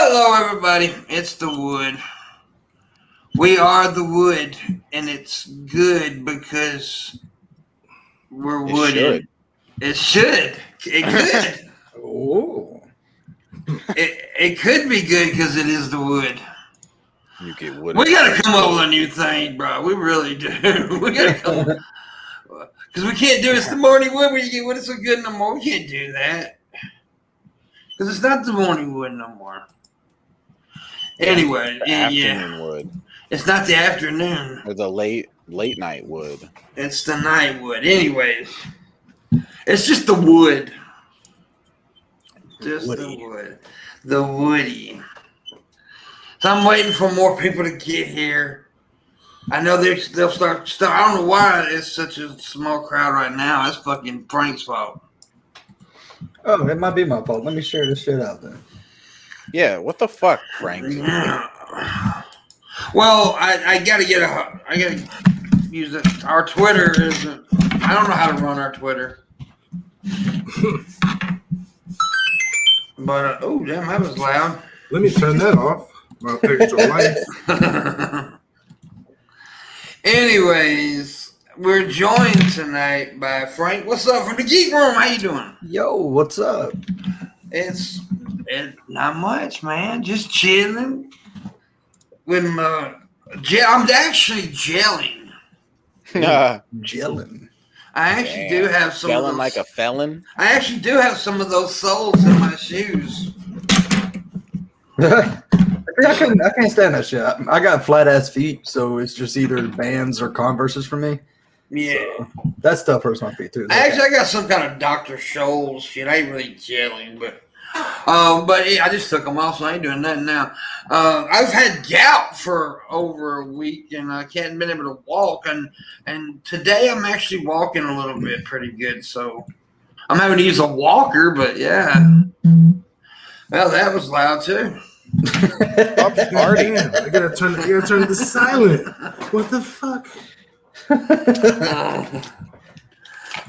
Hello, everybody. It's the Wood. We are the Wood, and it's good because we're wooded. It should. It could. Oh. It could be good because it is the Wood. You get wooded. We got to come up with a new thing, bro. We really do. We got to come because we can't do it's the morning wood where you get wood. It's so good no more. We can't do that because it's not the morning wood no more. Anyway, afternoon wood. It's not the afternoon. Or the late night wood. It's the night wood. Anyways, it's just the wood. Just Woody. the wood. The woody. So I'm waiting for more people to get here. I know they'll start. I don't know why it's such a small crowd right now. It's fucking Frank's fault. Oh, it might be my fault. Let me share this shit out there. Yeah, what the fuck, Frank? Well, I gotta use it. Our Twitter isn't. I don't know how to run our Twitter. But oh damn, that was loud. Let me turn that off. My extra light. Anyways, we're joined tonight by Frank. What's up from the Geek Room? How you doing? Yo, what's up? It's not much, man. Just chilling. I'm actually gelling. Gelling. I actually do have some of Gelling those, like a felon? I actually do have some of those soles in my shoes. I can't stand that shit. I got flat ass feet, so it's just either Vans or Converses for me. Yeah. So that stuff hurts my feet too. Actually, I got some kind of Dr. Scholl's shit. I ain't really gelling, but yeah, I just took them off, so I ain't doing nothing now. I've had gout for over a week, and I hadn't been able to walk. And today I'm actually walking a little bit pretty good, so I'm having to use a walker. But yeah, well, that was loud too. Stop farting. I gotta turn this silent. What the fuck?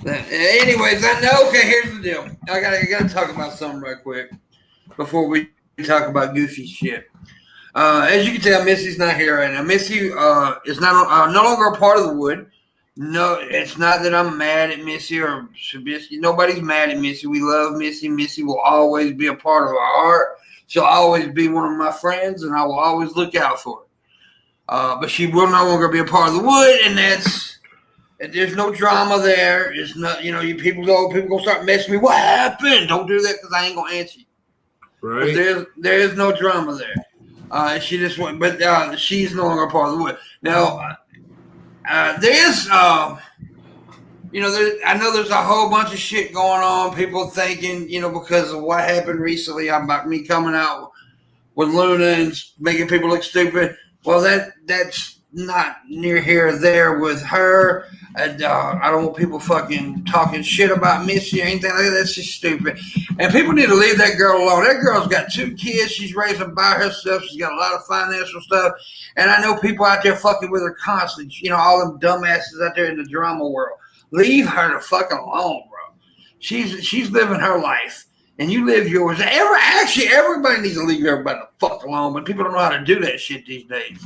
Anyways, okay, here's the deal. I gotta talk about something right quick before we talk about goofy shit. As you can tell, Missy's not here right now. Missy is not no longer a part of the Wood. No, it's not that I'm mad at Missy or Shabisky. Nobody's mad at Missy. We love Missy. Missy will always be a part of our heart. She'll always be one of my friends, and I will always look out for her. But she will no longer be a part of the Wood, and there's no drama there. It's not, people gonna start messing me. What happened? Don't do that because I ain't gonna answer you. Right. There is no drama there. She just went, but she's no longer a part of the Wood. Now, there is, I know there's a whole bunch of shit going on. People thinking, because of what happened recently about me coming out with Luna and making people look stupid. Well, that's not near here or there with her. And, I don't want people fucking talking shit about Missy or anything like that. That's just stupid. And people need to leave that girl alone. That girl's got 2 kids. She's raised them by herself. She's got a lot of financial stuff. And I know people out there fucking with her constantly. All them dumbasses out there in the drama world. Leave her the fuck alone, bro. She's living her life. And you live yours. Everybody needs to leave everybody the fuck alone. But people don't know how to do that shit these days.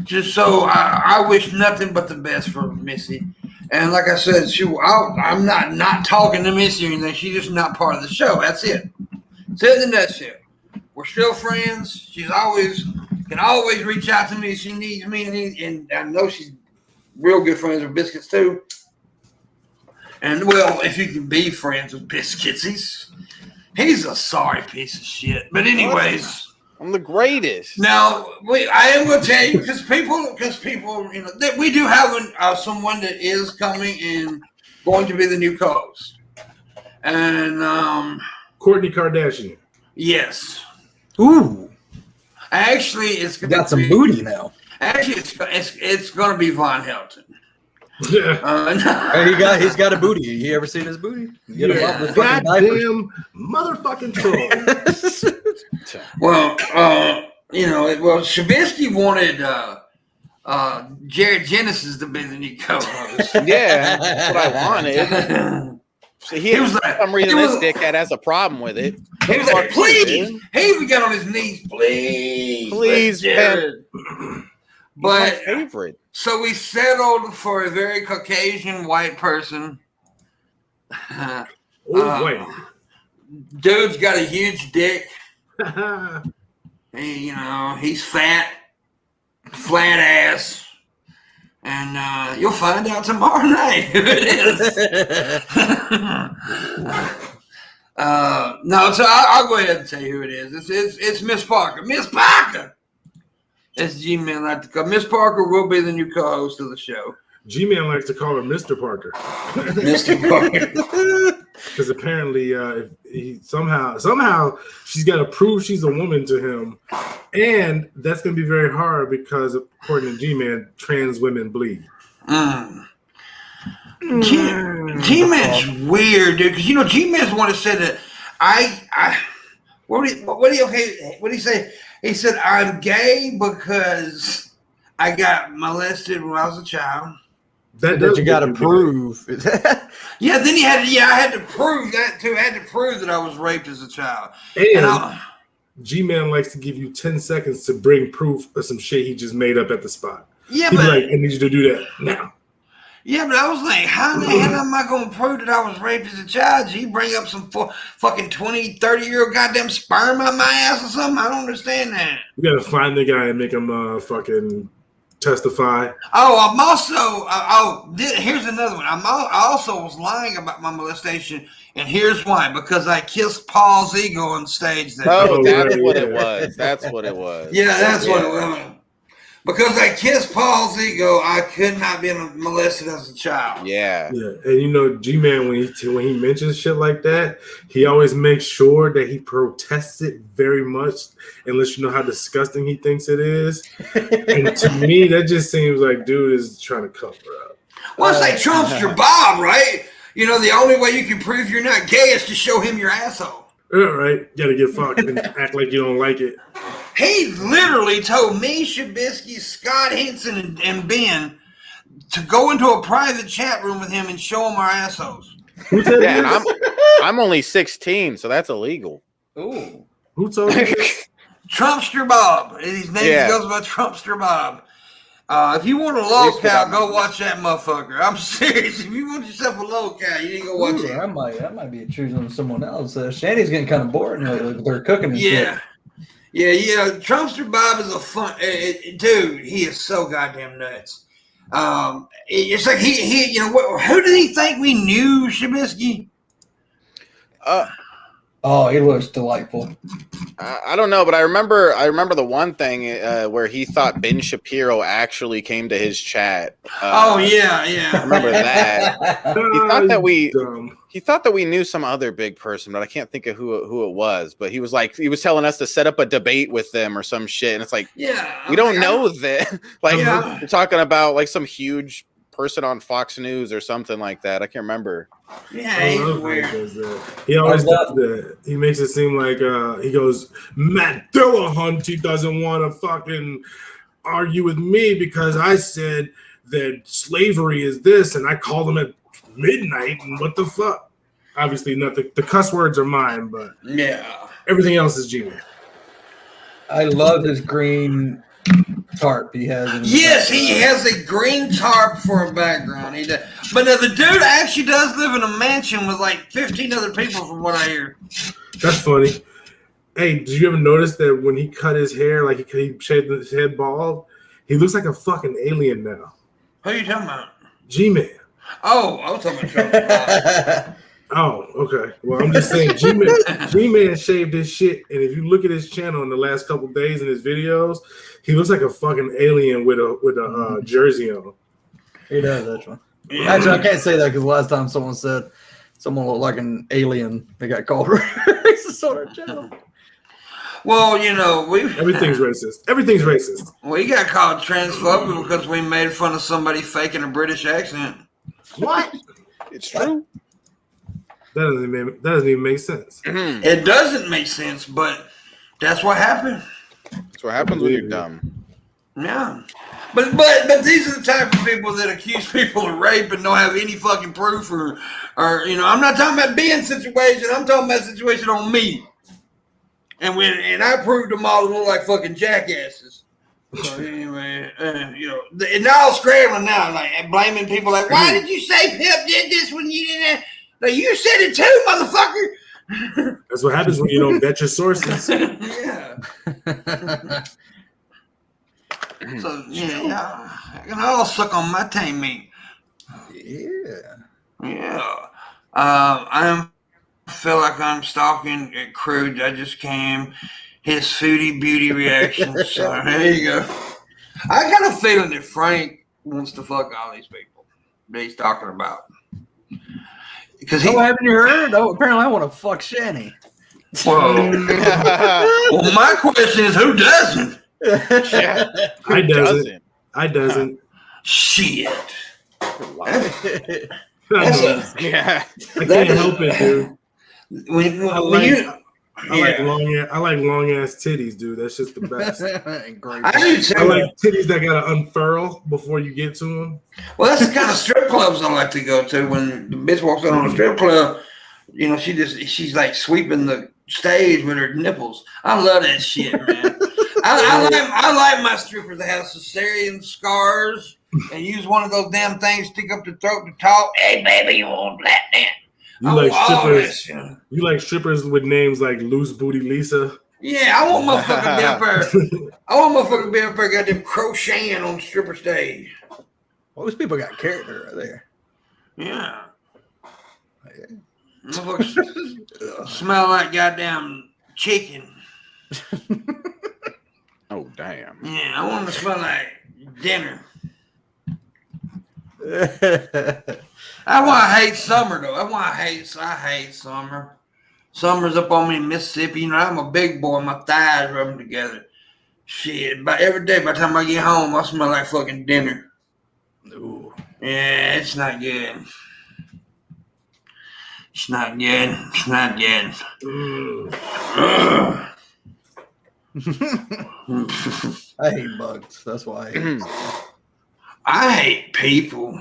Just so I wish nothing but the best for Missy. And like I said, I'm not talking to Missy or anything. She's just not part of the show. That's it. It's it in a nutshell. We're still friends. She's can always reach out to me if she needs me. And I know she's real good friends with Biscuits too. And well, if you can be friends with Biscuits, he's a sorry piece of shit. But anyways. I'm the greatest. Now, I am going to tell you because people, that we do have someone that is coming and going to be the new co-host, and Kourtney Kardashian. Yes. Ooh. Actually, it's You got some booty now. Actually, it's going to be Vaughn Helton. Yeah. He's got a booty. You ever seen his booty? Goddamn motherfucking troll. Well, Shabisky wanted Jared Genesis to be the new co-host. Yeah, that's what I wanted. He was like, for some reason, this dickhead has a problem with it. He was like, please. He would get on his knees, please, Pimp. But favorite. So we settled for a very Caucasian white person. Wait. Dude's got a huge dick. He's fat, flat ass. And you'll find out tomorrow night who it is. No, so I'll go ahead and tell you who it is. It's Miss Parker. Miss Parker! It's GMan like to call. Miss Parker will be the new co-host of the show. GMan likes to call her Mr. Parker. Mr. Parker. Because apparently he somehow she's got to prove she's a woman to him. And that's going to be very hard because, according to G-Man, trans women bleed. G-Man's weird, dude. Because, G-Man's the one that said that what did he say? He said, I'm gay because I got molested when I was a child. That you got to prove. Yeah, then I had to prove that too. I had to prove that I was raped as a child. And G-Man likes to give you 10 seconds to bring proof of some shit he just made up at the spot. Yeah, He'd be like, I need you to do that now. Yeah, but I was like, how in the hell am I going to prove that I was raped as a child? Did you bring up some fucking 20, 30-year-old goddamn sperm on my ass or something? I don't understand that. You got to find the guy and make him fucking testify. Oh, I'm also, here's another one. I also was lying about my molestation, and here's why. Because I kissed Paul's ego on stage. That's what it was. That's what it was. Yeah, that's what it was. Because I kissed Paul's ego, I could not be molested as a child. Yeah. And G-Man, when he mentions shit like that, he always makes sure that he protests it very much and lets you know how disgusting he thinks it is. And to me, that just seems like dude is trying to cover up. Well, it's like Trumpster Bob, right? The only way you can prove you're not gay is to show him your asshole. All right, gotta get fucked and act like you don't like it. He literally told me, Shabisky, Scott Henson, and Ben to go into a private chat room with him and show him our assholes. Yeah, and I'm only 16, so that's illegal. Ooh. Who told you this? Trumpster Bob. His name goes by Trumpster Bob. If you want a lolcow, go watch that motherfucker. I'm serious. If you want yourself a lolcow, you need to go watch it. That might be choosing someone else. Shandy's getting kind of bored lately with her cooking and shit. Yeah. Trumpster Bob is a fun dude. He is so goddamn nuts. It's like he who did he think we knew, Shabisky? Oh, he looks delightful. I don't know, but I remember the one thing where he thought Ben Shapiro actually came to his chat. Yeah. I remember that. He thought that we knew some other big person, but I can't think of who it was. But he was telling us to set up a debate with them or some shit, and it's like, we don't know that. We're talking about like some huge person on Fox News or something like that. I can't remember. Yeah, he's weird. He always does that. He makes it seem like he goes, Matt Dillahunt, he doesn't want to fucking argue with me because I said that slavery is this and I called him at midnight and what the fuck? Obviously nothing. The cuss words are mine, but everything else is G-Man. I love his green tarp he has. He has a green tarp for a background. He does. But now the dude actually does live in a mansion with like 15 other people from what I hear. That's funny. Hey, did you ever notice that when he cut his hair, like he shaved his head bald, he looks like a fucking alien now? Who are you talking about? G-Man. Oh, I was talking about Oh, okay. Well, I'm just saying, G-Man shaved his shit, and if you look at his channel in the last couple days in his videos, he looks like a fucking alien with a jersey on. He does, actually. Yeah. Actually, I can't say that because last time someone said someone looked like an alien, they got called racist on our channel. Well, everything's racist. Everything's racist. We got called transphobic because we made fun of somebody faking a British accent. What? It's true. That doesn't even make sense. It doesn't make sense, but that's what happened. That's what happens when you're dumb. Yeah. But these are the type of people that accuse people of rape and don't have any fucking proof or I'm not talking about being situation. I'm talking about situation on me. And I proved them all to look like fucking jackasses. So anyway, and they're all scrambling now, like and blaming people like, why did you say Pip did this when you didn't? Like, you said it too, motherfucker. That's what happens when you don't vet your sources. Yeah. So I can all suck on my tame meat. Yeah. I feel like I'm stalking at Crude. I just came. His foodie beauty reaction. So there you go. I got a feeling that Frank wants to fuck all these people that he's talking about. Because haven't you heard? Oh, apparently I want to fuck Shani. Whoa. Well, my question is, who doesn't? Yeah. I doesn't. Shit. Yeah. I can't help it, dude. I like long ass titties, dude. That's just the best. I like titties that gotta unfurl before you get to them. Well, that's the kind of strip clubs I like to go to. When the bitch walks out on a strip club, she's like sweeping the stage with her nipples. I love that shit, man. I like my strippers that have cesarean scars and use one of those damn things, stick up the throat to talk. Hey, baby, you want black dance? You like strippers with names like Loose Booty Lisa? Yeah, I want motherfucking be up there. Goddamn crocheting on the stripper stage. Well, those people got character right there. Yeah. Motherfuckers smell like goddamn chicken. Oh, damn. Yeah, I want to smell like dinner. I want to hate summer though. I hate summer. Summer's up on me in Mississippi. I'm a big boy. My thighs rub them together. Shit, but every day by the time I get home, I smell like fucking dinner. Ooh. Yeah, it's not good. It's not good. I hate bugs. That's why I hate people.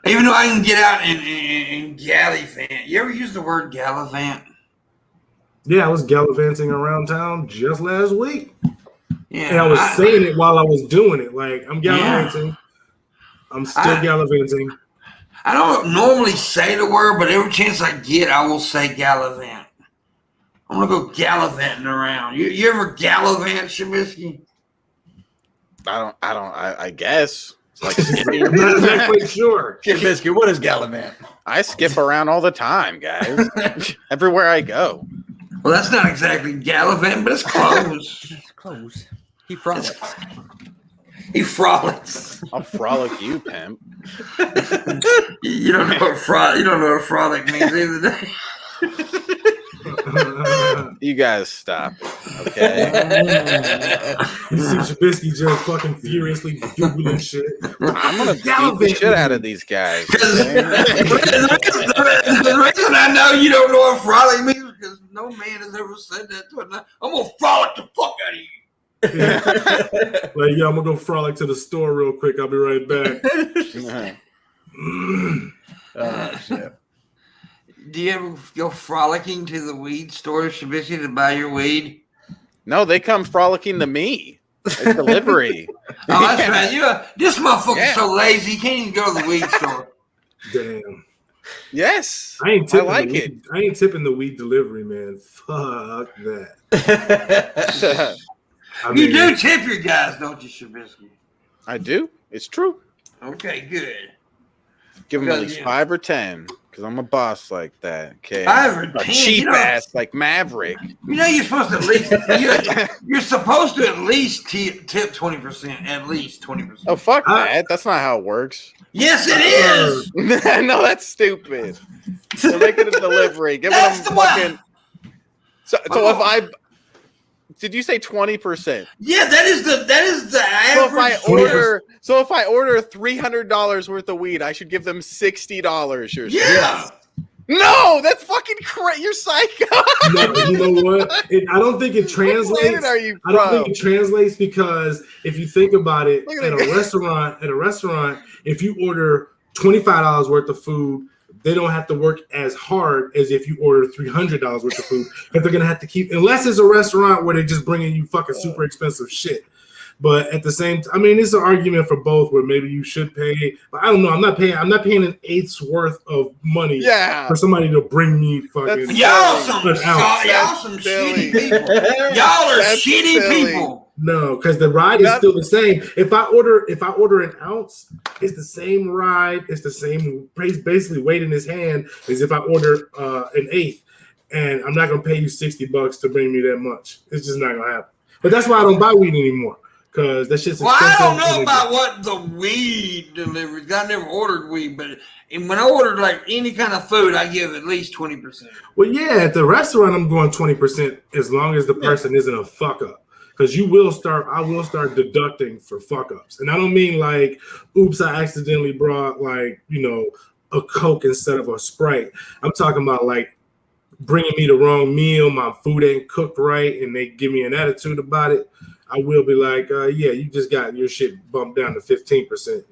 Even though I can get out and gallivant. You ever use the word gallivant? Yeah, I was gallivanting around town just last week. Yeah, and I was saying it while I was doing it. Like, I'm gallivanting. Yeah. I'm still gallivanting. I don't normally say the word, but every chance I get, I will say gallivant. I'm gonna go gallivanting around. You ever gallivant, Shabisky? I guess. It's like I'm not quite sure. Shabisky, what is gallivant? I skip around all the time, guys. Everywhere I go. Well, that's not exactly gallivant, but it's close. It's close. He frolics. I'll frolic you, pimp. You don't know what frolic means either. You guys stop it, okay? You see Shabisky just fucking furiously Googling shit. I'm gonna beat the shit out of these guys. The reason I know you don't know what frolic means is because no man has ever said that to another. I'm gonna frolic the fuck out of you. Like, yeah, I'm gonna go frolic to the store real quick. I'll be right back. Shit. Do you ever go frolicking to the weed store, Shabisky, to buy your weed? No, they come frolicking to me. It's delivery. Oh, that's right. This motherfucker's so lazy, he can't even go to the weed store. Damn. Yes. I ain't tipping the weed delivery, man. Fuck that. You do tip your guys, don't you, Shabisky? I do. It's true. Okay, good. Give them at least 5 or 10. Because I'm a boss like that, okay? 5 or 10. Cheap ass like Maverick. You're supposed to at least you're supposed to at least tip 20%. At least 20%. Oh, fuck that. That's not how it works. Yes, it is. No, that's stupid. They're making a delivery. Give them fucking. So if I. Did you say 20%? Yeah, that is the average. So if I order $300 worth of weed, I should give them $60. Yeah. No, that's fucking crazy. You're psycho. No, you know what? I don't think it translates. What planet are you I don't think it translates because if you think about it, at a restaurant, if you order $25 worth of food, they don't have to work as hard as if you order $300 worth of food. But they're gonna have to keep, unless it's a restaurant where they're just bringing you fucking super expensive shit. But at the same time, I mean, it's an argument for both where maybe you should pay. But I don't know. I'm not paying an eighth's worth of money for somebody to bring me fucking. Y'all some shitty people. Y'all are shitty people. No, because the ride is still the same. If I order an ounce, it's the same ride. It's the same basically weight in his hand as if I order an eighth. And I'm not gonna pay you $60 to bring me that much. It's just not gonna happen. But that's why I don't buy weed anymore. Because that shit's expensive. Well, I don't know about what the weed deliveries. I never ordered weed, but when I ordered like any kind of food, I give at least 20%. Well, yeah, at the restaurant, I'm going 20% as long as the person isn't a fuck up. Because I will start deducting for fuck ups. And I don't mean like, oops, I accidentally brought like, a Coke instead of a Sprite. I'm talking about like bringing me the wrong meal, my food ain't cooked right, and they give me an attitude about it. I will be like, yeah, you just got your shit bumped down to 15%.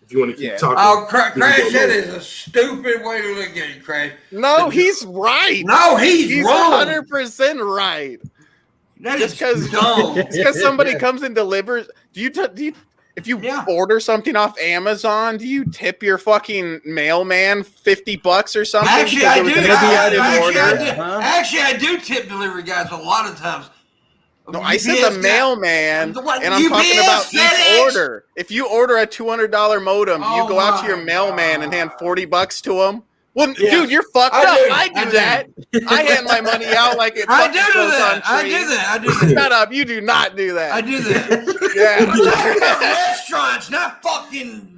If you want to keep talking. Oh, Crash, that is a stupid way to look at it, Crash. No, he's right. No, he's wrong. 100% right. That is dumb. Just because somebody comes and delivers, if you order something off Amazon, do you tip your fucking mailman $50 or something? Actually, I do. Actually, I do tip delivery guys a lot of times. No, I said the mailman, and I'm talking about each order. If you order a $200 modem, do you go out to your mailman and hand $40 to him? Well, dude, you're fucked up. I do that. I hand my money out like it fucking goes on trees. I do that. Shut up. You do not do that. I do that. Yeah. We're talking about restaurants, not fucking...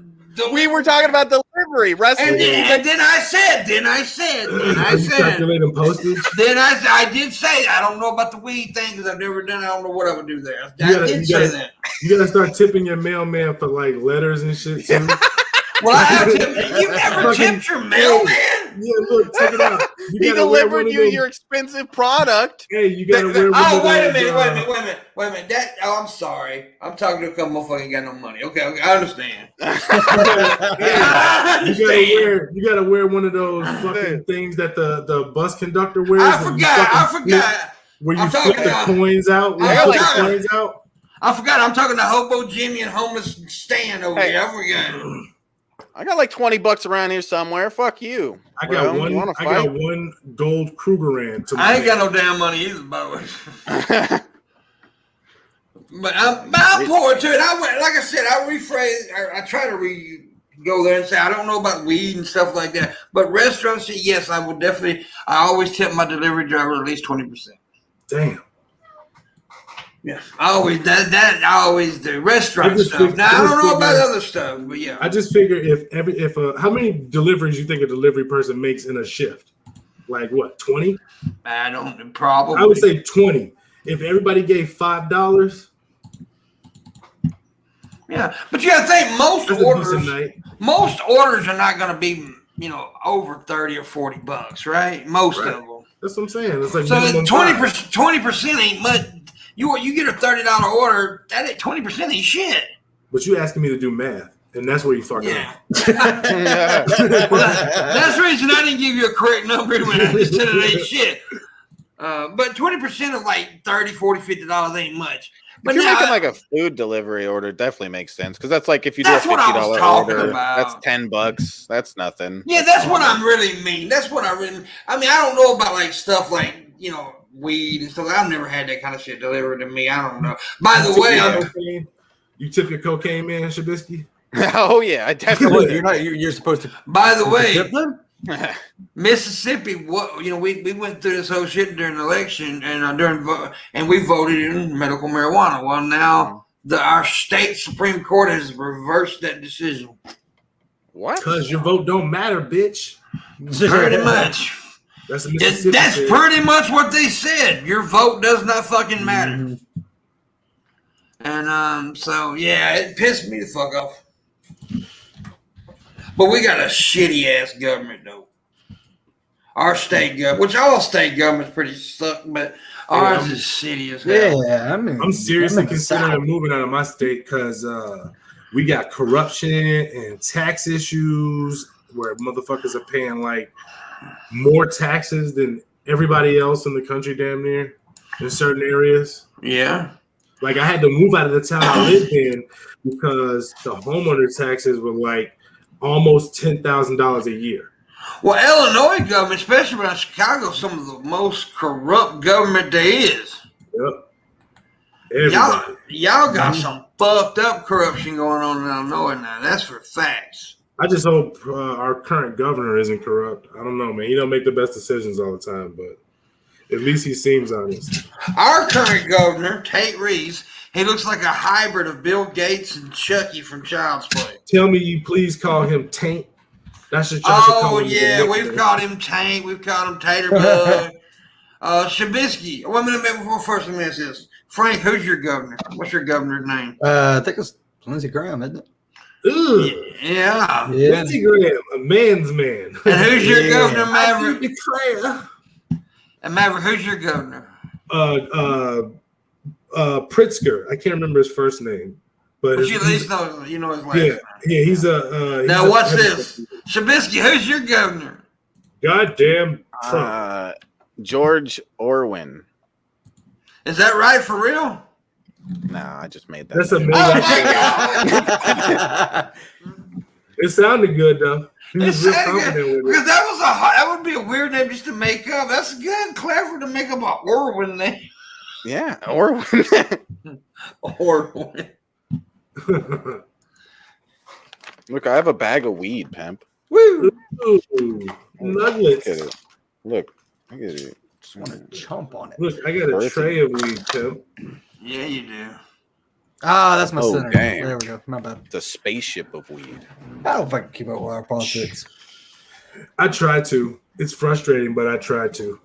We were talking about delivery, wrestling. And then I said. Calculating postage. Then I did say I don't know about the weed thing because I've never done it. I don't know what I would do there. I did say that. You gotta start tipping your mailman for like letters and shit too. Well, I have tipped. You never tipped your mailman? Yeah, look, check it out. He delivered you your expensive product. Hey, you gotta wear one of those. Wait a minute. I'm sorry. I'm talking to a couple motherfuckers ain't got no money. Okay, I understand. You gotta wear one of those fucking things that the bus conductor wears. I forgot. Where you flip the coins out. I forgot. I'm talking to Hobo Jimmy and Homeless Stan over here. I forgot. I got like $20 around here somewhere. Fuck you. I got one gold Krugerrand. I ain't got no damn money either, boy. But I'm poor too. And like I said, I rephrase. I try to go there and say I don't know about weed and stuff like that. But restaurants, yes, I will definitely. I always tip my delivery driver at least 20%. Damn. Yeah, I always do restaurant stuff. Now I don't know about other stuff, but yeah. I just figure if how many deliveries you think a delivery person makes in a shift? Like what, 20? I don't probably. I would say 20. If everybody gave $5. Yeah, but you gotta think most orders are not gonna be over $30 or $40, right? Most of them. That's what I'm saying. It's like so 20% ain't much. You get a $30 order, that ain't 20% ain't shit. But you asking me to do math, and that's where you fucking up. That's the reason I didn't give you a correct number when I just said it ain't shit. But 20% of like $30, $40, $50 ain't much. But if you're making like a food delivery order, it definitely makes sense because that's like if you do a $50 order, that's $10. That's nothing. Yeah, that's what I really mean. That's what I really. I mean, I don't know about like stuff like weed and stuff. I've never had that kind of shit delivered to me. I don't know. By the way, you tip your cocaine man, Shabisky? Oh yeah, I definitely. You're supposed to. By the way, Mississippi. We went through this whole shit during the election and we voted in medical marijuana. Well, now our state Supreme Court has reversed that decision. What? Because your vote don't matter, bitch. Pretty much. That's pretty much what they said. Your vote does not fucking matter. Mm-hmm. And so yeah, it pissed me the fuck off. But we got a shitty ass government though. Our state government, which all state government's pretty suck, but ours is shitty as hell. Yeah, I'm seriously considering moving out of my state because we got corruption and tax issues where motherfuckers are paying like more taxes than everybody else in the country, damn near, in certain areas. Yeah. Like I had to move out of the town I lived in because the homeowner taxes were like almost $10,000 a year. Well, Illinois government, especially around Chicago, some of the most corrupt government there is. Yep. Everybody. Y'all got some fucked up corruption going on in Illinois now. That's for facts. I just hope our current governor isn't corrupt. I don't know, man. He don't make the best decisions all the time, but at least he seems honest. Our current governor, Tate Reeves, he looks like a hybrid of Bill Gates and Chucky from Child's Play. Tell me you please call him Taint. That's just we've called him Taint. We've called him Tater Bug. Shabisky. Wait a minute before first let me ask this. Frank, who's your governor? What's your governor's name? I think it's Lindsey Graham, isn't it? Ugh. Yeah. Lindsey Graham, a man's man. And who's your governor, Maverick? I declare. And Maverick, who's your governor? Pritzker. I can't remember his first name. But you at least know his last name. Yeah, he's a now what's this? Shabisky, who's your governor? Goddamn Trump. George Orwin. Is that right for real? No, I just made that. That's a It sounded good though. Because that would be a weird name just to make up. That's good, clever to make up an Orwin name. Yeah, Orwin. Orwin. Look, I have a bag of weed, pimp. Woo! Nuggets. Look at it. Look at it. Just want to chomp on it. Look, I got a tray of weed, pimp. Yeah, you do. Ah, that's my center. Damn. There we go. My bad. It's a spaceship of weed. I don't fucking keep up with our politics. I try to. It's frustrating, but I try to.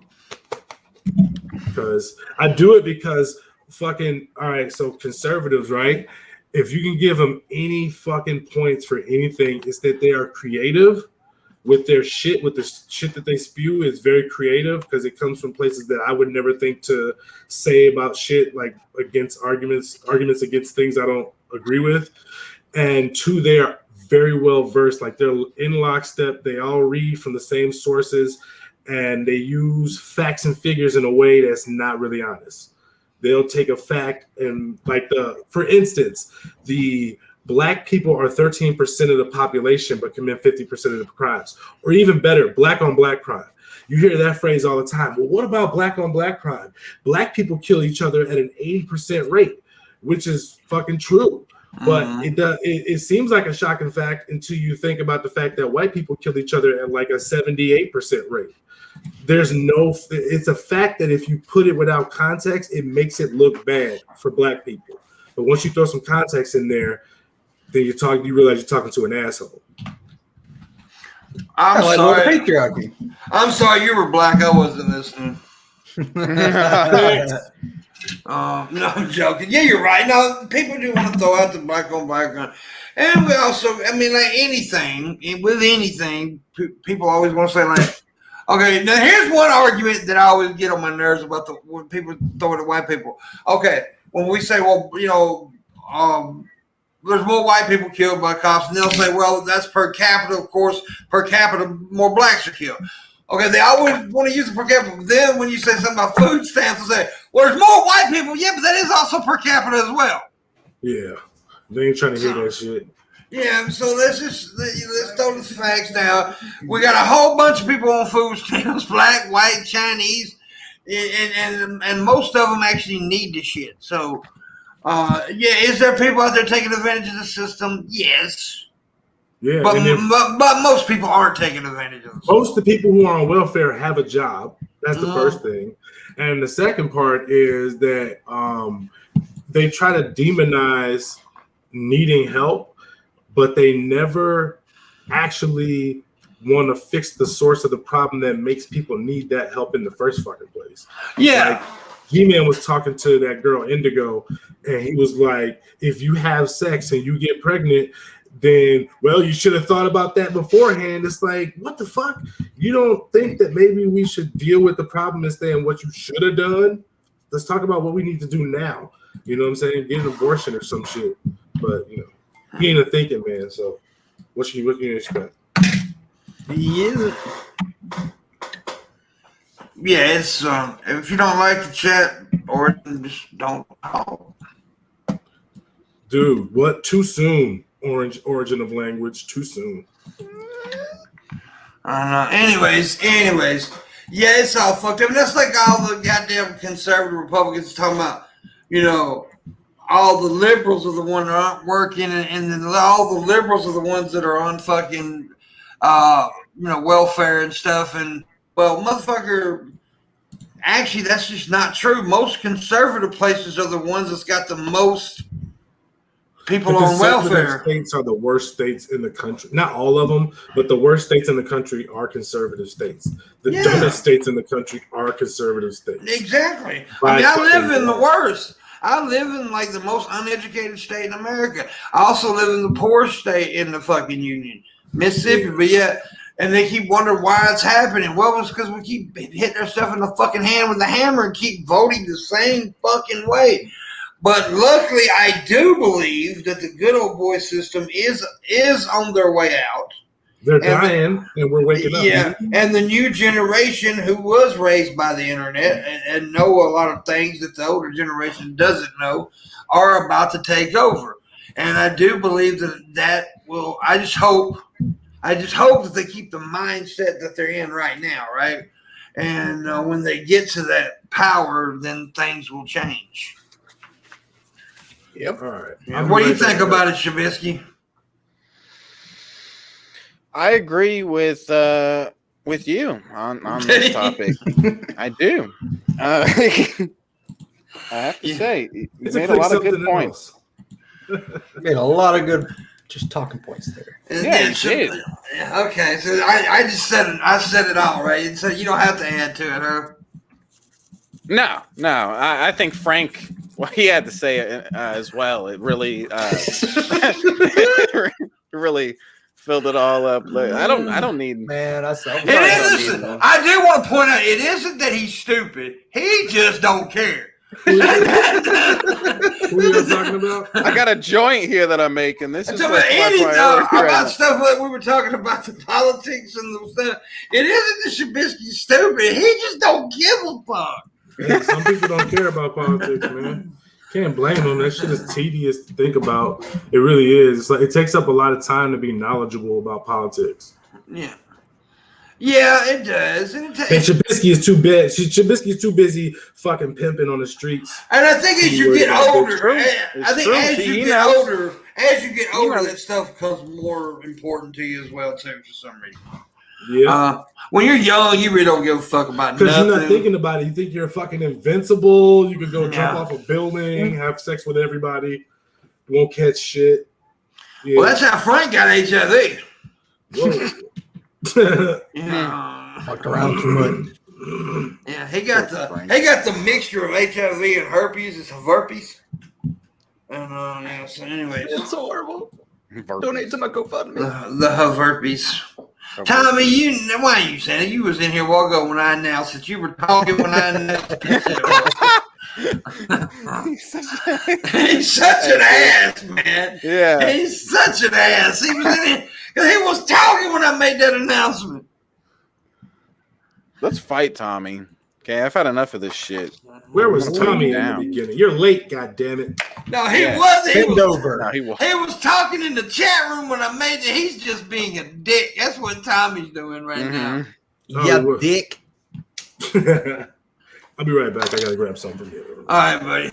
Because I do it because fucking, all right, so conservatives, right? If you can give them any fucking points for anything, it's that they are creative with their shit, with the shit that they spew. Is very creative because it comes from places that I would never think to say about shit, like against arguments against things I don't agree with. And two, they are very well versed, like they're in lockstep. They all read from the same sources and they use facts and figures in a way that's not really honest. They'll take a fact and for instance, the black people are 13% of the population, but commit 50% of the crimes. Or even better, black on black crime. You hear that phrase all the time. Well, what about black on black crime? Black people kill each other at an 80% rate, which is fucking true. But it seems like a shocking fact until you think about the fact that white people kill each other at like a 78% rate. It's a fact that if you put it without context, it makes it look bad for black people. But once you throw some context in there, then you realize you're talking to an asshole. I'm sorry. Patriarchy. I'm sorry you were black. I wasn't listening. No, I'm joking. Yeah, you're right. No, people do want to throw out the black on black gun. And we also, like with anything, people always want to say like, okay, now here's one argument that I always get on my nerves about when people throw it at white people. Okay, when we say, well, there's more white people killed by cops, and they'll say, well, that's per capita, of course, per capita, more blacks are killed. Okay, they always want to use the per capita. But then when you say something about food stamps, they'll say, well, there's more white people. Yeah, but that is also per capita as well. Yeah, they ain't trying to hear that shit. Yeah, so let's throw the facts down. We got a whole bunch of people on food stamps, black, white, Chinese, and most of them actually need the shit. So, is there people out there taking advantage of the system? Yes. Yeah, but most people aren't taking advantage of it. Most of the people who are on welfare have a job. That's the first thing. And the second part is that they try to demonize needing help, but they never actually want to fix the source of the problem that makes people need that help in the first fucking place. Yeah. Like, GMan was talking to that girl Indigo, and he was like, if you have sex and you get pregnant, then, well, you should have thought about that beforehand. It's like, what the fuck? You don't think that maybe we should deal with the problem instead of what you should have done? Let's talk about what we need to do now. You know what I'm saying? Get an abortion or some shit. But, he ain't a thinking man, so what can you expect? He isn't. Yeah, it's if you don't like the chat, or just don't talk. Dude, what? Too soon. Origin of language. Too soon. I don't know. Anyways. Yeah, it's all fucked up. And that's like all the goddamn conservative Republicans talking about, all the liberals are the ones that aren't working, and then all the liberals are the ones that are on fucking, welfare and stuff. And, well, motherfucker, actually, that's just not true. Most conservative places are the ones that's got the most people on welfare. States are the worst states in the country. Not all of them, but the worst states in the country are conservative states. The dumbest states in the country are conservative states. Exactly. I live in the worst. I live in like the most uneducated state in America. I also live in the poorest state in the fucking union, Mississippi. But yeah, and they keep wondering why it's happening. Well, it's because we keep hitting ourselves in the fucking hand with a hammer and keep voting the same fucking way. But luckily, I do believe that the good old boy system is on their way out. They're dying, and we're waking up. Yeah, and the new generation who was raised by the internet and know a lot of things that the older generation doesn't know are about to take over. And I do believe that will. I just hope that they keep the mindset that they're in right now, right? And when they get to that power, then things will change. Yep. All right. Yeah. What do you think about it, Shabisky? I agree with you on this topic. I do. I have to say, you made a lot of good points. Made a lot of good, just talking points there. Yeah, you did. Okay, so I just said it. I said it all right. So you don't have to add to it, huh? No. I think Frank, what he had to say as well, it really, really filled it all up. I don't need. Man, I do want to point out, it isn't that he's stupid. He just don't care. Who are you talking about? I got a joint here that I'm making. This is about stuff like we were talking about the politics and the stuff. It isn't that Shabisky's stupid. He just don't give a fuck. Hey, some people don't care about politics, man. Can't blame them. That shit is tedious to think about. It really is. It's like it takes up a lot of time to be knowledgeable about politics. Yeah. Yeah, it does. And Shabisky is too bad. Shabisky is too busy fucking pimping on the streets. And I think as you get older, as you get older, that stuff becomes more important to you as well too, for some reason. Yeah. When you're young, you really don't give a fuck about nothing. Because you're not thinking about it. You think you're fucking invincible. You could go jump off a building, have sex with everybody. You won't catch shit. Yeah. Well, that's how Frank got HIV. Whoa. Fucked around too much. Yeah, he got the mixture of HIV and herpes. It's herpes. And so anyways, it's horrible. Donate to my GoFundMe. The herpes. Tommy, why are you saying it? You was in here a while ago when I announced that you were talking when I announced He's such an ass, man. Yeah. He's such an ass. He was in here because he was talking when I made that announcement. Let's fight, Tommy. Okay, I've had enough of this shit. Where was Tommy in the beginning? You're late, goddammit. No, he wasn't. He was talking in the chat room when I made it. He's just being a dick. That's what Tommy's doing right now. Dick. I'll be right back. I gotta grab something from you. All right,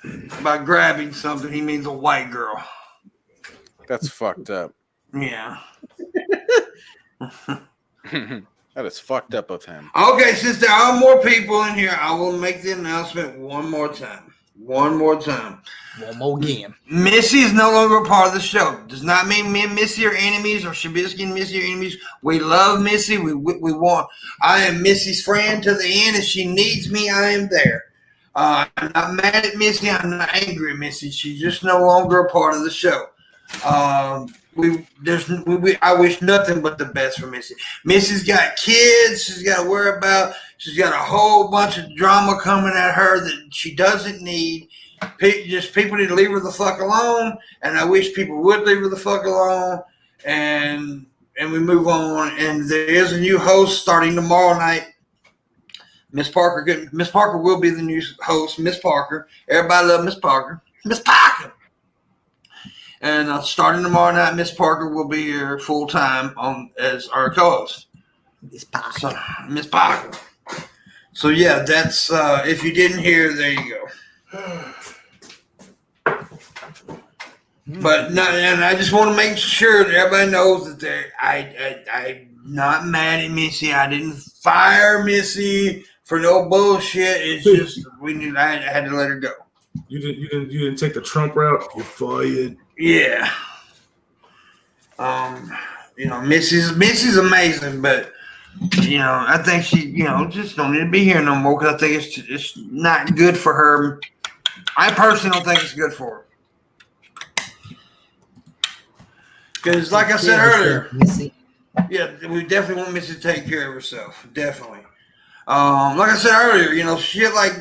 buddy. By grabbing something, he means a white girl. That's fucked up. Yeah. That is fucked up of him. Okay, since there are more people in here, I will make the announcement one more time. One more again. Missy is no longer a part of the show. Does not mean me and Missy are enemies or Shabisky and Missy are enemies. We love Missy. We want. I am Missy's friend to the end. If she needs me, I am there. I'm not mad at Missy. I'm not angry at Missy. She's just no longer a part of the show. I wish nothing but the best for Missy. Missy's got kids she's got to worry about. She's got a whole bunch of drama coming at her that she doesn't need. Just people need to leave her the fuck alone, and I wish people would leave her the fuck alone, and we move on. And there is a new host starting tomorrow night. Miss Parker will be the new host. Miss Parker, everybody love Miss Parker. Miss Parker. And starting tomorrow night, Miss Parker will be here full time as our co-host. Miss Parker. So yeah, that's if you didn't hear, there you go. But no, and I just want to make sure that everybody knows that I'm not mad at Missy. I didn't fire Missy for no bullshit. It's just I had to let her go. You didn't take the Trump route. You're fired. Yeah. Missy's amazing, but I think she just don't need to be here no more because I think it's not good for her. I personally don't think it's good for her. Because, like I said earlier, yeah, we definitely want Missy to take care of herself. Definitely. Like I said earlier, shit like,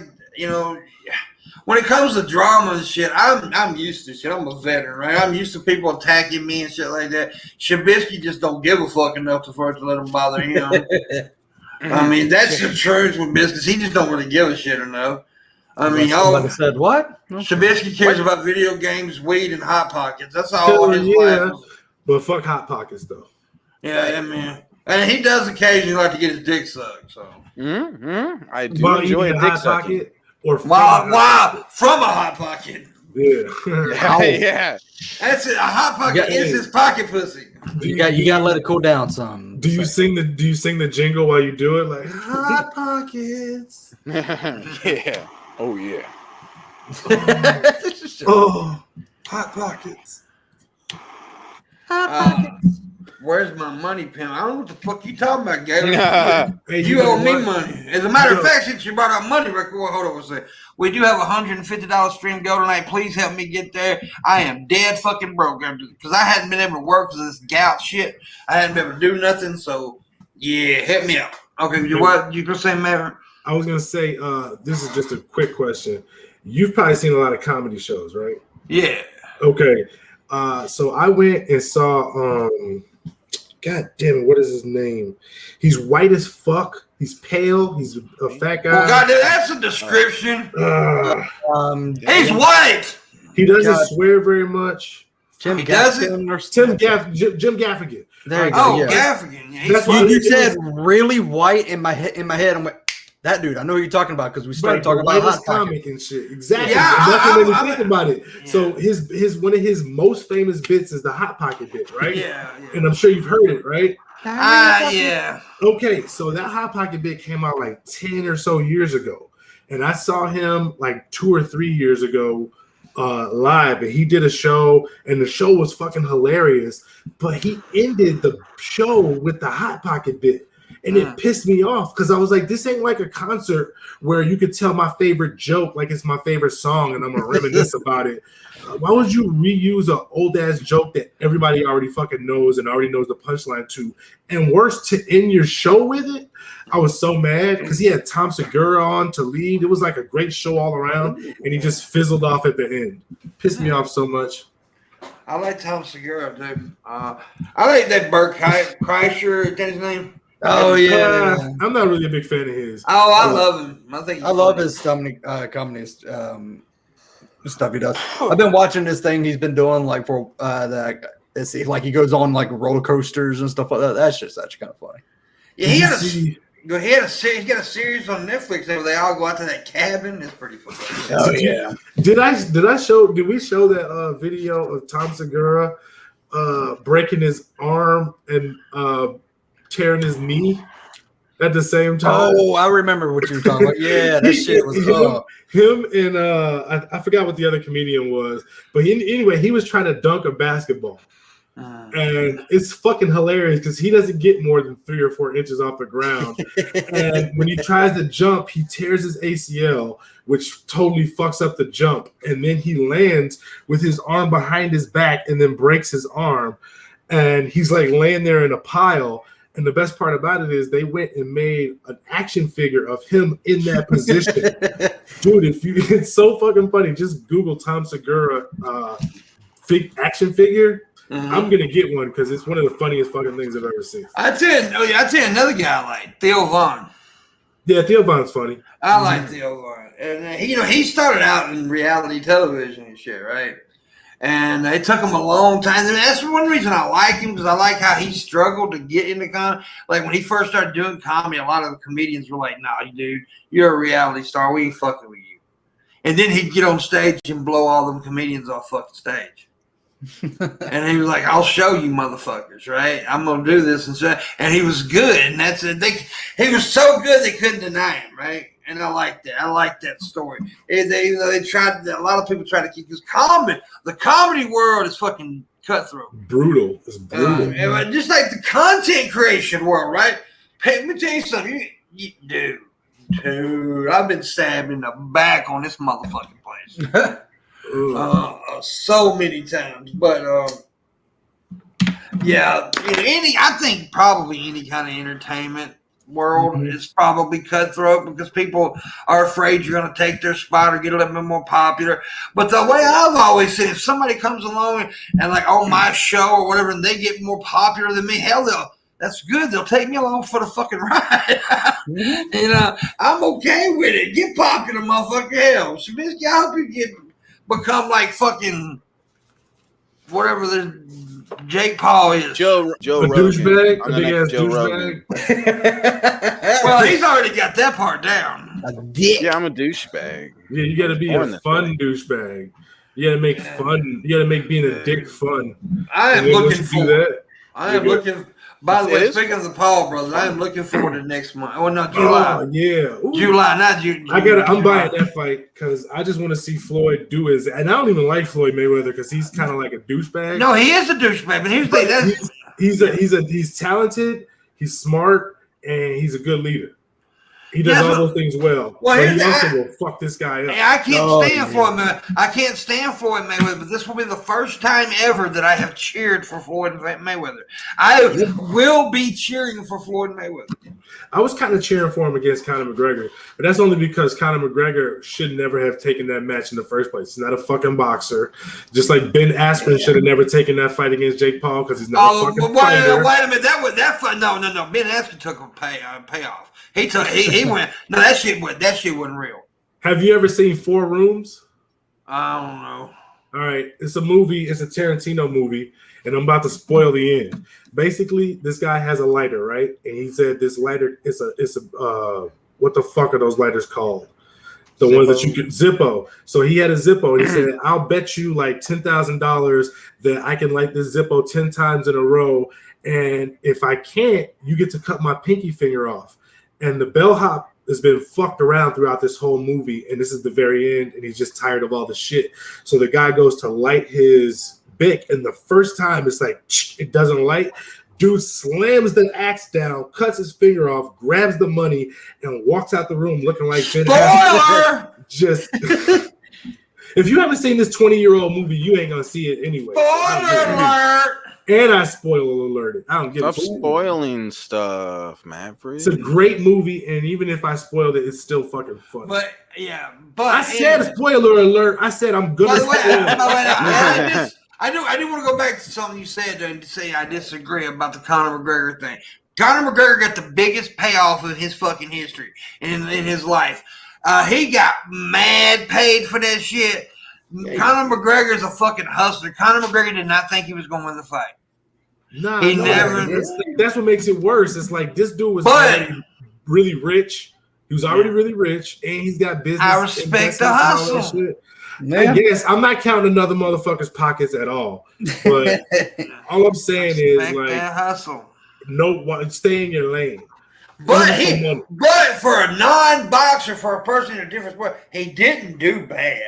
when it comes to drama and shit, I'm used to shit. I'm a veteran, right? I'm used to people attacking me and shit like that. Shabisky just don't give a fuck enough for it to let them bother him. I mean, that's the truth with business. He just don't really give a shit enough. I mean, somebody said what? Shabisky cares about video games, weed, and Hot Pockets. That's all his life. But fuck Hot Pockets, though. Yeah, man. And he does occasionally like to get his dick sucked. So I do enjoy a dick pocket. Or from from a Hot Pocket. Yeah. Yeah. That's it. A Hot Pocket is his pocket pussy. You gotta let it cool down some. Do you sing the jingle while you do it? Like Hot Pockets. Yeah. Oh yeah. Oh, Hot Pockets. Where's my money, Pimp? I don't know what the fuck you talking about, Gary. Hey, you owe me money. As a matter of fact, since you brought up money, hold on a second. We do have $150 stream go tonight. Please help me get there. I am dead fucking broke because I hadn't been able to work because of this gout shit. I hadn't been able to do nothing. So yeah, hit me up. Okay, what you gonna say, Maverick? I was gonna say, this is just a quick question. You've probably seen a lot of comedy shows, right? Yeah. Okay. So I went and saw God damn it, what is his name? He's white as fuck. He's pale. He's a fat guy. Well, God, that's a description. He's white. He doesn't swear very much. Jim Gaffigan. There you go. Oh, yeah. Gaffigan. Yeah, That's why you said really white in my head. I'm like, that dude. I know who you're talking about because we started talking about Hot comic and shit. Exactly. Nothing made me think about it. Yeah. So his one of his most famous bits is the Hot Pocket bit, right? Yeah. And I'm sure you've heard it, right? Yeah. Okay, so that Hot Pocket bit came out like 10 or so years ago, and I saw him like 2 or 3 years ago live, and he did a show, and the show was fucking hilarious. But he ended the show with the Hot Pocket bit. And it pissed me off because I was like, this ain't like a concert where you could tell my favorite joke like it's my favorite song and I'm going to reminisce about it. Why would you reuse an old-ass joke that everybody already fucking knows and already knows the punchline to? And worse, to end your show with it? I was so mad because he had Tom Segura on to lead. It was like a great show all around, and he just fizzled off at the end. Pissed me off so much. I like Tom Segura, dude. I like that Bert Kreischer, is that his name? Oh yeah, I'm not really a big fan of his. Oh, I love him. I love his comedy stuff he does. I've been watching this thing he's been doing like for like he goes on like roller coasters and stuff like that. That's just actually kind of funny. Yeah, he got a series on Netflix where they all go out to that cabin. It's pretty funny. Oh yeah. Did we show that video of Tom Segura breaking his arm and tearing his knee at the same time? Oh, I remember what you were talking about. Yeah, that shit was him and I forgot what the other comedian was, but anyway, he was trying to dunk a basketball, And it's fucking hilarious because he doesn't get more than 3 or 4 inches off the ground. And when he tries to jump, he tears his ACL, which totally fucks up the jump. And then he lands with his arm behind his back and then breaks his arm. And he's like laying there in a pile. And the best part about it is they went and made an action figure of him in that position. Dude, it's so fucking funny. Just Google Tom Segura action figure. I'm gonna get one because it's one of the funniest fucking things I've ever seen. I tell you another guy I like, Theo Vaughn. Yeah, Theo Vaughn's funny. I like Theo Vaughn, and he started out in reality television and shit, right? And it took him a long time. And that's one reason I like him, because I like how he struggled to get into comedy. Like when he first started doing comedy, a lot of the comedians were like, "Nah, dude, you're a reality star. We ain't fucking with you." And then he'd get on stage and blow all them comedians off fucking stage. And he was like, "I'll show you, motherfuckers, right? I'm gonna do this." And he was good, and that's it. He was so good they couldn't deny him, right? And I like that. I like that story. They tried. A lot of people try to keep this comedy. The comedy world is fucking cutthroat, brutal. It's brutal. Just like the content creation world, right? Hey, let me tell you something, dude. I've been stabbed in the back on this motherfucking place. So many times, but I think probably any kind of entertainment world is probably cutthroat because people are afraid you're going to take their spot or get a little bit more popular. But the way I've always seen, if somebody comes along and like on my show or whatever, and they get more popular than me, hell, that's good. They'll take me along for the fucking ride. I'm okay with it. Get popular, motherfucker. Hell, Shabisky, I hope you become like fucking whatever the Jake Paul is. Joe Rogan. Douchebag? A big ass douchebag? Well, he's already got that part down. A dick. Yeah, I'm a douchebag. Yeah, you gotta be a fun douchebag. You gotta make fun. You gotta make being a dick fun. I am looking for that. I am looking. By the way, speaking of the Paul brothers, I am looking forward to next month. Oh no, July. Oh yeah, July, not June. I'm buying that fight because I just want to see Floyd do his. And I don't even like Floyd Mayweather because he's kind of like a douchebag. No, he is a douchebag, but here's the thing. He's talented, he's smart, and he's a good leader. He does all those things well. But he also will fuck this guy up. I can't stand Floyd Mayweather. I can't stand Floyd Mayweather, but this will be the first time ever that I have cheered for Floyd Mayweather. I will be cheering for Floyd Mayweather. I was kind of cheering for him against Conor McGregor, but that's only because Conor McGregor should never have taken that match in the first place. He's not a fucking boxer. Just like Ben Askren should have never taken that fight against Jake Paul because he's not a fucking fighter. Wait a minute. That fight. No. Ben Askren took a payoff. He went. No, that shit wasn't real. Have you ever seen Four Rooms? I don't know. All right, it's a movie. It's a Tarantino movie, and I'm about to spoil the end. Basically, this guy has a lighter, right? And he said this lighter it's a what the fuck are those lighters called? The Zippo. Ones that you can Zippo. So he had a Zippo, and he said, "I'll bet you like $10,000 that I can light this Zippo 10 times in a row, and if I can't, you get to cut my pinky finger off." And the bellhop has been fucked around throughout this whole movie, and this is the very end, and he's just tired of all the shit. So the guy goes to light his Bic, and the first time it's like, it doesn't light. Dude slams the axe down, cuts his finger off, grabs the money, and walks out the room looking like Ben Askren. Just if you haven't seen this 20-year-old movie, you ain't gonna see it anyway. Spoiler alert! And I spoil alerted. I don't give a shit. Stop spoiling stuff, man. It's a great movie, and even if I spoiled it, it's still fucking funny. But I said spoiler alert. I said I'm gonna spoil it. I do want to go back to something you said and say I disagree about the Conor McGregor thing. Conor McGregor got the biggest payoff of his fucking history in his life. He got mad paid for that shit. Conor McGregor is a fucking hustler. Conor McGregor did not think he was going to win the fight. He never. That's what makes it worse. It's like this dude was already really rich. He was already really rich, and he's got business. I respect the hustle. I guess I'm not counting another motherfucker's pockets at all. But all I'm saying is like that hustle. Stay in your lane. But for a non-boxer, for a person in a different sport, he didn't do bad.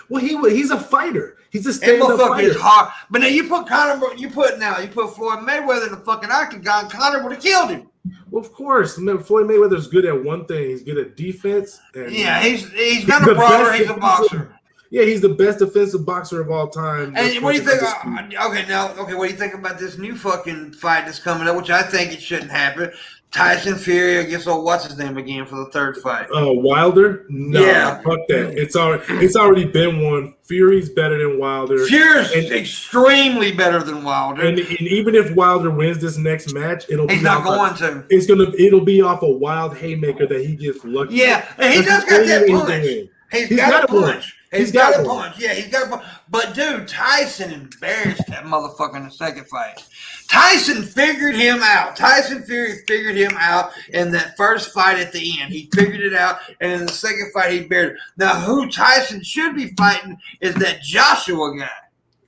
Well, he's a fighter. He's a stand-up fighter. Is hard. But now you put Floyd Mayweather in the fucking octagon. Conor would have killed him. Well, of course. Floyd Mayweather's good at one thing. He's good at defense. And he's not a brawler. He's a boxer. Yeah, he's the best defensive boxer of all time. And what do you think? What do you think about this new fucking fight that's coming up? Which I think it shouldn't happen. Tyson Fury against what's his name again for the third fight? Wilder? No, fuck that. It's already been one. Fury's better than Wilder. Fury's extremely better than Wilder. And even if Wilder wins this next match, it'll be it'll be off a wild haymaker that he gets lucky. Yeah, and he does got that punch. He's got a punch. He's got a punch. Yeah, he's got a punch. But, dude, Tyson embarrassed that motherfucker in the second fight. Tyson figured him out. Tyson Fury figured him out in that first fight at the end. He figured it out, and in the second fight, he buried him. Now, who Tyson should be fighting is that Joshua guy.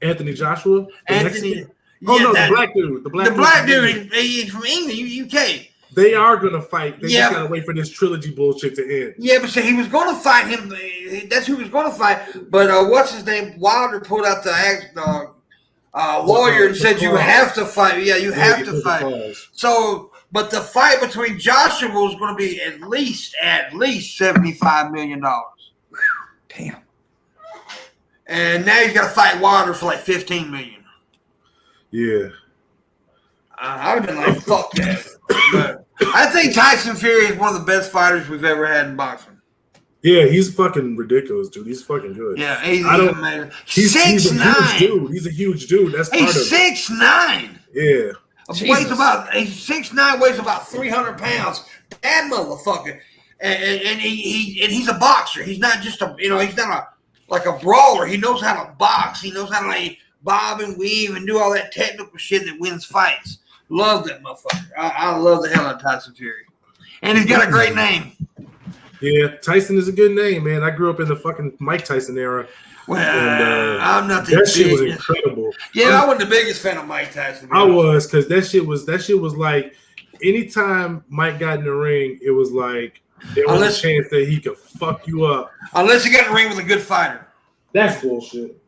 Anthony Joshua? The black dude. The black dude. He's from England, UK. They are going to fight. They just got to wait for this trilogy bullshit to end. Yeah, but he was going to fight him. That's who he was going to fight. But what's his name? Wilder pulled out the lawyer and said, you have to fight. Yeah, you have to fight. So, but the fight between Joshua was going to be at least $75 million. Damn. And now he's got to fight Wilder for like $15 million. Yeah. I'd have been like, fuck that. But I think Tyson Fury is one of the best fighters we've ever had in boxing. Yeah, he's fucking ridiculous, dude. He's fucking good. Yeah, he's amazing. He's 6'9". He's a huge dude. That's part of it. He's 6'9". Yeah. He's 6'9", weighs about 300 pounds. Bad motherfucker. And he's a boxer. He's not just he's not like a brawler. He knows how to box. He knows how to like bob and weave and do all that technical shit that wins fights. Love that motherfucker. I love the hell out of Tyson Fury. And he's got a great name. Yeah, Tyson is a good name, man. I grew up in the fucking Mike Tyson era. Well, and, I'm not the biggest. That shit was incredible. Yeah, I wasn't the biggest fan of Mike Tyson. I was, because that shit was like, anytime Mike got in the ring, it was like there was a chance that he could fuck you up. Unless he got in the ring with a good fighter. That's bullshit.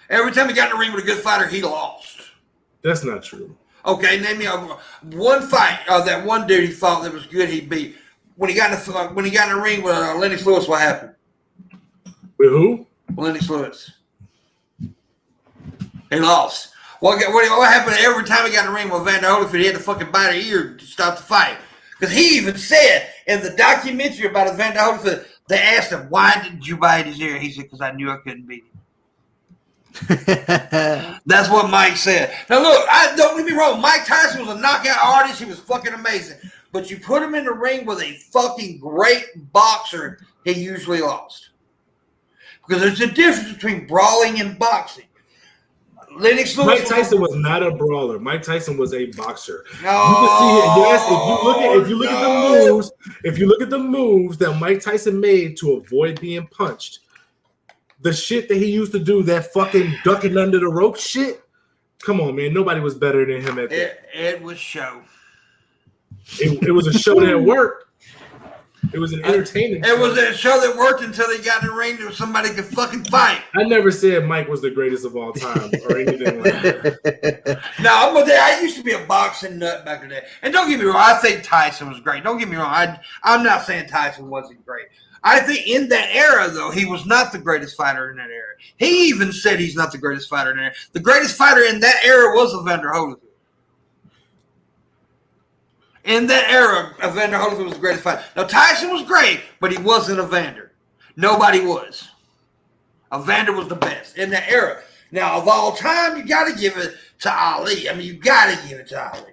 Every time he got in the ring with a good fighter, he lost. That's not true. Okay, name me one fight that one dude he fought that was good. He beat when he got in the ring with Lennox Lewis. What happened? With who? Lennox Lewis. He lost. What happened every time he got in the ring with Vander Holyfield? He had to fucking bite an ear to stop the fight. Because he even said in the documentary about Vander Holyfield, they asked him, "Why did you bite his ear?" He said, "Because I knew I couldn't beat him." That's what Mike said. Now look, don't get me wrong. Mike Tyson was a knockout artist. He was fucking amazing. But you put him in the ring with a fucking great boxer, he usually lost. Because there's a difference between brawling and boxing. Lennox Lewis. Mike Tyson was not a brawler. Mike Tyson was a boxer. No, you can see it. Yes, if you look at the moves that Mike Tyson made to avoid being punched. The shit that he used to do, that fucking ducking under the rope shit. Come on, man. Nobody was better than him at that. It was show. It was a show that worked. It was an entertaining show. It was a show that worked until they got in the ring and somebody could fucking fight. I never said Mike was the greatest of all time or anything like that. No, I used to be a boxing nut back in the day. And don't get me wrong, I think Tyson was great. Don't get me wrong. I'm not saying Tyson wasn't great. I think in that era, though, he was not the greatest fighter in that era. He even said he's not the greatest fighter in that era. The greatest fighter in that era was Evander Holyfield. In that era, Evander Holyfield was the greatest fighter. Now, Tyson was great, but he wasn't Evander. Nobody was. Evander was the best in that era. Now, of all time, you got to give it to Ali. I mean, you got to give it to Ali.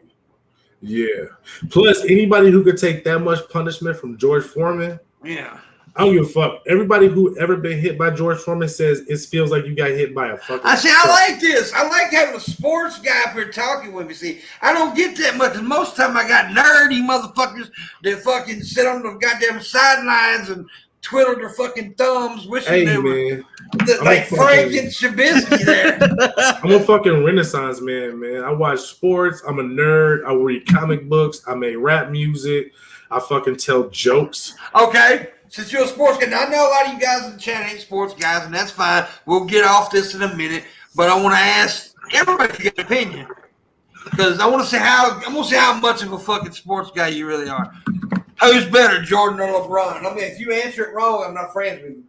Yeah. Plus, anybody who could take that much punishment from George Foreman. Yeah. I don't give a fuck. Everybody who ever been hit by George Foreman says it feels like you got hit by a fucking. I like this. I like having a sports guy up here talking with me. See, I don't get that much. And most of the time I got nerdy motherfuckers that fucking sit on the goddamn sidelines and twiddle their fucking thumbs, wishing they were like Frank and Shabisky there. I'm a fucking Renaissance man. I watch sports. I'm a nerd. I read comic books. I make rap music. I fucking tell jokes. Okay. since you're a sports guy, now I know a lot of you guys in the chat ain't sports guys, and that's fine. We'll get off this in a minute, but I want to ask everybody to get an opinion because I want to see how much of a fucking sports guy you really are. Who's better, Jordan or LeBron? I mean, if you answer it wrong, I'm not friends with you.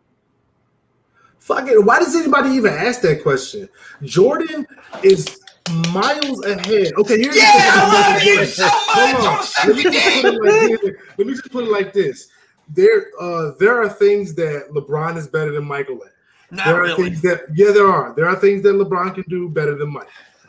Fuck it. Why does anybody even ask that question? Jordan is miles ahead. Okay, here's the thing. I love you so much. Let me just put it like this. There are things that LeBron is better than Michael at. There are things that there are things that LeBron can do better than Mike.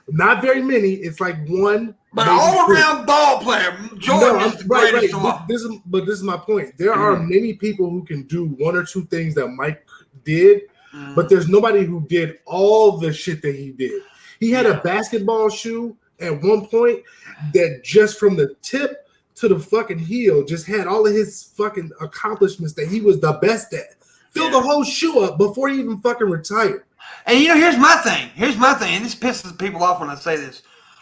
Not very many. It's like one. But all around ball player, Jordan is the greatest of all. This is my point. There are many people who can do one or two things that Mike did, but there's nobody who did all the shit that he did. He had a basketball shoe at one point that just from the tip to the fucking heel just had all of his fucking accomplishments that he was the best at. Filled the whole shoe up before he even fucking retired. And here's my thing. And this pisses people off when I say this.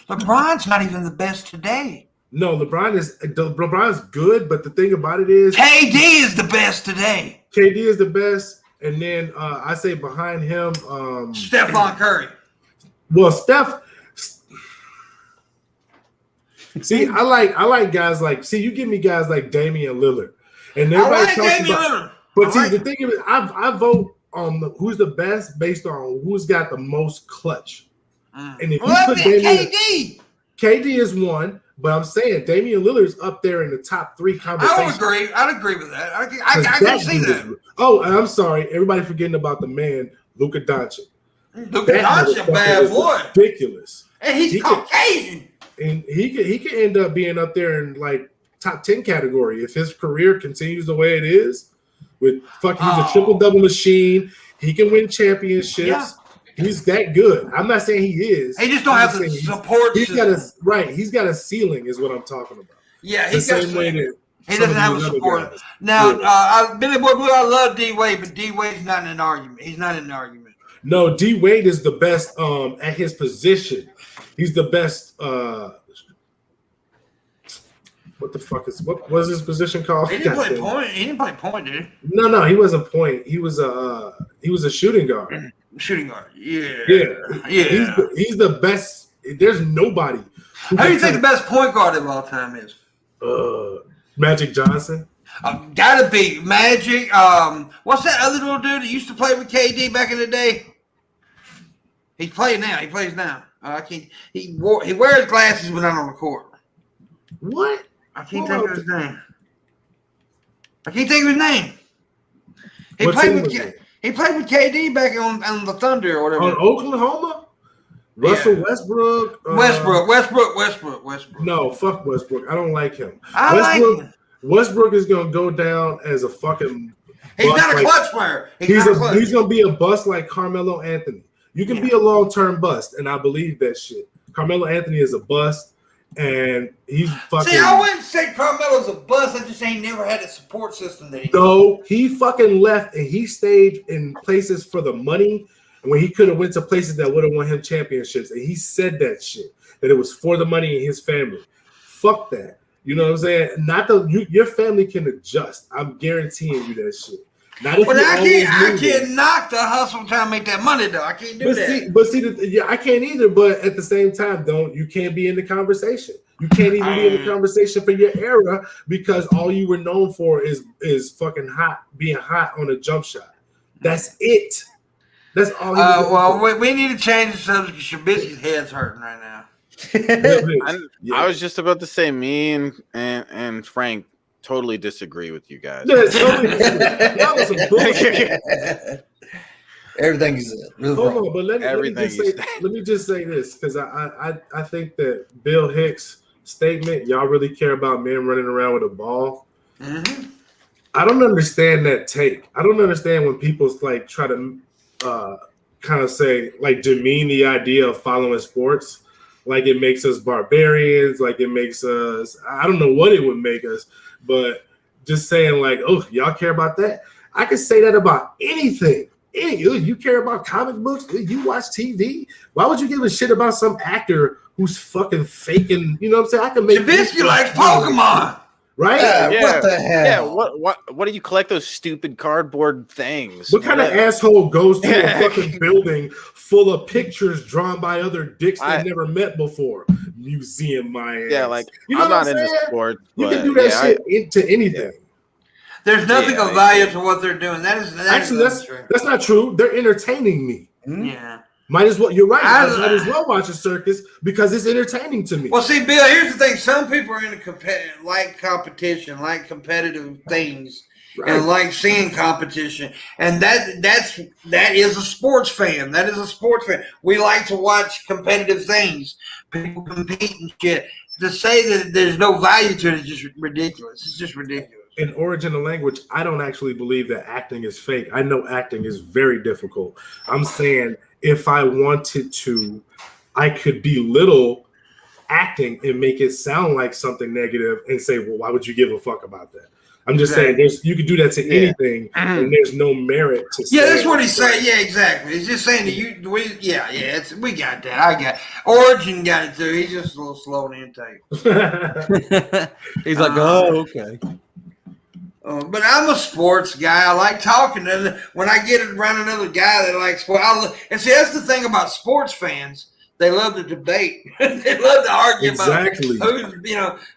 LeBron's not even the best today. No, LeBron's good, but the thing about it is KD is the best today. KD is the best, and then I say behind him, Stephon Curry. Well, Steph. See, I like guys like. See, you give me guys like Damian Lillard, and everybody talks about. But see, the thing is, I vote on who's the best based on who's got the most clutch. And if you put KD is one, but I'm saying Damian Lillard's up there in the top 3 conversations. I'd agree with that. I can see that. Oh, and I'm sorry, everybody forgetting about the man, Luka Doncic. Luka Doncic, a bad boy. Ridiculous. And he's Caucasian. And he could end up being up there in like top 10 category if his career continues the way it is. He's a triple-double machine. He can win championships. Yeah. He's that good. I'm not saying he is. He just don't have the support. He's got a ceiling, is what I'm talking about. Yeah, he doesn't have a support. Now, Billy Boy Blue, I love D Wade, but D Wade's not in an argument. He's not in an argument. No, D Wade is the best at his position. He's the best. What the fuck what was his position called? He didn't play point. He didn't play point, did he? No, he wasn't point. He was a shooting guard. Shooting guard. Yeah. He's the best. There's nobody. How do you think the best point guard of all time is? Magic Johnson. Gotta be Magic. What's that other little dude that used to play with KD back in the day? He's playing now. He plays now. He wears glasses when not on the court. What? I can't think of his name. He played with KD back on the Thunder or whatever. On Oklahoma? Russell Westbrook. Westbrook. No, fuck Westbrook. I don't like him. Westbrook is going to go down as a fucking. He's not a clutch player. He's going to be a bust like Carmelo Anthony. You can be a long-term bust, and I believe that shit. Carmelo Anthony is a bust, and he's fucking. See, I wouldn't say Carmelo's a bust. I just ain't never had a support system that he. No, he fucking left, and he stayed in places for the money when he could have went to places that would have won him championships, and he said that shit, that it was for the money and his family. Fuck that. You know what I'm saying? Your family can adjust. I'm guaranteeing you that shit. I can't knock the hustle trying to make that money though. I can't do that. I can't either. But at the same time, you can't be in the conversation. You can't even be in the conversation for your era because all you were known for is fucking being hot on a jump shot. That's it. That's all. We need to change the subject. Shabisky's head's hurting right now. I was just about to say, me and Frank totally disagree with you guys. That was a bullshit. Everything you said. Hold on, but let me just say this because I think that Bill Hicks' statement, y'all really care about men running around with a ball. Mm-hmm. I don't understand that take. I don't understand when people like try to kind of say like demean the idea of following sports. Like it makes us barbarians, like it makes us, I don't know what it would make us, but just saying like, oh, y'all care about that? I could say that about anything. You care about comic books? You watch TV? Why would you give a shit about some actor who's fucking faking? You know what I'm saying? I can make Shabisky likes Pokemon. Right? What the hell? Yeah, what do you collect those stupid cardboard things? What kind of asshole goes to a fucking building full of pictures drawn by other dicks they never met before? Museum my ass. Yeah, like you know I'm not into sports. You can do that shit into anything. There's nothing of value to what they're doing. That's not true. They're entertaining me. Yeah. Might as well. You're right. I might as well watch a circus because it's entertaining to me. Well, see, Bill, here's the thing. Some people are into competition, like competitive things, and like seeing competition. And that is a sports fan. That is a sports fan. We like to watch competitive things. People compete and shit. To say that there's no value to it is just ridiculous. It's just ridiculous. In origin of language, I don't actually believe that acting is fake. I know acting is very difficult. I'm saying if I wanted to, I could belittle acting and make it sound like something negative and say, well, why would you give a fuck about that? I'm just saying you could do that to anything and there's no merit to say. Yeah, that's what he's saying. Yeah, exactly. He's just saying that we got that. I got Origin got it too. He's just a little slow in intake. He's like, oh, okay. But I'm a sports guy. I like talking. And when I get around another guy that likes sports, and see, that's the thing about sports fans. They love to debate. They love to argue about who's,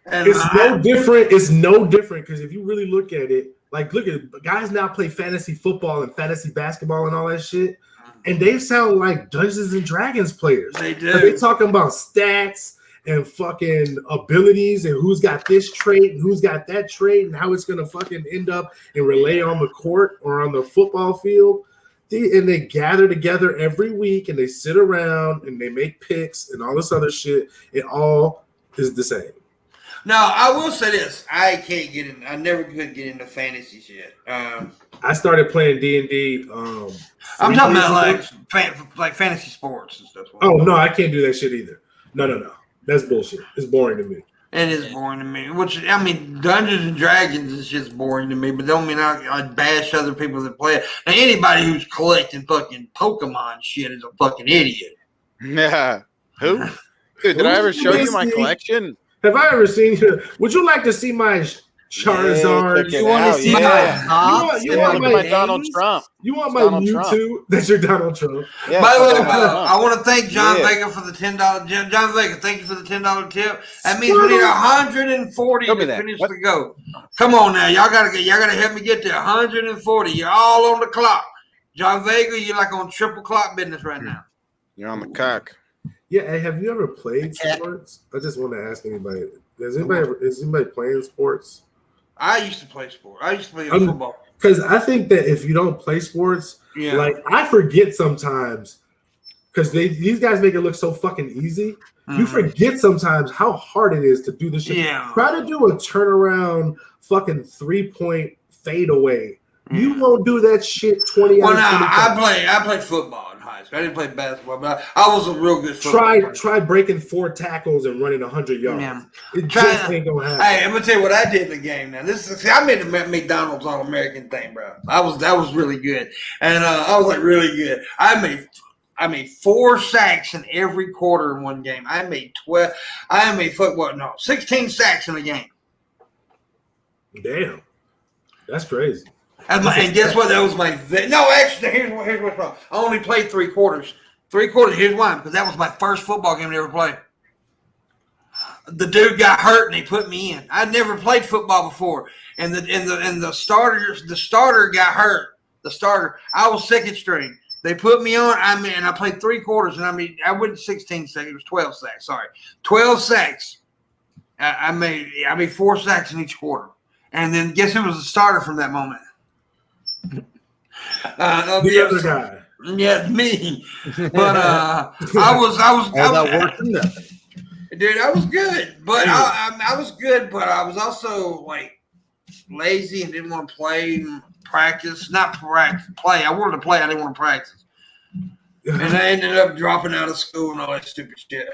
And it's no different. It's no different because if you really look at it, look at guys now play fantasy football and fantasy basketball and all that shit, and they sound like Dungeons and Dragons players. They do. They're talking about stats and fucking abilities and who's got this trait and who's got that trait and how it's gonna fucking end up and relay on the court or on the football field. And they gather together every week and they sit around and they make picks and all this other shit. It all is the same. Now, I will say this. I can't get in. I never could get into fantasy shit. I started playing D&D. I'm talking about like fantasy sports and stuff. Oh, no, I can't do that shit either. No. That's bullshit. It's boring to me. It is boring to me. Dungeons and Dragons is just boring to me, but don't mean I bash other people that play it. Now, anybody who's collecting fucking Pokemon shit is a fucking idiot. Yeah. Who? Dude, did I ever show you my collection? Have I ever seen you? Would you like to see my Charizard? You want to see my Donald Trump? You want my Mewtwo? That's your Donald Trump. Yeah, by the way, I want to thank John Vega for the $10. John Vega, thank you for the $10 tip. That means we need 140 to finish the go. Come on now, y'all gotta help me get there. 140. You're all on the clock. John Vega, you're like on triple clock business right now. You're on the cock. Yeah, hey, have you ever played sports? I just want to ask anybody. Is anybody playing sports? I used to play sport. I used to play football. Because I think that if you don't play sports, I forget sometimes because these guys make it look so fucking easy. Mm-hmm. You forget sometimes how hard it is to do this shit. Yeah. Try to do a turnaround fucking 3-point fadeaway. You won't do that shit 20 Well, I played football in high school. I didn't play basketball, but I was a real good football player. Try breaking 4 tackles and running 100 yards. Yeah. It just ain't gonna happen. Hey, I'm gonna tell you what I did in the game. Now, I made the McDonald's All-American thing, bro. That was really good, and I was like really good. I made 4 sacks in every quarter in one game. I made 16 sacks in a game. Damn, that's crazy. And guess what? That was actually, here's what's wrong. I only played 3 quarters. 3 quarters. Here's why. Because that was my first football game I ever played. The dude got hurt and they put me in. I'd never played football before, and the starter got hurt. The starter. I was second string. They put me on. And I played 3 quarters, and I went 16 sacks. It was 12 sacks. Sorry, 12 sacks. I made 4 sacks in each quarter, and then guess who was the starter from that moment? The other guy. Yeah, me. But I was dude, I was good. But I was good, but I was also like lazy and didn't want to play, practice. Not practice, play. I wanted to play, I didn't want to practice. And I ended up dropping out of school and all that stupid shit.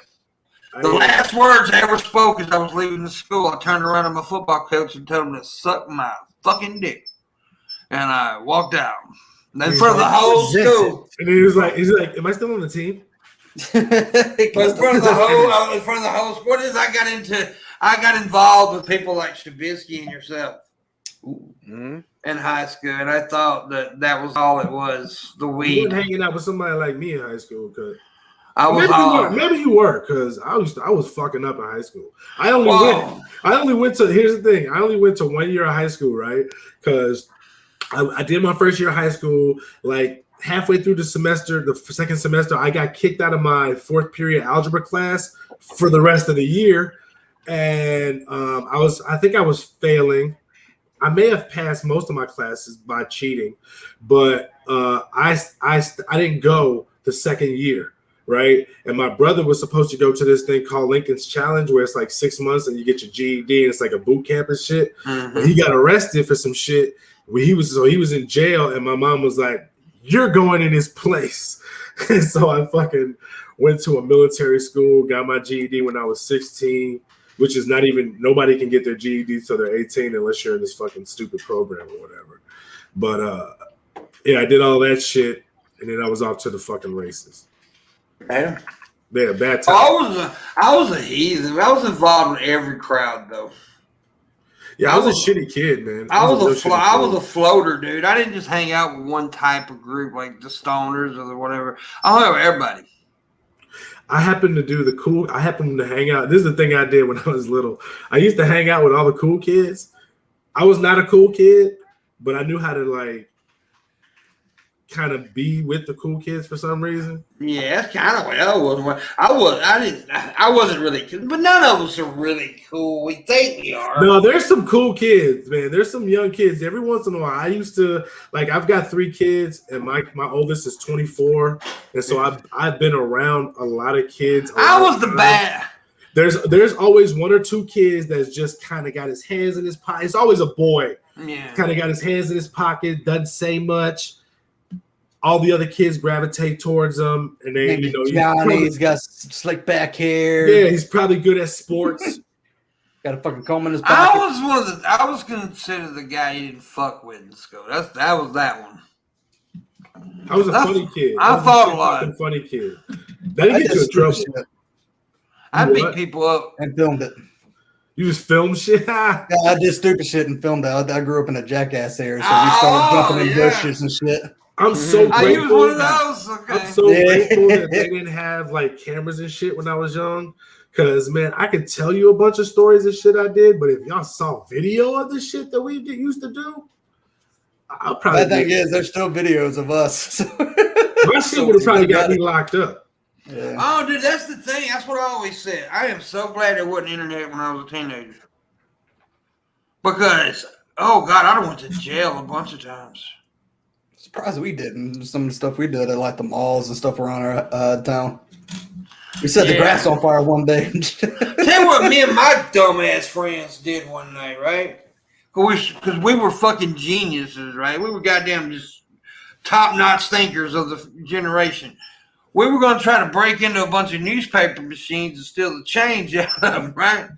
The last words I ever spoke as I was leaving the school, I turned around to my football coach and told him to suck my fucking dick. And I walked out. And in front of the whole school. And he was like, am I still on the team? In front of the whole school. What is I got into? I got involved with people like Shabisky and yourself Mm-hmm. in high school, and I thought that was all it was. The You weed. weren't hanging out with somebody like me in high school, cause I was maybe you were, cause I was fucking up in high school. I only went to. Here's the thing. I only went to 1 year of high school, right? Cause I did my first year of high school. Like halfway through the semester, the second semester, I got kicked out of my fourth period algebra class for the rest of the year, and I think I was failing. I may have passed most of my classes by cheating, but I didn't go the second year, right? And my brother was supposed to go to this thing called Lincoln's Challenge, where it's like 6 months and you get your GED, and it's like a boot camp and shit. Mm-hmm. And he got arrested for some shit. He was in jail, and my mom was like, "You're going in his place." And so I fucking went to a military school, got my GED when I was 16. Which is not even, nobody can get their GED till they're 18 unless you're in this fucking stupid program or whatever. But yeah, I did all that shit, and then I was off to the fucking races. Yeah. Yeah, bad time. I was a heathen. I was involved in every crowd though. Yeah, I was a shitty kid, man. I was a floater, dude. I didn't just hang out with one type of group like the stoners or the whatever. I hung out with everybody. I happened to hang out. This is the thing I did when I was little. I used to hang out with all the cool kids. I was not a cool kid, but I knew how to like kind of be with the cool kids for some reason. Yeah, that's kind of what I was. I wasn't really cool, but none of us are really cool. We think we are. No, there's some cool kids, man. There's some young kids. Every once in a while, I used to like. I've got 3 kids, and my oldest is 24, and so I've been around a lot of kids. I was the bad. There's always 1 or 2 kids that's just kind of got his hands in his pocket. It's always a boy. Yeah, kind of got his hands in his pocket, doesn't say much. All the other kids gravitate towards him, and they, Johnny's got slick back hair. Yeah, he's probably good at sports. Got a fucking comb in his pocket. I was considered the guy you didn't fuck with in school. That was that one. I was a funny kid. I fought a lot. Funny kid. That didn't get you in trouble. I beat people up and filmed it. You just filmed shit? Yeah, I did stupid shit and filmed it. I grew up in a jackass area, so we started jumping in bushes and shit. I'm so grateful. I used one of those. Okay. I'm so grateful that they didn't have like cameras and shit when I was young. Cause man, I could tell you a bunch of stories of shit I did, but if y'all saw video of the shit that we used to do, I'll probably. The thing is, there's still videos of us. My shit would have probably got me locked up. Yeah. Oh, dude, that's the thing. That's what I always said. I am so glad there wasn't internet when I was a teenager. Because, oh God, I went to jail a bunch of times. Surprised we didn't. Some of the stuff we did at like the malls and stuff around our town. We set the grass on fire one day. Tell you what me and my dumbass friends did one night, right? Because we were fucking geniuses, right? We were goddamn just top-notch thinkers of the generation. We were going to try to break into a bunch of newspaper machines and steal the change out of them, right?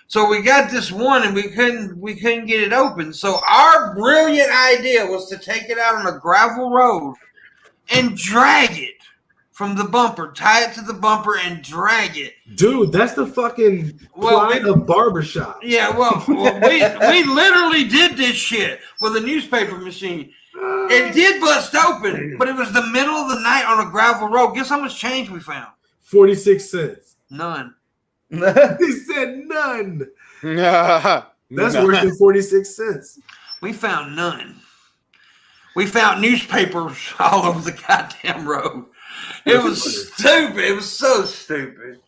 So we got this one, and we couldn't get it open. So our brilliant idea was to take it out on a gravel road and drag it from the bumper, tie it to the bumper, and drag it. Dude, that's the fucking plot of barbershop. Yeah, well we literally did this shit with a newspaper machine. It did bust open, but it was the middle of the night on a gravel road. Guess how much change we found? 46 cents. None. He said none. That's worth than 46 cents. We found none. We found newspapers all over the goddamn road. It was stupid. It was so stupid.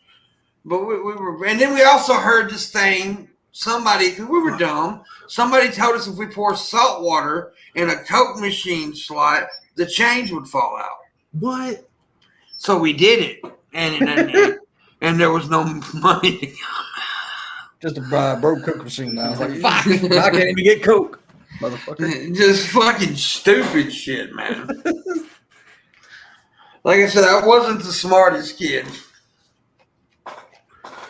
But we were, and then we also heard this thing. Somebody, because we were dumb, somebody told us if we pour salt water in a Coke machine slot, the change would fall out. What? So we did it, and there was no money. Just a broke Coke machine now. I was like, fuck, I can't even get Coke, motherfucker. Just fucking stupid shit, man. Like I said, I wasn't the smartest kid.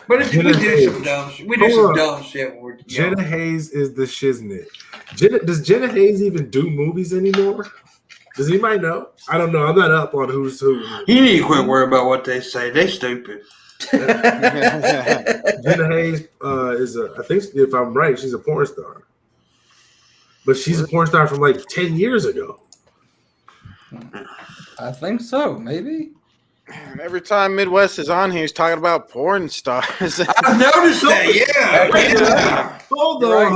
But we do some dumb shit. We do some dumb shit. Jenna Hayes is the shiznit. Does Jenna Hayes even do movies anymore? Does anybody know? I don't know. I'm not up on who's who. You need to quit worrying about what they say. They stupid. Jenna Hayes is I think if I'm right, she's a porn star. But she's a porn star from like 10 years ago. I think so, maybe. Man, every time Midwest is on here, he's talking about porn stars. I've noticed that, yeah. Hold on.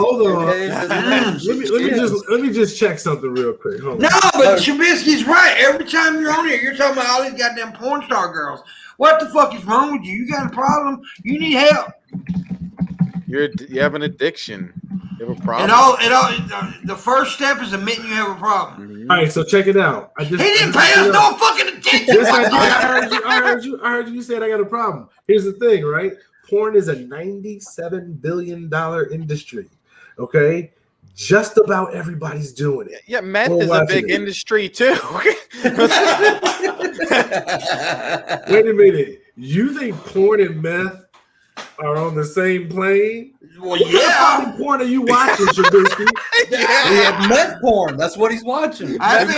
Let me just check something real quick. Hold on. No, but Shabisky's right. Every time you're on here, you're talking about all these goddamn porn star girls. What the fuck is wrong with you? You got a problem? You need help. You have an addiction. You have a problem. And all, the first step is admitting you have a problem. Mm-hmm. All right, so check it out. He didn't pay us no fucking attention. Yes, I heard you. You said I got a problem. Here's the thing, right? Porn is a $97 billion industry. Okay, just about everybody's doing it. Yeah, meth is a big industry too. Wait a minute. You think porn and meth are on the same plane? Well, yeah. What porn are you watching, Shabisky? Yeah, meth porn. That's what he's watching. You watching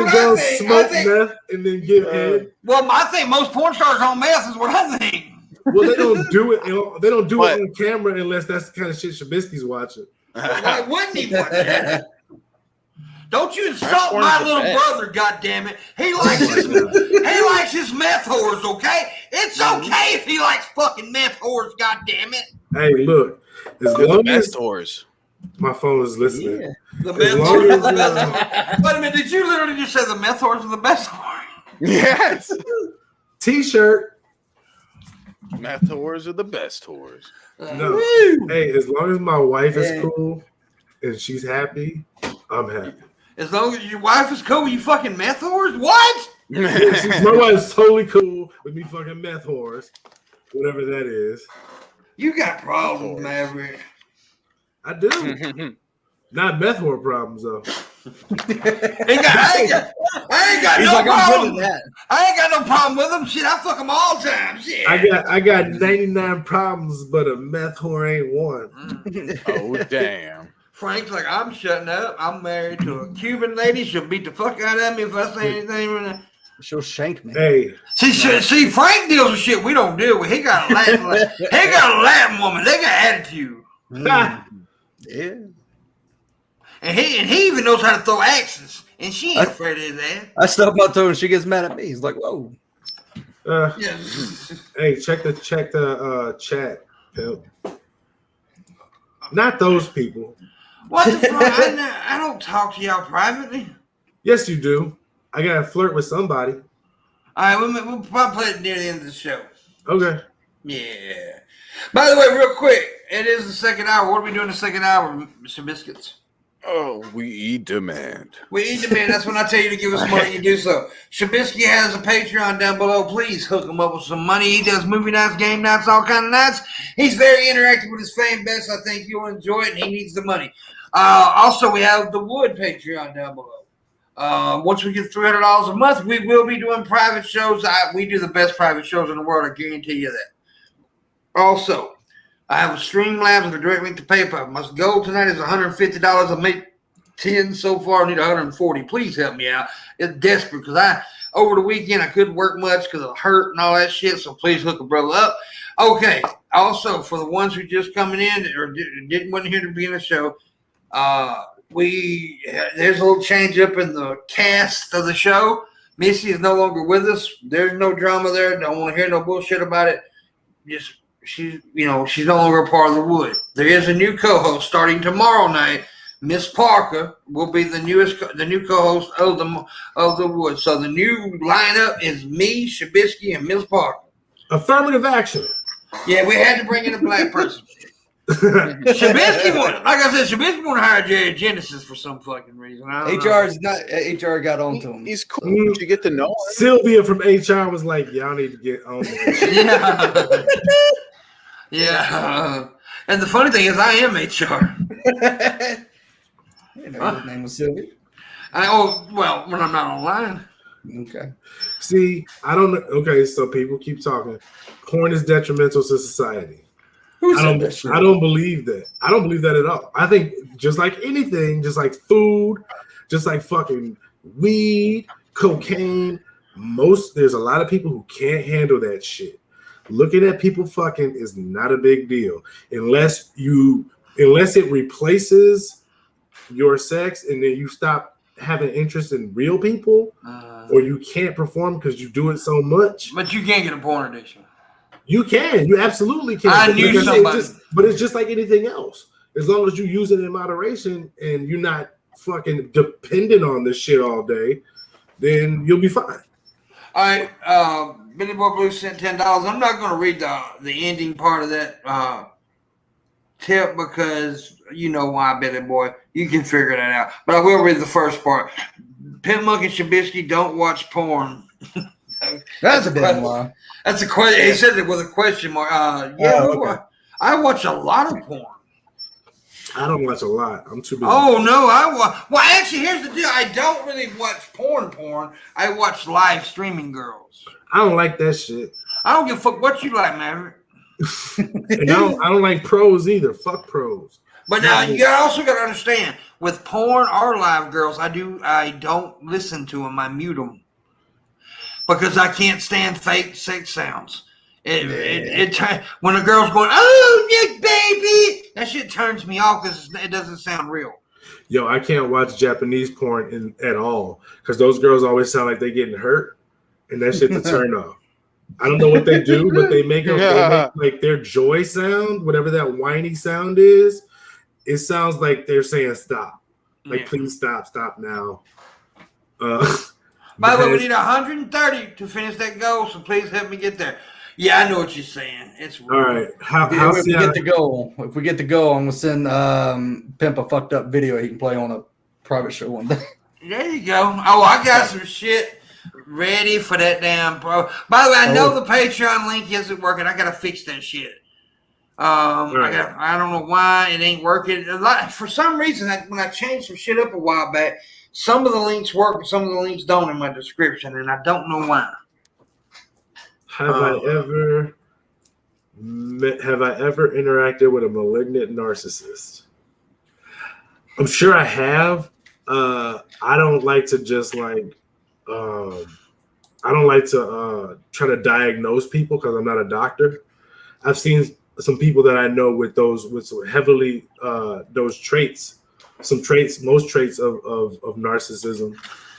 girls smoke meth and then give head? Well, I think most porn stars on meth is what I think. Well, they don't do it. They don't do it on camera unless that's the kind of shit Shabisky's watching. Why wouldn't he watch that? Don't you insult my little brother, goddammit. He likes his meth whores, okay? It's okay if he likes fucking meth whores, goddammit. Hey, look. As long as whores. My phone is listening. Yeah. The meth whores are the best whores. Wait a minute, did you literally just say the meth whores are the best whores? Yes. T-shirt. Meth whores are the best whores. No. Hey, as long as my wife is cool and she's happy, I'm happy. As long as your wife is cool with you fucking meth whores? What? My wife's totally cool with me fucking meth whores. Whatever that is. You got problems, Maverick. I do. Not meth whore problems, though. I ain't got no problem. I ain't got no problem with them. Shit, I fuck them all the time. Shit. I got 99 problems, but a meth whore ain't one. Oh, damn. Frank's like, I'm shutting up. I'm married to a Cuban lady. She'll beat the fuck out of me if I say anything. She'll shank me. Hey, see, Frank deals with shit we don't deal with. He got a Latin woman. They got attitude. Yeah. And he even knows how to throw axes. And she ain't afraid of his ass. I step up to her and she gets mad at me. He's like, whoa. Hey, check the chat, Pimp. Not those people. What the fuck? I don't talk to y'all privately. Yes, you do. I gotta flirt with somebody. All right, we'll probably play it near the end of the show. Okay. Yeah. By the way, real quick, it is the second hour. What are we doing the second hour, Mr. Biscuits? Oh, we demand. We eat demand. That's when I tell you to give us money, you do so. Shabisky has a Patreon down below. Please hook him up with some money. He does movie nights, game nights, all kind of nights. He's very interactive with his fan base. I think you'll enjoy it, and he needs the money. Also, we have the Wood Patreon down below. Once we get $300 a month, we will be doing private shows. We do the best private shows in the world. I guarantee you that. Also, I have a Streamlabs and a direct link to PayPal. My goal tonight is $150. I made 10 so far. I need 140. Please help me out. It's desperate because over the weekend I couldn't work much because of hurt and all that shit. So please hook a brother up. Okay. Also, for the ones who just coming in or wasn't here to be in the show, there's a little change up in the cast of the show. Missy is no longer with us. There's no drama there. Don't want to hear no bullshit about it. She's no longer a part of the Wood. There is a new co-host starting tomorrow night. Miss Parker will be the new co-host of the Wood. So the new lineup is me, Shabisky, and Miss Parker. Affirmative action. Yeah, we had to bring in a black person. Shabisky want to hire Jerry Genesis for some fucking reason. HR got onto him. He's cool. You get to know him. Sylvia from HR was like, y'all need to get on this. Yeah. And the funny thing is, I am HR. His name was Sylvia. When I'm not online. Okay. See, I don't know. Okay, so people keep talking. Porn is detrimental to society. I don't believe that. I don't believe that at all. I think just like anything, just like food, just like fucking weed, cocaine, there's a lot of people who can't handle that shit. Looking at people fucking is not a big deal unless it replaces your sex and then you stop having interest in real people, or you can't perform because you do it so much. But you can't get a porn addiction. You can. You absolutely can. I knew somebody. But it's just like anything else. As long as you use it in moderation and you're not fucking dependent on this shit all day, then you'll be fine. All right. Billy Boy Blue sent $10. I'm not going to read the ending part of that tip because you know why, Billy Boy. You can figure that out. But I will read the first part. Pimpmunk and Shabisky don't watch porn. That's a damn lie. That's a question. He said it with a question mark. Okay. I watch a lot of porn. I don't watch a lot. I'm too busy. Oh no, I watch. Well, actually, here's the deal. I don't really watch porn. I watch live streaming girls. I don't like that shit. I don't give a fuck what you like, Maverick. And I don't like pros either. Fuck pros. But now you also got to understand, with porn or live girls, I don't listen to them. I mute them because I can't stand fake sex sounds. When a girl's going, "Oh, Nick, baby," that shit turns me off because it doesn't sound real. Yo, I can't watch Japanese porn at all because those girls always sound like they're getting hurt, and that shit's a turn off. I don't know what they do, but they make like their joy sound, whatever that whiny sound is. It sounds like they're saying stop. Like, please stop now. By the way, we need 130 to finish that goal, so please help me get there. Yeah, I know what you're saying. It's weird. All right. If we get the goal, I'm gonna send Pimp a fucked up video he can play on a private show one day. There you go. Oh, I got some shit ready for that damn pro. By the way, I know the Patreon link isn't working. I gotta fix that shit. I don't know why it ain't working. For some reason, when I changed some shit up a while back, some of the links work, and some of the links don't in my description, and I don't know why. Have I ever interacted with a malignant narcissist? I'm sure I have. I don't like to just like. I don't like to try to diagnose people because I'm not a doctor. I've seen some people that I know with heavily those traits, most traits of narcissism,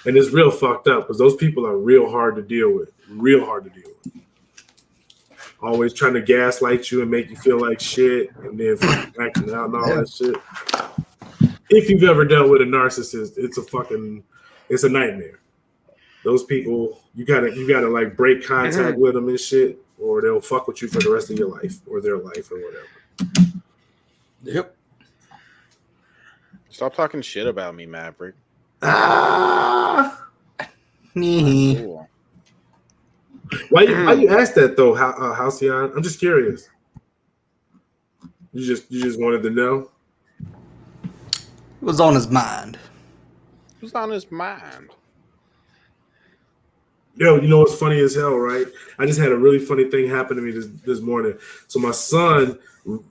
and it's real fucked up because those people are real hard to deal with. Always trying to gaslight you and make you feel like shit, and then acting out and all that shit. If you've ever dealt with a narcissist, it's a nightmare. Those people, you gotta like break contact with them and shit, or they'll fuck with you for the rest of your life or their life or whatever. Yep. Stop talking shit about me, Maverick. Cool. Why you ask that though, Halcyon? I'm just curious. You just wanted to know. It was on his mind. It was on his mind. Yo, you know what's funny as hell, right? I just had a really funny thing happen to me this morning. So my son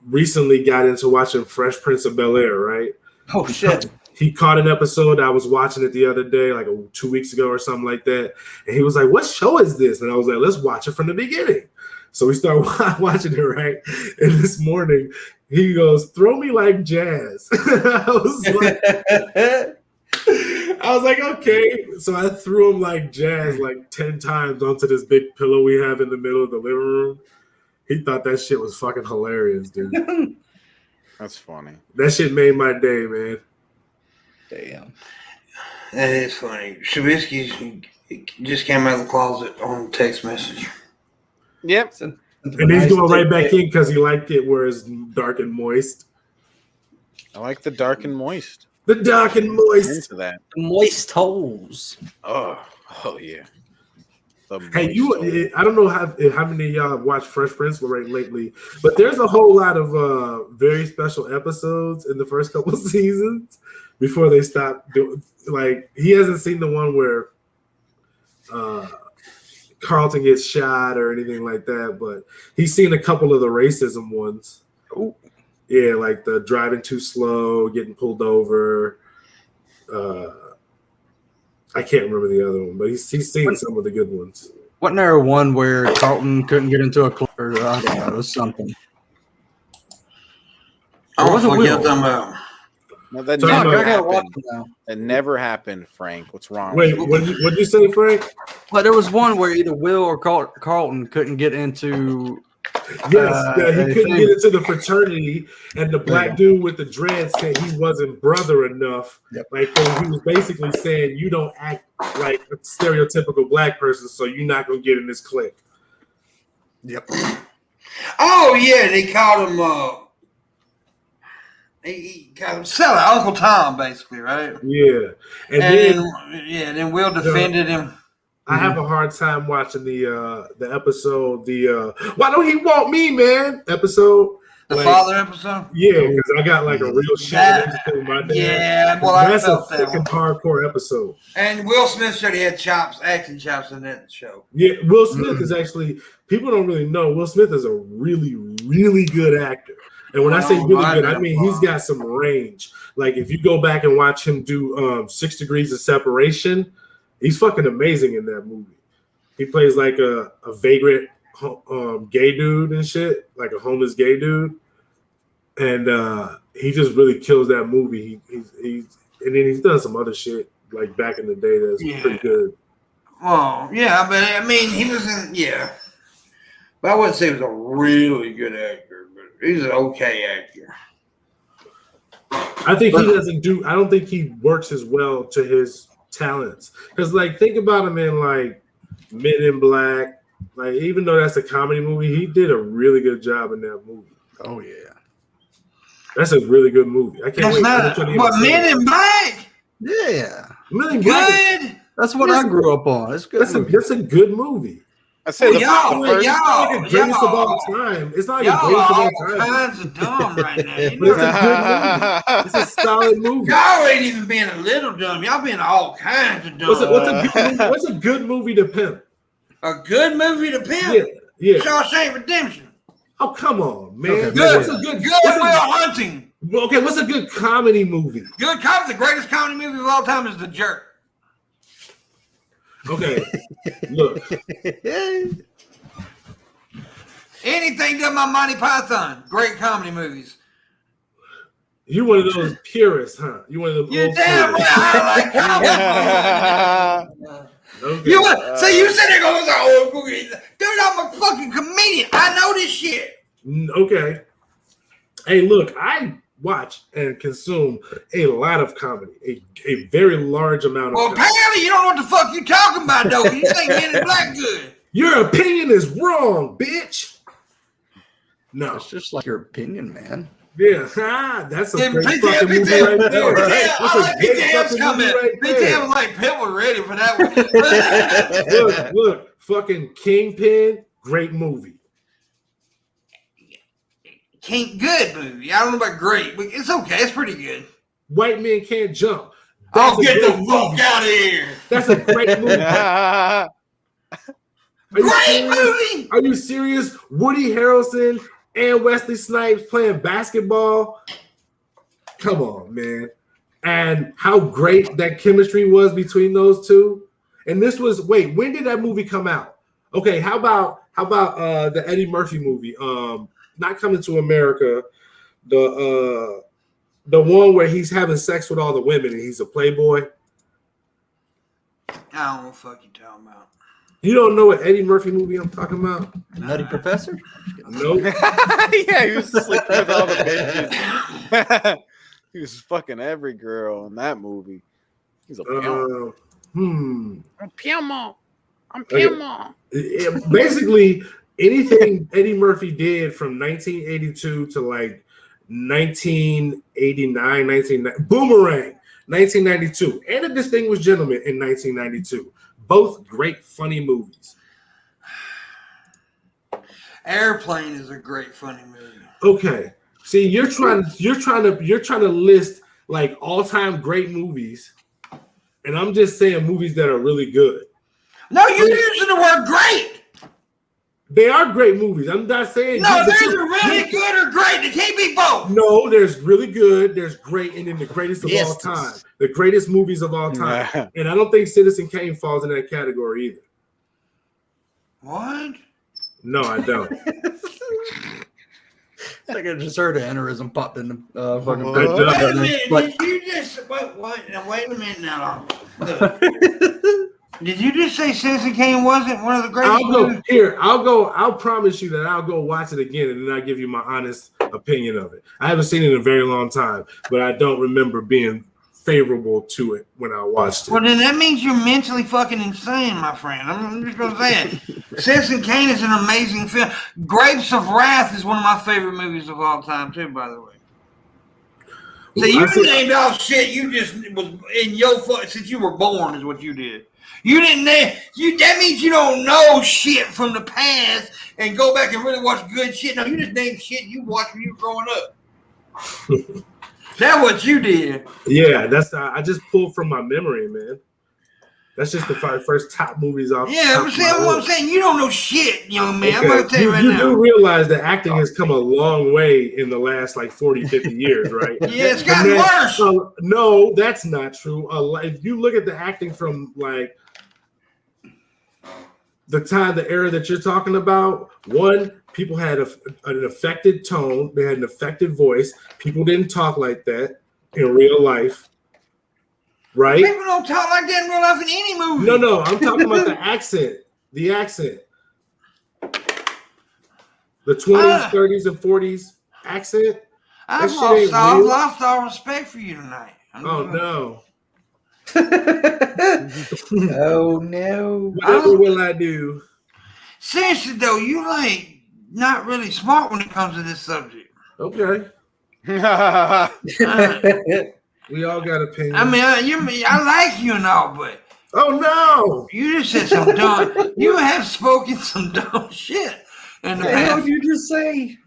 recently got into watching Fresh Prince of Bel-Air, right? Oh, shit. He caught an episode. I was watching it the other day, like 2 weeks ago or something like that. And he was like, "What show is this?" And I was like, "Let's watch it from the beginning." So we started watching it, right? And this morning, he goes, "Throw me like jazz." I was like, okay. So I threw him like jazz like 10 times onto this big pillow we have in the middle of the living room. He thought that shit was fucking hilarious, dude. That's funny. That shit made my day, man. Damn. That is funny. Shabisky just came out of the closet on text message. Yep. And he's going right back in because he liked it where it's dark and moist. I like the dark and moist. The dark and moist. Into that. Moist holes. Oh yeah. Hey, I don't know how many of y'all have watched Fresh Prince lately, but there's a whole lot of very special episodes in the first couple of seasons before they stop doing. Like, he hasn't seen the one where Carlton gets shot or anything like that, but he's seen a couple of the racism ones. Oh. Yeah, like the driving too slow, getting pulled over. I can't remember the other one, but he's seen some of the good ones. Wasn't there one where Carlton couldn't get into a club or I don't know, it was something? I don't know what you're talking about. No, that So never I gotta watch happened. it now. That never happened, Frank. What's wrong? Wait, what did you say, Frank? But there was one where either Will or Carlton couldn't get into. Yes, he couldn't thing. get into the fraternity, and the black dude with the dreads said he wasn't brother enough. Yep. Like he was basically saying, you don't act like a stereotypical black person, so you're not gonna get in this clique. Yep. Oh yeah, they called him. He called him Seller, Uncle Tom, basically, right? Yeah, and then Will defended him. I have a hard time watching the episode. Why don't he want me, man? Episode. The father episode? Yeah, because I got like a real shit in my dad. Yeah, well, I that's felt a that fucking hardcore episode. And Will Smith said he had acting chops in that show. Yeah, Will Smith is actually, people don't really know, Will Smith is a really, really good actor. And when I say really good, I mean he's got some range. Like if you go back and watch him do 6 Degrees of Separation, he's fucking amazing in that movie. He plays like a vagrant gay dude and shit, like a homeless gay dude. And he just really kills that movie. And then he's done some other shit like back in the day that's pretty good. Well, yeah, but I mean, he wasn't, But I wouldn't say he was a really good actor, but he's an okay actor. I think he doesn't do, I don't think he works as well to his talents. Because, like, think about him in, like, Men in Black. Like, even though that's a comedy movie, he did a really good job in that movie. Oh, yeah. That's a really good movie. I can't wait. What, Men in Black? Yeah. Men in Black. Good? That's what I grew up on. It's good. That's a good movie. I said y'all, It's not like a greatest of all time. It's not like a greatest of all time. Kinds of dumb right now. You But know? it's a good movie. It's a solid movie. Y'all ain't even being a little dumb. Y'all being all kinds of dumb. What's a good movie to pimp? A good movie to pimp? Yeah. Shawshank Redemption. Oh, come on, man. Okay, Good. What's a good Will Hunting. Okay, what's a good comedy movie? Good comedy. The greatest comedy movie of all time is The Jerk. Okay, look. Anything done by Monty Python. Great comedy movies. You one of those purists, huh? You one of the You're damn right. I like comedy. Okay. You sit there going, oh, dude, I'm a fucking comedian. I know this shit. Okay. Hey, look, I watch and consume a lot of comedy, a very large amount of comedy. Apparently you don't know what the fuck you talking about, though. You think Men in Black good. Your opinion is wrong, bitch. No. It's just like your opinion, man. Yeah, that's a great fucking movie right there. That's a great fucking movie right there. PTM was like, Pip was ready for that one. Look, fucking Kingpin, great movie. Good movie. I don't know about great, but it's okay. It's pretty good. White Men Can't Jump. Get the fuck out of here. That's a great movie. Great movie. Are you serious? Woody Harrelson and Wesley Snipes playing basketball. Come on, man. And how great that chemistry was between those two. And this was, wait, when did that movie come out? Okay, how about the Eddie Murphy movie? Not Coming to America. The one where he's having sex with all the women and he's a playboy. I don't know what the fuck you talking about. You don't know what Eddie Murphy movie I'm talking about? Nutty Professor? Nope. Yeah, he was sleeping with all the bitches. He was fucking every girl in that movie. He's a pimp. I'm Pimpmunk. Basically, anything Eddie Murphy did from 1982 to like 1989, Boomerang, 1992, and A Distinguished Gentleman in 1992. Both great, funny movies. Airplane is a great, funny movie. Okay, see, you're trying to list like all-time great movies, and I'm just saying movies that are really good. No, you're using the word great. They are great movies. I'm not saying no. There's a really good or great. They can't be both. No, there's really good. There's great, and then the greatest of all time. The greatest movies of all time. And I don't think Citizen Kane falls in that category either. What? No, I don't. I think I just heard an aneurysm popped in the fucking. Wait a minute. Did you just what? Now, wait a minute now. Did you just say Citizen Kane wasn't one of the greatest? I'll promise you that I'll go watch it again, and then I'll give you my honest opinion of it. I haven't seen it in a very long time, but I don't remember being favorable to it when I watched it. Well, then that means you're mentally fucking insane, my friend. I'm just gonna say it. Citizen Kane is an amazing film. Grapes of Wrath is one of my favorite movies of all time, too. By the way. So you named off shit you just was in your since you were born is what you did. You didn't name you. That means you don't know shit from the past and go back and really watch good shit. No, you just named shit you watched when you were growing up. That's what you did. Yeah, I just pulled from my memory, man. That's just the first top movies off. Yeah, I'm saying what I'm saying. You don't know shit, young man. Okay. I'm gonna tell you right now. You do realize that acting has come a long way in the last 40, 50 years, right? Yeah, it's gotten worse. No, that's not true. If you look at the acting from the era that you're talking about, people had an affected tone. They had an affected voice. People didn't talk like that in real life, right? People don't talk like that in real life in any movie. No, I'm talking about the accent. The accent. The 20s, 30s, and 40s accent. I've lost all respect for you tonight. Oh, no. Oh, no. Whatever will I do? Seriously, though, you not really smart when it comes to this subject. Okay. We all got opinions. I mean, I like you and all, but oh no, you just said some dumb. You have spoken some dumb shit in the past. What did you just say?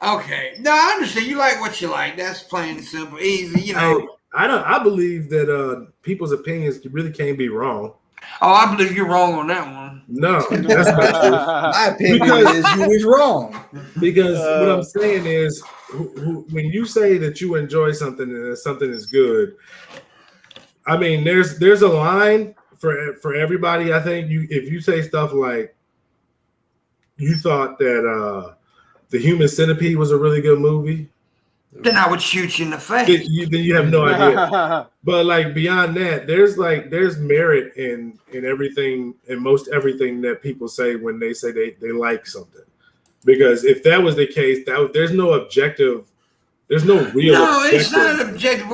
Okay, no, I understand. You like what you like. That's plain and simple, easy. You know. I believe that people's opinions really can't be wrong. Oh, I believe you're wrong on that one. No, that's not true. My opinion is you was wrong. Because what I'm saying is, when you say that you enjoy something and that something is good, I mean, there's a line for everybody. I think if you say stuff like you thought that The Human Centipede was a really good movie, then I would shoot you in the face. Then you have no idea. But beyond that, there's merit in everything, in most everything that people say when they say they like something. Because if that was the case, there's no objective. There's no real. No, objective. it's not objective.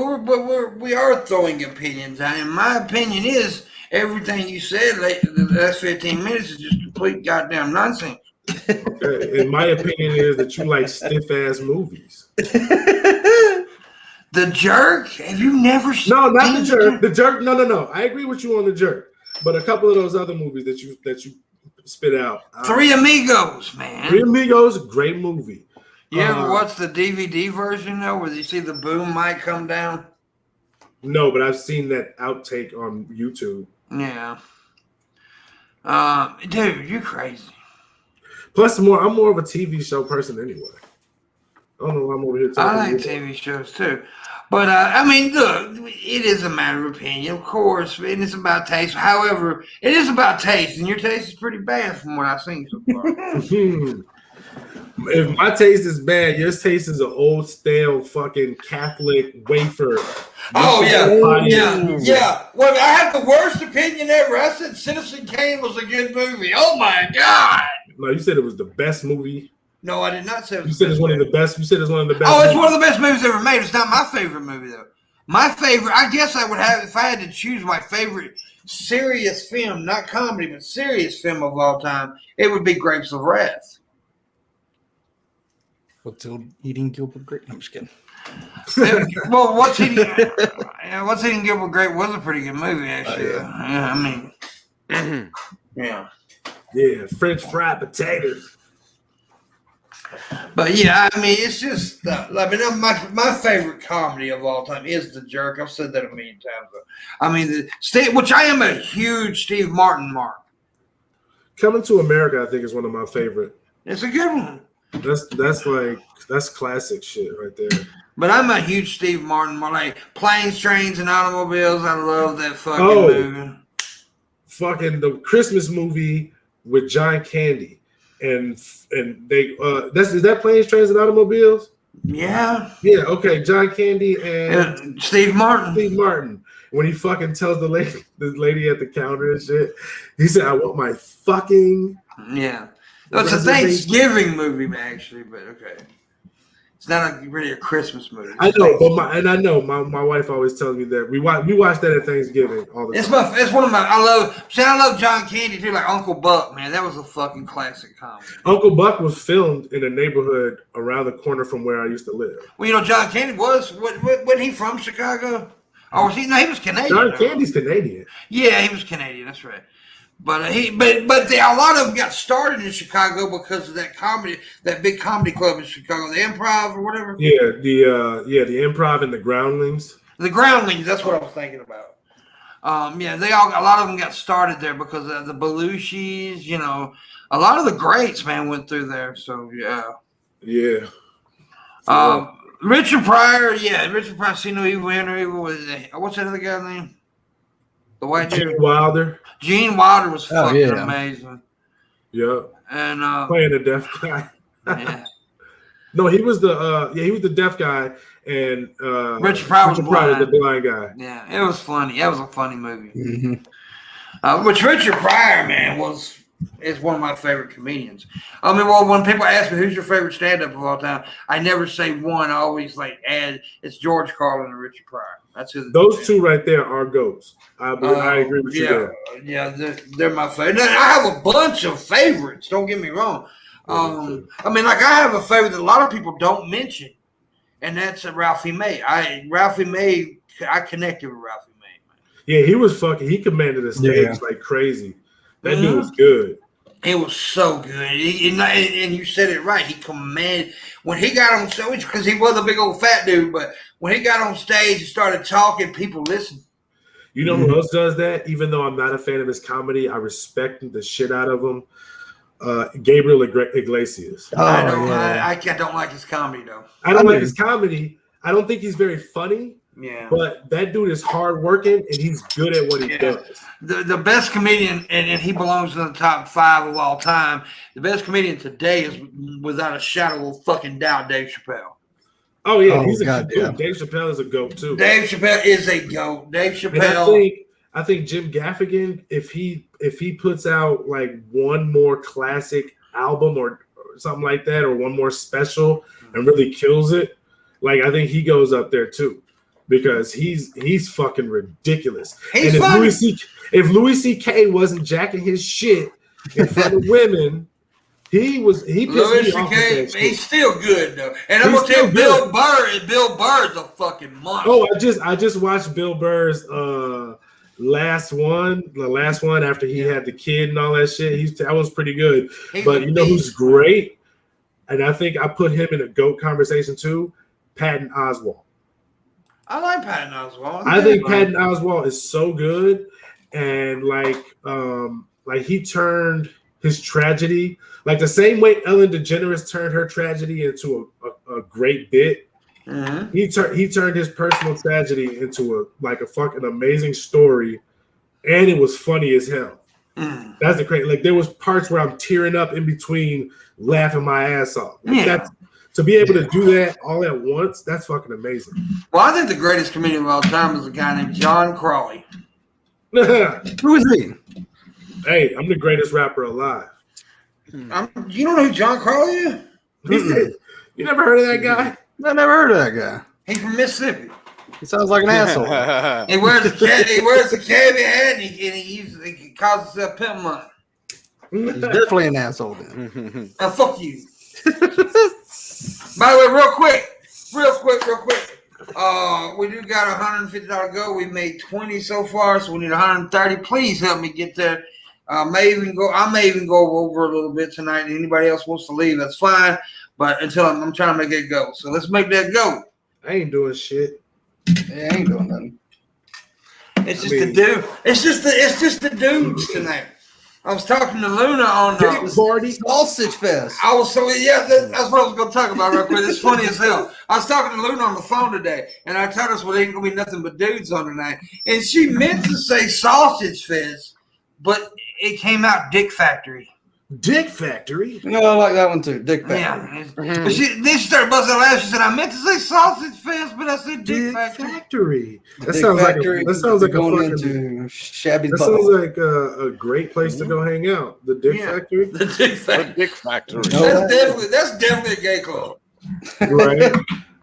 We are throwing opinions out. And my opinion is everything you said the last 15 minutes is just complete goddamn nonsense. Okay. And my opinion is that you like stiff ass movies. The Jerk? Have you never seen? No, not The Jerk. The Jerk. No. I agree with you on The Jerk, but a couple of those other movies that you spit out. Three Amigos, man. Three Amigos, great movie. You ever watch the DVD version though, where you see the boom mic come down? No, but I've seen that outtake on YouTube. Yeah. Dude, you're crazy. Plus, I'm more of a TV show person anyway. I don't know why I'm over here talking. I like TV shows too. But, I mean, look, it is a matter of opinion, of course, and it's about taste. However, it is about taste, and your taste is pretty bad from what I've seen so far. If my taste is bad, your taste is an old, stale, fucking Catholic wafer. Oh, yeah. Well, I had the worst opinion ever. I said Citizen Kane was a good movie. Oh, my God. No, you said it was the best movie. No, I did not say it was. You said it's one of the best. You said it's one of the best. Oh, it's one of the best movies ever made. It's not my favorite movie, though. My favorite, I guess I would have, if I had to choose my favorite serious film, not comedy, but serious film of all time, it would be Grapes of Wrath. What's Eating Gilbert Grape? I'm just kidding. Well, What's Eating Gilbert Grape was a pretty good movie, actually. Yeah, I mean, yeah. Yeah, French fried potatoes. But yeah, I mean, it's just my favorite comedy of all time is The Jerk. I've said that a million times. I mean, which I am a huge Steve Martin mark. Coming to America, I think, is one of my favorite. It's a good one. That's classic shit right there. But I'm a huge Steve Martin. Like Planes, Trains, and Automobiles. I love that fucking movie. Fucking the Christmas movie with John Candy, and they is that Planes, Trains, and Automobiles? Yeah. Yeah. Okay. John Candy and Steve Martin. Steve Martin. When he fucking tells the lady at the counter and shit, he said, "I want my fucking." Yeah. It's a Thanksgiving movie, actually, but okay. It's not really a Christmas movie. I know, but my wife always tells me that we watch that at Thanksgiving all the time. It's one of my I love John Candy too, like Uncle Buck, man. That was a fucking classic comedy. Uncle Buck was filmed in a neighborhood around the corner from where I used to live. Well, you know, John Candy wasn't he from Chicago? Or was he? No, he was Canadian. John Candy's Canadian. Yeah, he was Canadian. That's right. But a lot of them got started in Chicago because of that big comedy club in Chicago, the Improv or whatever. Yeah, the Improv and the Groundlings. The Groundlings, that's what I was thinking about. A lot of them got started there because of the Belushis. You know, a lot of the greats, man, went through there. So yeah. Richard Pryor, Richard Pryor. See no evil, hear no evil. What's that other guy's name? The white dude. Gene Wilder. Gene Wilder was fucking amazing. Yeah. And playing the deaf guy. Yeah. No, he was the deaf guy, and Richard Pryor was the blind guy. Yeah, it was funny. That was a funny movie. Mm-hmm. Which Richard Pryor, man, is one of my favorite comedians. I mean, well, when people ask me who's your favorite stand-up of all time, I never say one. I always add it's George Carlin and Richard Pryor. That's who. Those two right there are goats. I agree with you there. Yeah, they're my favorite. I have a bunch of favorites. Don't get me wrong. I mean, I have a favorite that a lot of people don't mention, and that's Ralphie May. I connected with Ralphie May. Man. Yeah, he was fucking. He commanded the stage like crazy. That dude was good. It was so good. And you said it right. He commanded when he got on stage because he was a big old fat dude. But when he got on stage and started talking, people listened. You know who else does that? Even though I'm not a fan of his comedy, I respect the shit out of him. Gabriel Iglesias. I don't like his comedy though. I don't like his comedy. I don't think he's very funny. Yeah. But that dude is hard working and he's good at what he does. The best comedian, and he belongs in the top 5 of all time. The best comedian today is, without a shadow of fucking doubt, Dave Chappelle. Oh yeah, he's a goat. Dave Chappelle is a goat too. Dave Chappelle is a goat. Dave Chappelle. I think Jim Gaffigan, if he puts out like one more classic album or something like that, or one more special and really kills it, like I think he goes up there too. Because he's fucking ridiculous. He's and funny. If Louis C.K. wasn't jacking his shit in front of women, he pissed me off. He's still good though. And I'm gonna tell you, Bill Burr's a fucking monster. Oh, I just watched Bill Burr's last one after he had the kid and all that shit. That was pretty good. But you know who's great? And I think I put him in a GOAT conversation too, Patton Oswalt. I like Patton Oswalt. I think Patton Oswalt is so good, and like he turned his tragedy, like the same way Ellen DeGeneres turned her tragedy into a great bit. Mm-hmm. He turned his personal tragedy into a fucking amazing story, and it was funny as hell. Mm. That's the crazy. Like there was parts where I'm tearing up in between, laughing my ass off. To be able to do that all at once, that's fucking amazing. Well, I think the greatest comedian of all time is a guy named John Crawley. Who is he? Hey, I'm the greatest rapper alive. You don't know who John Crawley is? You never heard of that guy? I never heard of that guy. He's from Mississippi. He sounds like an asshole. He wears a cabbie hat and he calls himself Pimpmunk. He's definitely an asshole then. Fuck you. By the way, real quick. We do got $150 to go. We made 20 so far, so we need 130. Please help me get there. I may even go over a little bit tonight. Anybody else wants to leave, that's fine. But until I'm trying to make it go. So let's make that go. I ain't doing shit. Yeah, I ain't doing nothing. It's just the dudes tonight. I was talking to Luna on party sausage fest. I was that's what I was going to talk about real quick. It's funny as hell. I was talking to Luna on the phone today, and I told us there ain't going to be nothing but dudes on tonight. And she meant to say sausage fest, but it came out Dick Factory. Dick Factory? No, I like that one too. Dick Factory. Yeah. But then she started busting her laugh. She said, I meant to say sausage fest, but I said Dick Factory. That sounds like going into shabby. That sounds like a great place to go hang out. The Dick Factory? The Dick Factory. Dick Factory. That's definitely a gay club. Right?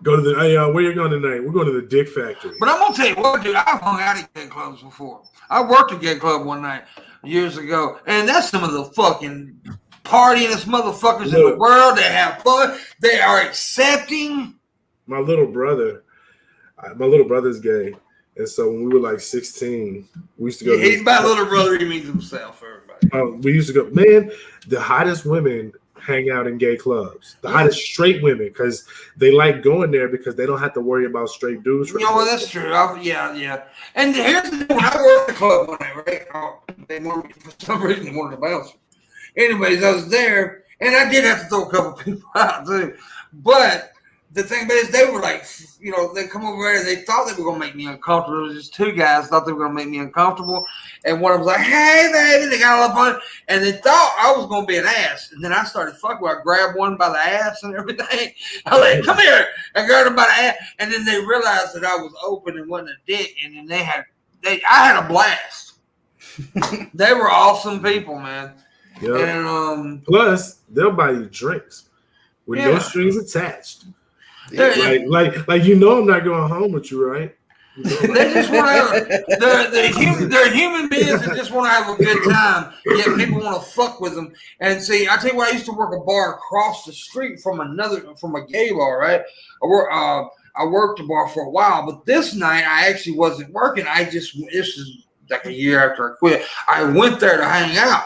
Go to the where you going tonight? We're going to the Dick Factory. But I'm gonna tell you what, dude, I've hung out at gay clubs before. I worked at a gay club one night years ago, and that's some of the fucking partyingest motherfuckers in the world. They have fun. They are accepting. My little brother's gay, and so when we were like 16, we used to go. My little brother, he means himself for everybody. We used to go. Man, the hottest women hang out in gay clubs. The hottest straight women, because they like going there because they don't have to worry about straight dudes. You know, well, that's true. Yeah. And here's the thing: when I worked at the club one night, right? They wanted me, for some reason, they wanted to bounce. Anyways, I was there, and I did have to throw a couple people out too. But the thing about it is, they were like, they come over there and they thought they were gonna make me uncomfortable. It was just two guys thought they were gonna make me uncomfortable, and one of them was like, "Hey, baby," they got all up on it, and they thought I was gonna be an ass. And then I started fucking with. I grabbed one by the ass and everything. I was like, "Come here!" I grabbed him by the ass, and then they realized that I was open and wasn't a dick, and then I had a blast. They were awesome people, man. Yep. And plus, they'll buy you drinks with no strings attached. Like I'm not going home with you, right? They just want to. They're human beings that just want to have a good time. Yet people want to fuck with them. And see, I tell you what, I used to work a bar across the street from a gay bar, right? I worked a bar for a while, but this night I actually wasn't working. This is like a year after I quit. I went there to hang out.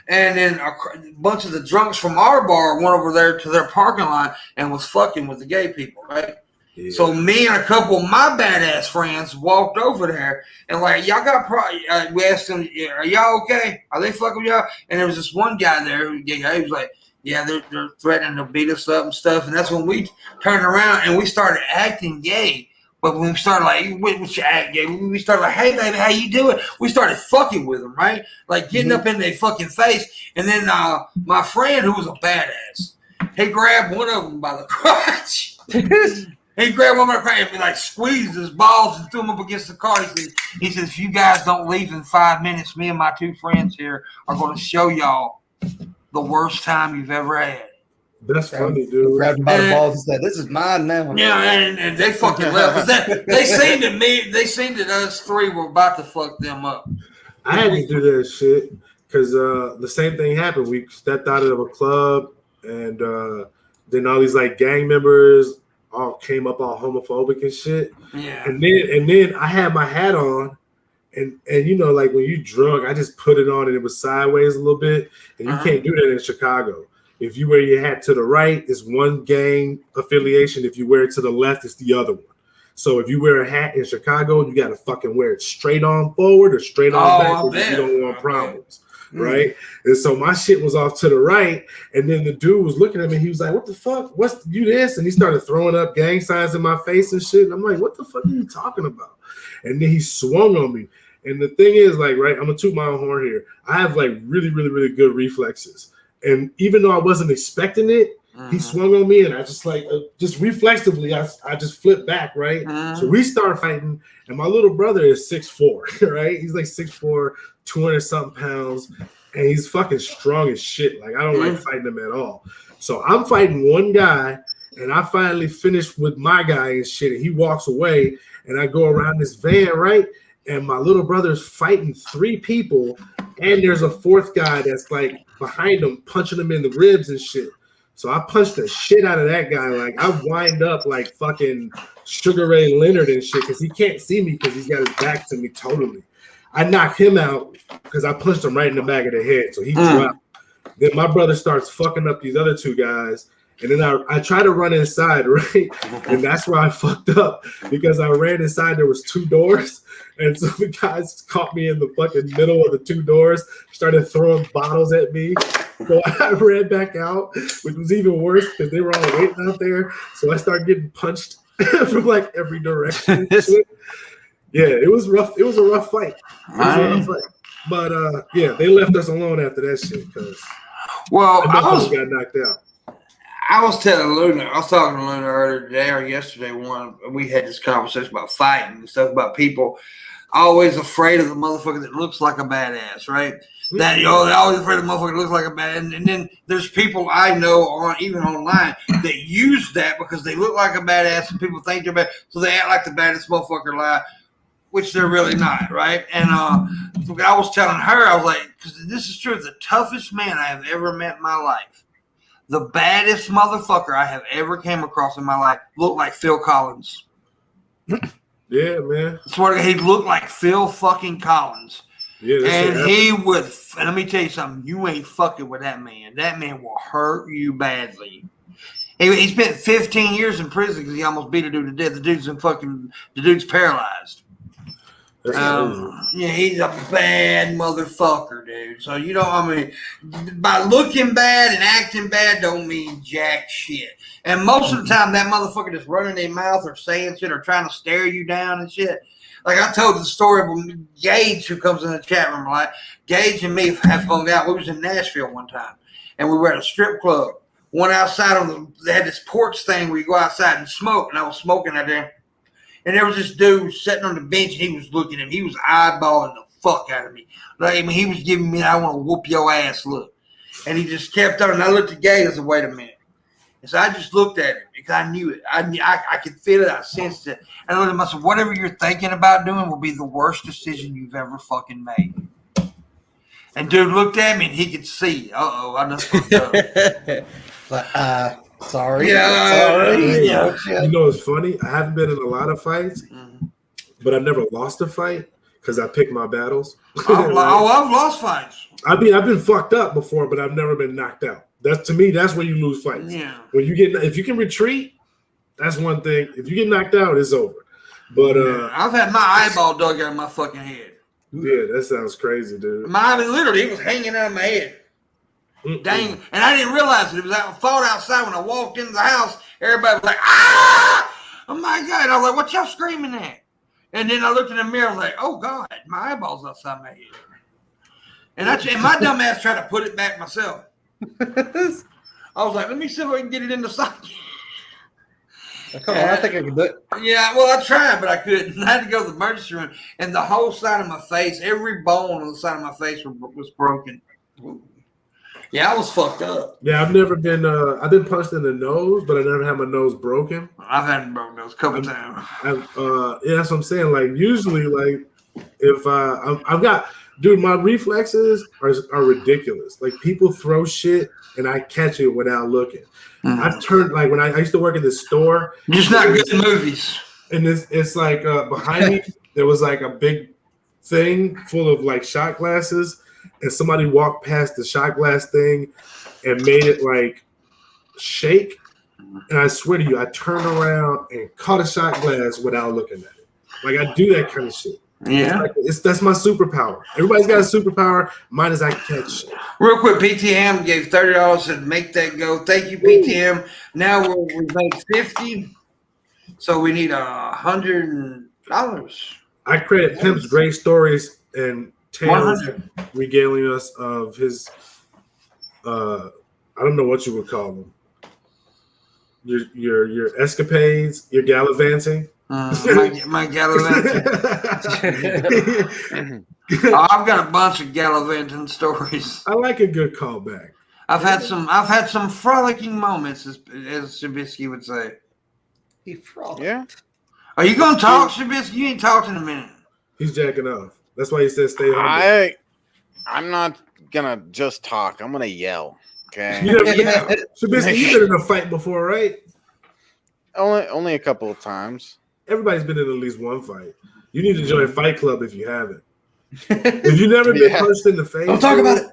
And then a bunch of the drunks from our bar went over there to their parking lot and was fucking with the gay people, right? Yeah. So me and a couple of my badass friends walked over there and like, y'all got we asked them, are y'all okay? Are they fucking with y'all? And there was this one guy there he was like, yeah, they're threatening to beat us up and stuff. And that's when we turned around and we started acting gay. But when we started like, what's your act gay? We started like, hey, baby, how you doing? We started fucking with them, right? Like getting up in their fucking face. And then my friend, who was a badass, he grabbed one of them by the crotch. He grabbed one by the crotch and like squeezed his balls and threw them up against the car. He said, if you guys don't leave in 5 minutes, me and my two friends here are going to show y'all the worst time you've ever had. That's funny, dude. Grabbed him by the balls and said, "This is mine now." Yeah, and they fucking left. They seemed that us three were about to fuck them up. I had to do that shit because the same thing happened. We stepped out of a club, and then all these like gang members all came up all homophobic and shit. Yeah. And then I had my hat on, and like when you drunk, I just put it on and it was sideways a little bit, and you can't do that in Chicago. If you wear your hat to the right, it's one gang affiliation. If you wear it to the left, it's the other one. So if you wear a hat in Chicago, you got to fucking wear it straight on forward or straight on backwards if you don't want problems, right? And so my shit was off to the right, and then the dude was looking at me. He was like, "What the fuck? What's you this?" And he started throwing up gang signs in my face and shit. And I'm like, "What the fuck are you talking about?" And then he swung on me. And the thing is, like, right, I'm gonna toot my own horn here. I have like really, really, really good reflexes. And even though I wasn't expecting it, he swung on me, and I just like just reflexively, I just flipped back, right? So we start fighting, and my little brother is 6'4", right? He's like 6'4", 200-something pounds, and he's fucking strong as shit. Like I don't like fighting him at all. So I'm fighting one guy, and I finally finish with my guy and shit, and he walks away, and I go around this van, right? And my little brother's fighting 3 people, and there's a 4th guy that's like behind him, punching him in the ribs and shit. So I punched the shit out of that guy. Like I wind up like fucking Sugar Ray Leonard and shit because he can't see me because he's got his back to me totally. I knocked him out because I punched him right in the back of the head. So he dropped. Then my brother starts fucking up these other 2 guys. And then I tried to run inside, right? And that's where I fucked up because I ran inside. There was 2 doors. And so the guys caught me in the fucking middle of the 2 doors, started throwing bottles at me. So I ran back out, which was even worse because they were all waiting out there. So I started getting punched from like every direction. Yeah, it was rough. It was a rough fight. But yeah, they left us alone after that shit because I got knocked out. I was telling Luna, I was talking to Luna earlier today or yesterday. We had this conversation about fighting and stuff about people always afraid of the motherfucker that looks like a badass, right? That they're always afraid of the motherfucker that looks like a badass. And then there's people I know even online that use that because they look like a badass and people think they're bad, so they act like the baddest motherfucker alive, which they're really not, right? And I was telling her, I was like, because this is true, the toughest man I have ever met in my life, the baddest motherfucker I have ever came across in my life looked like Phil Collins. Yeah, man. I swear to God, he looked like Phil fucking Collins. Yeah, and he would, and let me tell you something, you ain't fucking with that man. That man will hurt you badly. He spent 15 years in prison because he almost beat a dude to death. The dude's paralyzed. Yeah, he's a bad motherfucker, dude. So by looking bad and acting bad don't mean jack shit. And most of the time, that motherfucker just running their mouth or saying shit or trying to stare you down and shit. Like I told the story of Gage, who comes in the chat room. Like Gage and me have hung out. We was in Nashville one time, and we were at a strip club. One outside they had this porch thing where you go outside and smoke, and I was smoking out there. And there was this dude sitting on the bench, and he was looking at me. He was eyeballing the fuck out of me. Like, he was giving me, I want to whoop your ass look. And he just kept on. And I looked at Gage and said, wait a minute. And so I just looked at him because I knew it. I could feel it. I sensed it. And I looked at him. I said, whatever you're thinking about doing will be the worst decision you've ever fucking made. And dude looked at me, and he could see. Uh-oh, I done fucked up. Sorry. Yeah. Sorry. Yeah. You know what's funny? I haven't been in a lot of fights, but I've never lost a fight because I pick my battles. I've lost fights. I've been fucked up before, but I've never been knocked out. To me, that's where you lose fights. Yeah. If you can retreat, that's one thing. If you get knocked out, it's over. But I've had my eyeball dug out of my fucking head. Yeah, that sounds crazy, dude. Literally, it was hanging out of my head. Dang. And I didn't realize it. I thought outside when I walked into the house, everybody was like, ah! Oh my God. I was like, what y'all screaming at? And then I looked in the mirror, I was like, oh God, my eyeballs outside my head. And my dumb ass tried to put it back myself. I was like, let me see if I can get it in the socket. Come on, I think I can do it. Yeah, well, I tried, but I couldn't. I had to go to the emergency room, and the whole side of my face, every bone on the side of my face was broken. Yeah, I was fucked up. Yeah, I've never been. I've been punched in the nose, but I never had my nose broken. I've had it broken nose a couple times. Yeah, that's what I'm saying. Like usually, like if I've got, dude, my reflexes are ridiculous. Like people throw shit and I catch it without looking. I've turned like when I used to work in the store. You're just not good at movies. And it's like behind me there was like a big thing full of like shot glasses. And somebody walked past the shot glass thing and made it like shake. And I swear to you, I turned around and caught a shot glass without looking at it. Like I do that kind of shit. Yeah. That's my superpower. Everybody's got a superpower. Mine is I catch shit. Real quick, PTM gave $30 to make that go. Thank you, PTM. Now we made $50. So we need $100. I credit Pimp's great stories and tales regaling us of his I don't know what you would call them. Your escapades, your gallivanting. My gallivanting. I've got a bunch of gallivanting stories. I like a good callback. I've had some frolicking moments, as Shabisky would say. He frolicked. Yeah. Are you gonna talk, Shabisky? You ain't talked in a minute. He's jacking off. That's why he says stay humble. I'm not gonna just talk. I'm gonna yell. Okay. Shabisky, you've been in a fight before, right? Only a couple of times. Everybody's been in at least one fight. You need to join Fight Club if you haven't. If you've never been punched in the face, don't talk about it.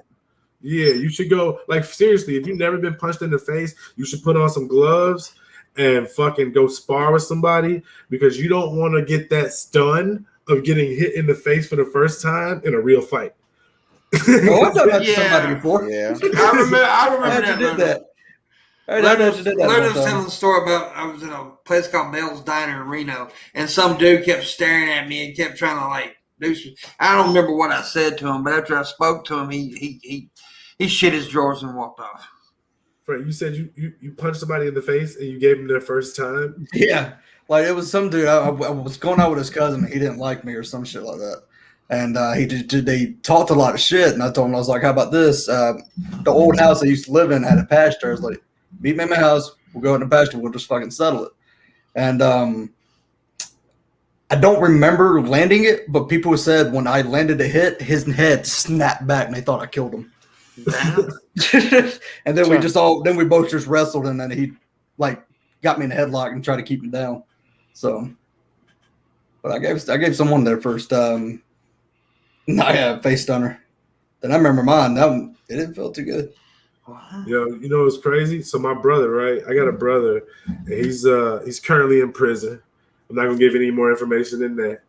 Yeah, you should go. Like seriously, if you've never been punched in the face, you should put on some gloves and fucking go spar with somebody because you don't want to get that stun of getting hit in the face for the first time in a real fight. Oh, I've done that to somebody before. Yeah, I remember I did that. Leonard's telling the story about I was in a place called Bell's Diner in Reno, and some dude kept staring at me and kept trying to like do some. I don't remember what I said to him, but after I spoke to him, he shit his drawers and walked off. Fred, you said you punched somebody in the face and you gave him their first time? Yeah. Like it was some dude. I was going out with his cousin. And he didn't like me or some shit like that. And they talked a lot of shit. And I told him, I was like, how about this? The old house I used to live in had a pasture. I was like, meet me in my house. We'll go in the pasture. We'll just fucking settle it. And I don't remember landing it, but people said when I landed a hit, his head snapped back and they thought I killed him. And then we both just wrestled, and then he like got me in a headlock and tried to keep me down. So, but I gave someone their first face stunner. Then I remember mine. That one, it didn't feel too good. Yo, you know what's crazy? So my brother, right? I got a brother, and he's currently in prison. I'm not gonna give any more information than that.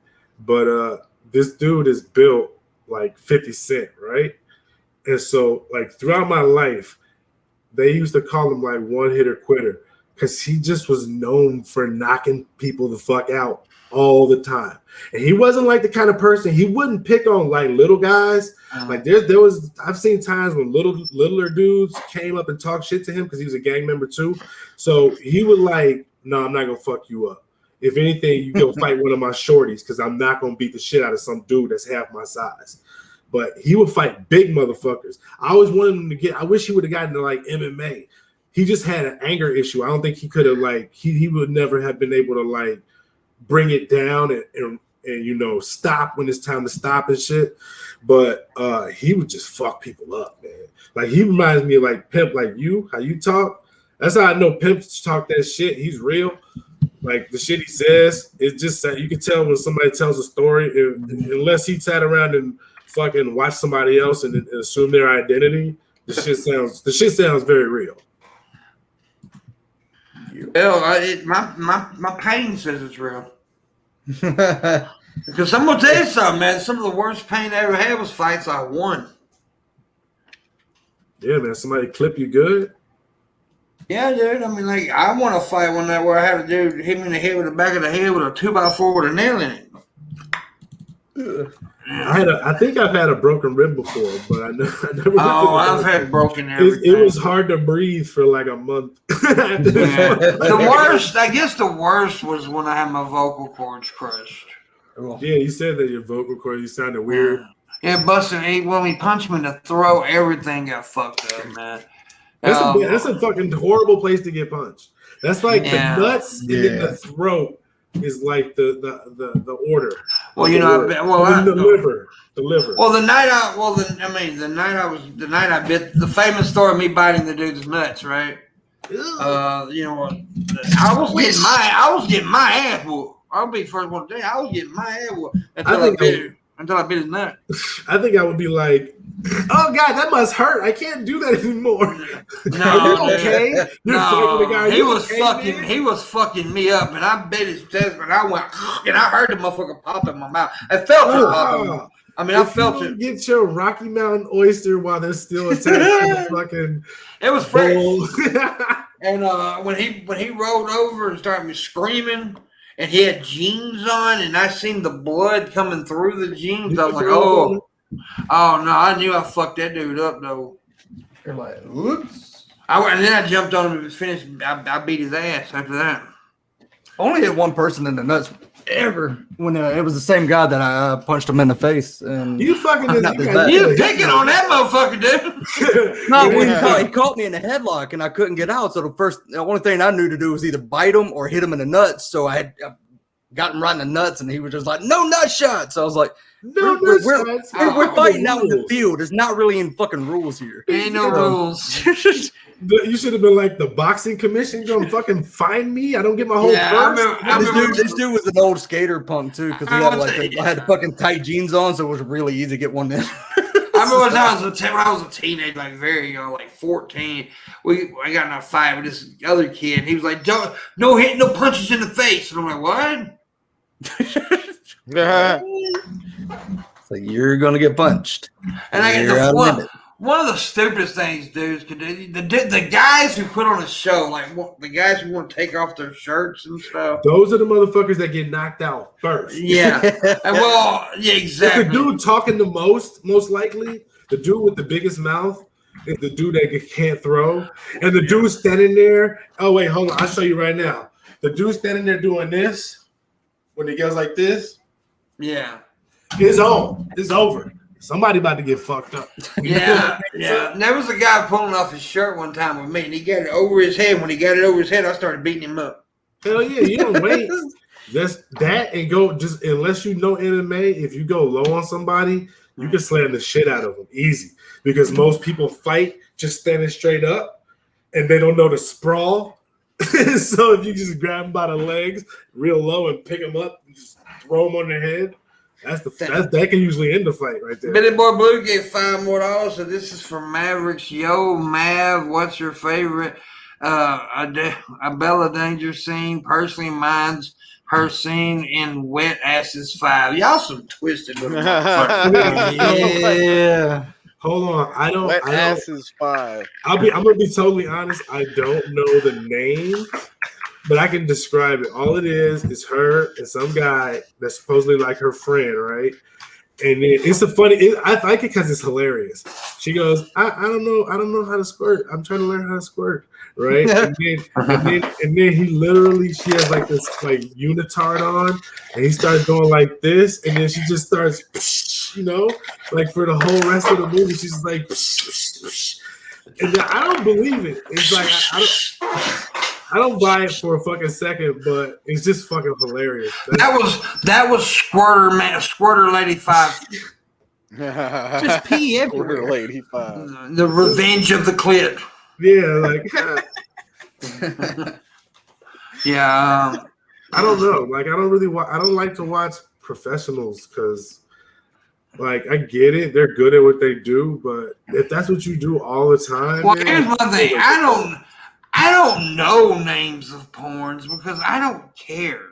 But this dude is built like 50 Cent, right? And so, like, throughout my life, they used to call him, like, one-hitter quitter because he just was known for knocking people the fuck out all the time. And he wasn't, like, the kind of person – he wouldn't pick on, like, little guys. Like, there was – I've seen times when littler dudes came up and talked shit to him because he was a gang member too. So he would, like, no, I'm not going to fuck you up. If anything, you go fight one of my shorties because I'm not going to beat the shit out of some dude that's half my size. But he would fight big motherfuckers. I always wanted him to get. I wish he would have gotten to like MMA. He just had an anger issue. I don't think he could have like. He would never have been able to like bring it down and you know stop when it's time to stop and shit. But he would just fuck people up, man. Like he reminds me of like Pimp, like you, how you talk. That's how I know Pimp talk that shit. He's real. Like the shit he says, it's just you can tell when somebody tells a story. Unless he sat around and fucking watch somebody else and assume their identity. The shit sounds very real. Well, my pain says it's real. Because I'm gonna tell you something, man. Some of the worst pain I ever had was fights I won. Yeah, man. Somebody clip you good. Yeah, dude. I mean, like I won a fight one night where I had a dude hit me in the head with the back of the head with a 2x4 with a nail in it. Ugh. I think I've had a broken rib before, but I never. Oh, I've had broken everything. It was hard to breathe for like a month. The worst, I guess, the worst was when I had my vocal cords crushed. Yeah, you said that your vocal cords. You sounded weird. Yeah, busted. When he punched me in the throat, everything got fucked up, man. That's a fucking horrible place to get punched. That's like the nuts and then the throat. Is like the order. Well, you know, the liver. Well, the night I bit the famous story of me biting the dude's nuts, right? You know, I was getting my ass whooped. I'll be first one today. I was getting my ass whooped until I bit his nut. I think I would be like, oh God, that must hurt. I can't do that anymore. No, okay. He was fucking me up, and I bit his chest, and I went, and I heard the motherfucker pop in my mouth. I felt it pop. I mean, I felt it. Get your Rocky Mountain oyster while they're still attached to the fucking. It was fresh. And when he rolled over and started me screaming. And he had jeans on, and I seen the blood coming through the jeans. I was like, oh no, I knew I fucked that dude up, though. You're like, oops. And then I jumped on him and finished. I beat his ass after that. I only hit one person in the nuts ever when it was the same guy that I punched him in the face. And you fucking you picking on that motherfucker, dude. No, he caught me in the headlock and I couldn't get out. So the only thing I knew to do was either bite him or hit him in the nuts. So I got him right in the nuts, and he was just like, "No nut shots." So I was like, "We're fighting out in the field. There's not really any fucking rules here. Ain't no rules." You should have been like, the boxing commission gonna fucking find me. I don't get my whole purse. This dude was an old skater punk too, because he had I had fucking tight jeans on, so it was really easy to get one in. remember when I was a teenager, like very young, like 14. I got in a fight with this other kid. He was like, "No hit, no punches in the face," and I'm like, "What?" So you're gonna get punched. And I get one of the stupidest things dudes can do. The guys who put on a show, like the guys who want to take off their shirts and stuff. Those are the motherfuckers that get knocked out first. Yeah. Yeah, exactly. The dude talking the most likely, the dude with the biggest mouth is the dude that can't throw. And the dude standing there, oh wait, hold on, I'll show you right now. The dude standing there doing this, when he goes like this, yeah, it's on. It's over. Somebody about to get fucked up. Yeah. There was a guy pulling off his shirt one time with me, and he got it over his head. When he got it over his head, I started beating him up. Hell yeah, you don't wait. That's that and go just unless you know MMA, if you go low on somebody, you can slam the shit out of them easy. Because most people fight just standing straight up and they don't know the sprawl. So if you just grab them by the legs real low and pick them up and just throw them on their head, that can usually end the fight right there. Billy Boy Blue gave $5 more. So this is from Mavericks. Yo, Mav, what's your favorite Bella Danger scene? Personally, mine's her scene in Wet Asses 5. Y'all some twisted little yeah. Hold on, I don't. Wet Asses 5. I'm gonna be totally honest. I don't know the name, but I can describe it. All it is her and some guy that's supposedly like her friend, right? And it's a funny. I like it because it's hilarious. She goes, I don't know how to squirt. I'm trying to learn how to squirt, right? and then he literally, she has like this like unitard on, and he starts going like this, and then she just starts, like for the whole rest of the movie, she's just like, and then I don't believe it. It's like I don't buy it for a fucking second, but it's just fucking hilarious. That was Squirter Lady 5. Just pee everywhere. Squirter Lady 5. The Revenge of the Clit. Yeah, like yeah. I don't know. Like I don't like to watch professionals because, like, I get it. They're good at what they do, but if that's what you do all the time, well, here's my thing. I don't know names of porns because I don't care.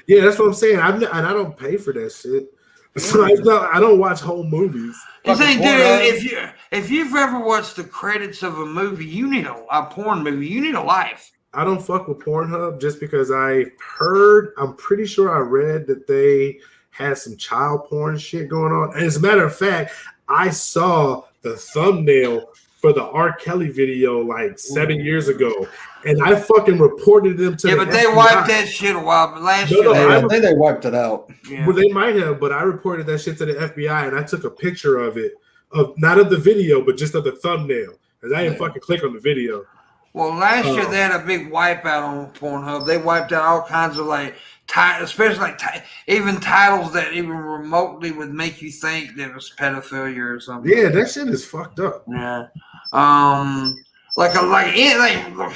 Yeah, that's what I'm saying. And I don't pay for that shit. So I don't watch whole movies. You see, dude, if you've ever watched the credits of a movie, you need a porn movie. You need a life. I don't fuck with Pornhub just because I'm pretty sure I read that they had some child porn shit going on. And as a matter of fact, I saw the thumbnail for the R. Kelly video like 7 years ago, and I fucking reported them to. Yeah, but they wiped that shit a while. But last year, I think they wiped it out. Yeah. Well, they might have, but I reported that shit to the FBI, and I took a picture of it, not of the video, but just of the thumbnail, because I didn't fucking click on the video. Well, last year they had a big wipeout on Pornhub. They wiped out all kinds of especially even titles that even remotely would make you think that it was pedophilia or something. Yeah, that shit is fucked up. Yeah.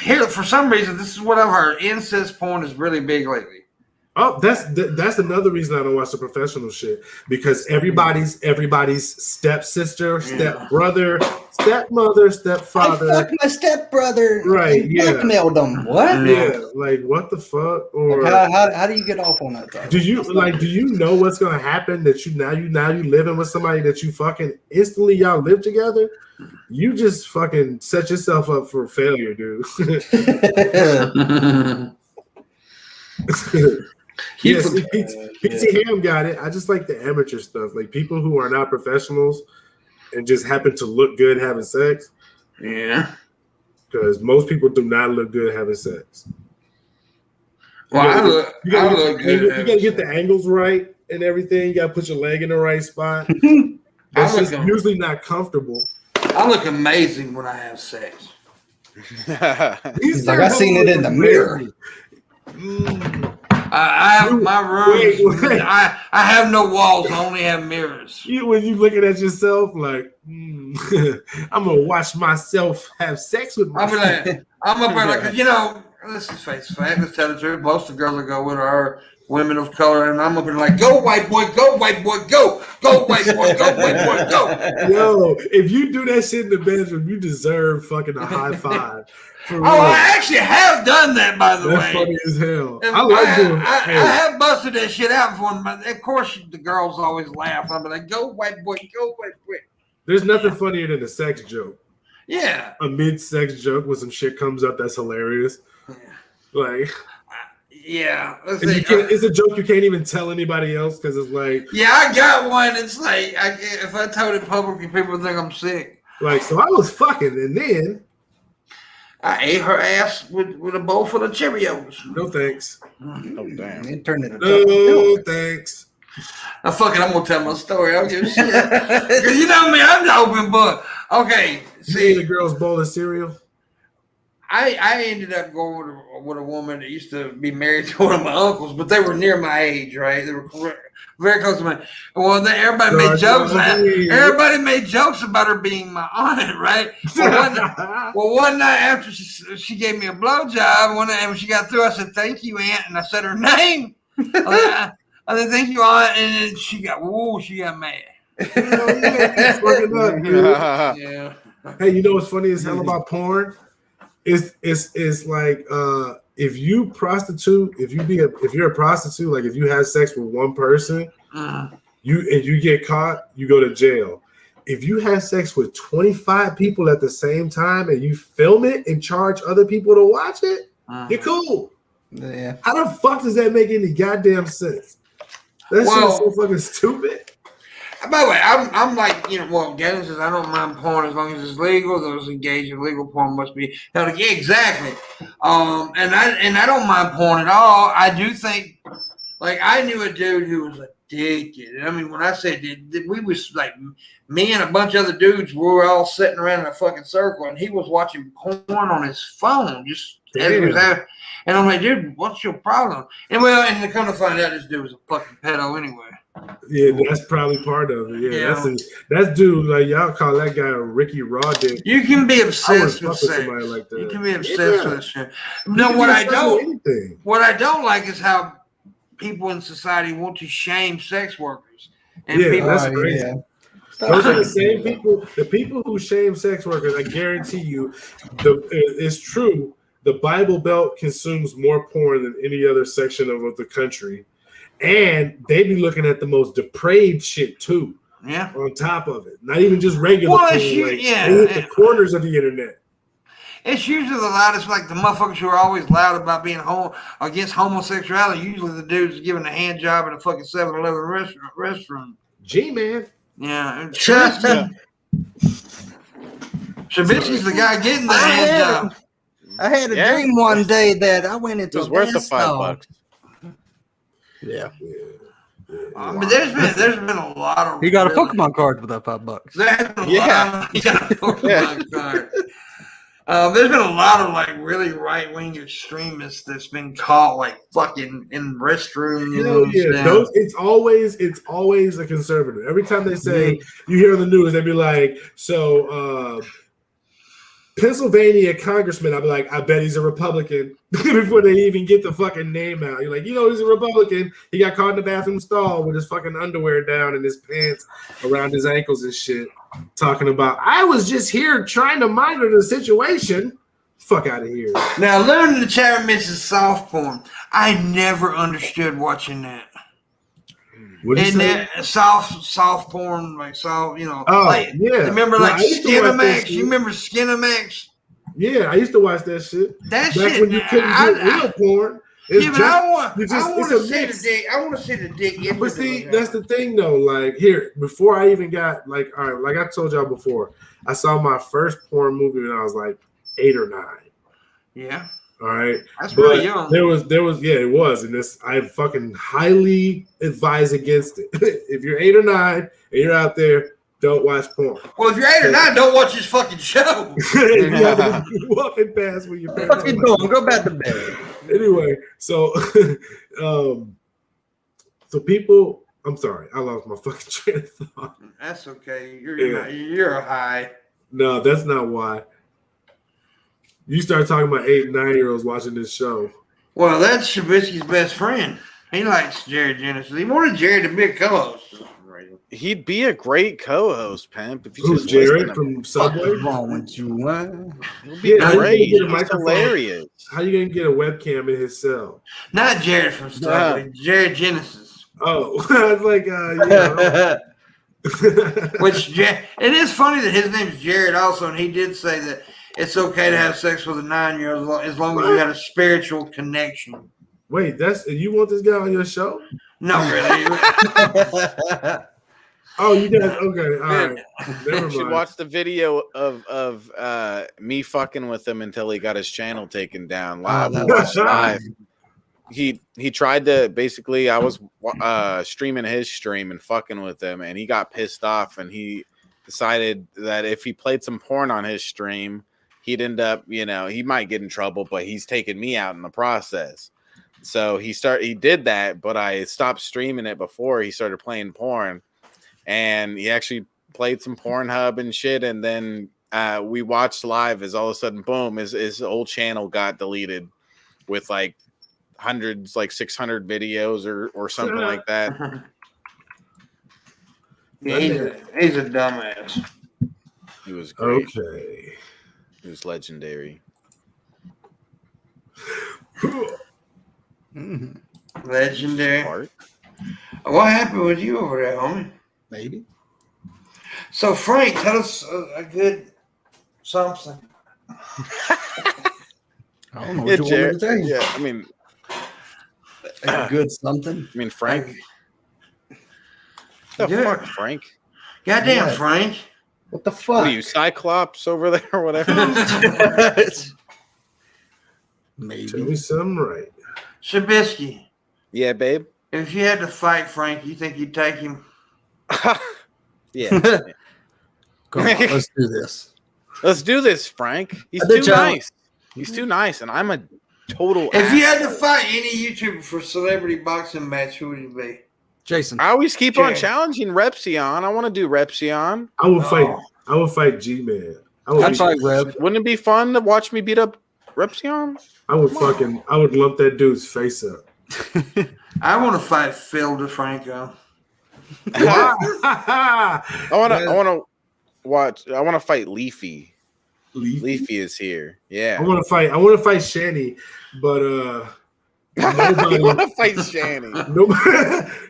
Here for some reason, this is what I've heard. Incest porn is really big lately. Oh, that's another reason I don't watch the professional shit, because everybody's stepsister, stepbrother, stepmother, stepfather. I fucked my stepbrother. Right? And yeah. blackmailed him. What? Yeah. Like what the fuck? Or how do you get off on that? Though? Do you know what's gonna happen that you living with somebody that you fucking instantly y'all live together? You just fucking set yourself up for failure, dude. Yes, PC Ham got it. I just like the amateur stuff, like people who are not professionals and just happen to look good having sex. Yeah, because most people do not look good having sex. Well, you gotta get the angles right and everything. You gotta put your leg in the right spot. That's just usually not comfortable. I look amazing when I have sex. He's like, I seen it in the mirror. I have my room. I have no walls. I only have mirrors. When you looking at yourself, like, I'm gonna watch myself have sex with myself. I'm up there like, let's just face the fact. Let's tell the truth. Most of the girls that go with her are women of color, and I'm up and like, go white boy, go white boy, go white boy, go white boy, go. Yo, if you do that shit in the bedroom, you deserve fucking a high five. I actually have done that, by the way. That's funny as hell. And I like doing I have busted that shit out for them, but of course the girls always laugh. I'm like, go white boy, go white boy. There's nothing funnier than a sex joke. Yeah. A mid-sex joke when some shit comes up that's hilarious. Yeah. Like, yeah. It's a joke you can't even tell anybody else because it's like. Yeah, I got one. It's like, if I told it publicly, people would think I'm sick. Like, so I was fucking, and then. I ate her ass with a bowl full of Cheerios. No thanks. Oh, damn. It turned into no thanks. I'm going to tell my story. I don't give a shit. Because you know me, I'm the open book. Okay. See the girl's bowl of cereal? I ended up going with a woman that used to be married to one of my uncles, but they were near my age, right? They were very close to me. Well, everybody made jokes. Everybody made jokes about her being my aunt, right? One night after she gave me a blowjob, one night when she got through, I said, "Thank you, aunt," and I said her name. I said, "Thank you, aunt," and then she got mad. Yeah. Hey, you know what's funny as hell about porn? It's like if you're a prostitute, like if you have sex with one person, you get caught, you go to jail. If you have sex with 25 people at the same time and you film it and charge other people to watch it, you're cool. Yeah. How the fuck does that make any goddamn sense? That shit's so fucking stupid. By the way, I'm like, Galen says I don't mind porn as long as it's legal. Those engaged in legal porn must be held. Yeah, exactly. And I don't mind porn at all. I do think, like, I knew a dude who was addicted. I mean, when I said we was like, me and a bunch of other dudes, we were all sitting around in a fucking circle, and he was watching porn on his phone, just as he was out. And I'm like, dude, what's your problem? And to come to find out, this dude was a fucking pedo anyway. Yeah, that's probably part of it. Yeah. That's dude, like, y'all call that guy a Ricky Raw dick. You can be obsessed with somebody like that. You can be obsessed with shit. No, what I don't like is how people in society want to shame sex workers. And that's crazy. Yeah. Those are the same people. The people who shame sex workers, I guarantee you, it's true. The Bible Belt consumes more porn than any other section of the country. And they be looking at the most depraved shit too. Yeah. On top of it, not even just regular. Well, the corners of the internet. It's usually the loudest, like the motherfuckers who are always loud about being against homosexuality. Usually the dude's giving a hand job in a fucking 7-Eleven restroom. GMan. Yeah. Shabisky's the guy getting the hand job. I had a dream one day that I went into. It was worth the $5. Yeah. But there's been a lot of. He got a Pokemon card for that $5. He got a Pokemon card. There's been a lot of like really right wing extremists that's been caught like fucking in restrooms. It's always a conservative. Every time they say you hear on the news, they be like, so Pennsylvania congressman, I'd be like, I bet he's a Republican before they even get the fucking name out. You're like, he's a Republican. He got caught in the bathroom stall with his fucking underwear down and his pants around his ankles and shit, talking about, I was just here trying to monitor the situation. Fuck out of here. Now, learning in the chat mentions soft porn. I never understood watching that. And that soft porn, like soft, remember like Skinamax? You remember Skinamax? Yeah, I used to watch that shit. That back shit when you couldn't get real porn. I want to see the dick. I want to see the dick. But see, that's the thing though. Like here, before I even got like, all right, like I told y'all before, I saw my first porn movie when I was like 8 or 9. Yeah. All right, that's really young. There was, it was, and I fucking highly advise against it. If you're 8 or 9 and you're out there, don't watch porn. Well, if you're 8 or 9, don't watch this fucking show. You're walking past when you're fucking doing. Go back to bed. Anyway, so so people, I'm sorry, I lost my fucking train of thought. That's okay. You're a high. No, that's not why. You start talking about 8 and 9-year-olds watching this show. Well, that's Shabisky's best friend. He likes Jared Genesis. He wanted Jared to be a co-host. He'd be a great co-host, Pimp. If you Who's just Jared from Subway? What's wrong with you? He'll be great. He's hilarious. How you gonna get a webcam in his cell? Not Jared from Subway. Jared Genesis. Oh, I was like, Which it is funny that his name's Jared also, and he did say that it's okay to have sex with a 9-year-old as long as you got a spiritual connection. Wait, you want this guy on your show? No, really. Oh, you guys? Okay, all right. Never You should mind. watch the video of me fucking with him until he got his channel taken down live. He tried to basically. I was streaming his stream and fucking with him, and he got pissed off, and he decided that if he played some porn on his stream, he'd end up, he might get in trouble, but he's taking me out in the process. So he did that, but I stopped streaming it before he started playing porn, and he actually played some Pornhub and shit, and then we watched live as all of a sudden, boom, his old channel got deleted with like hundreds, like 600 videos or something like that. Yeah, he's a dumbass. He was great. Okay. He was legendary. Legendary. Part. What happened with you over there, homie? Maybe. So, Frank, tell us a good something. I don't know what you want me to tell you. Yeah, I mean, A good something. I mean, Frank. The fuck, Frank? Goddamn, What? Frank. What the What fuck? are you, Cyclops over there or whatever? Maybe. Tell me something right. Shabisky, Yeah, babe. if you had to fight Frank, you think you'd take him? Yeah. Come on, let's do this. Let's do this, Frank. He's I did, too John. nice. He's too nice, and I'm a total. If you had to asshole. fight any YouTuber for a celebrity boxing match, who would it be? Jason. I always keep on Jay. challenging Repsion. I want to do Repsion. I would fight G-Man. I'd fight Reb. Wouldn't it be fun to watch me beat up Repsion? I would lump that dude's face up. I want to fight Phil DeFranco. I want to fight Leafy. Leafy is here. Yeah. I want to fight Shanny, but You want to fight Shanny.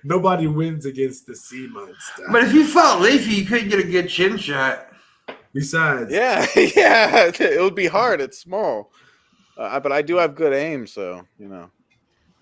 nobody wins against the sea monster. But if you fought Leafy, you couldn't get a good chin shot. Besides, Yeah, yeah. It would be hard. It's small. But I do have good aim, so,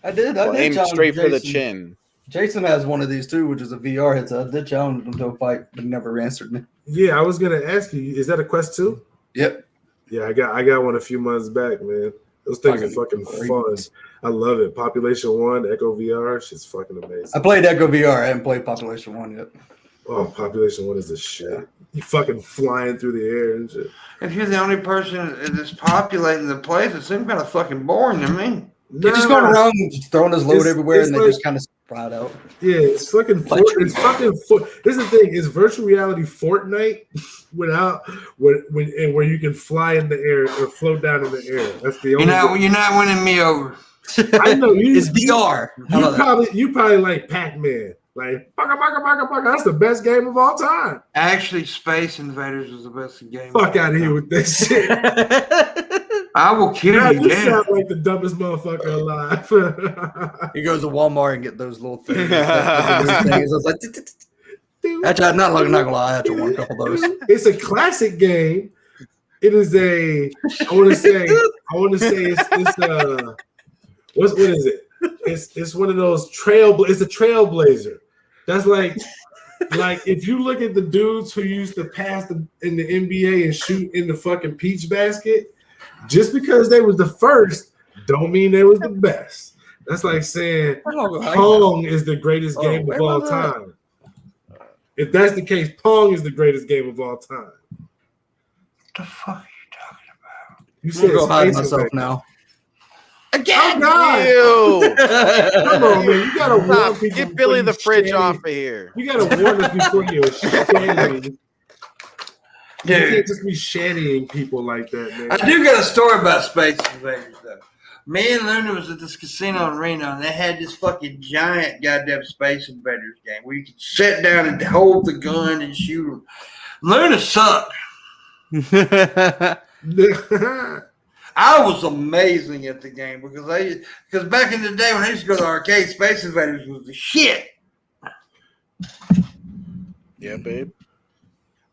I did aim challenge straight for the Jason. chin. Jason has one of these too, which is a VR headset. I did challenge him to a fight, but he never answered me. yeah, I was gonna ask you, is that a Quest 2? Yep. Yeah, I got one a few months back, man. Those things are fucking fun. I love it. Population 1, Echo VR, shit's fucking amazing. I played Echo VR. I haven't played Population 1 yet. Oh, Population 1 is the shit. You fucking flying through the air and shit. If you're the only person that's populating the place, it seems kind of fucking boring to me. He's just going around and just throwing his load everywhere, it's and they like- just kind of sprout out. Yeah, it's fucking. This is the thing. Is virtual reality Fortnite without where you can fly in the air or float down in the air. That's the only. You're not winning me over. I know you. It's VR. You probably like Pac-Man. Like baka, baka, baka, baka. That's the best game of all time. Actually, Space Invaders is the best game. Fuck out of here with this shit. I will kill you. You sound like the dumbest motherfucker alive. He goes to Walmart and get those little things. I was like, actually, I'm not gonna lie. I had to want a couple of those. It's a classic game. It is a. I want to say it's what is it? It's one of those It's a trailblazer. That's like if you look at the dudes who used to pass in the NBA and shoot in the fucking peach basket, just because they was the first, don't mean they was the best. That's like saying Pong is the greatest game of all time. If that's the case, Pong is the greatest game of all time. What the fuck are you talking about? You I'm gonna go hide Space myself Invaders. now. Again, Ew. Come on, man. You gotta warn people. Get Billy the before fridge you off of here. You gotta warn us before you shantying. You can't just be shantying people like that, man. I do got a story about Space Invaders, though. Me and Luna was at this casino in Reno, and they had this fucking giant goddamn Space Invaders game where you could sit down and hold the gun and shoot them. Luna sucked. I was amazing at the game because back in the day when I used to go to the arcade, Space Invaders was the shit. Yeah, babe.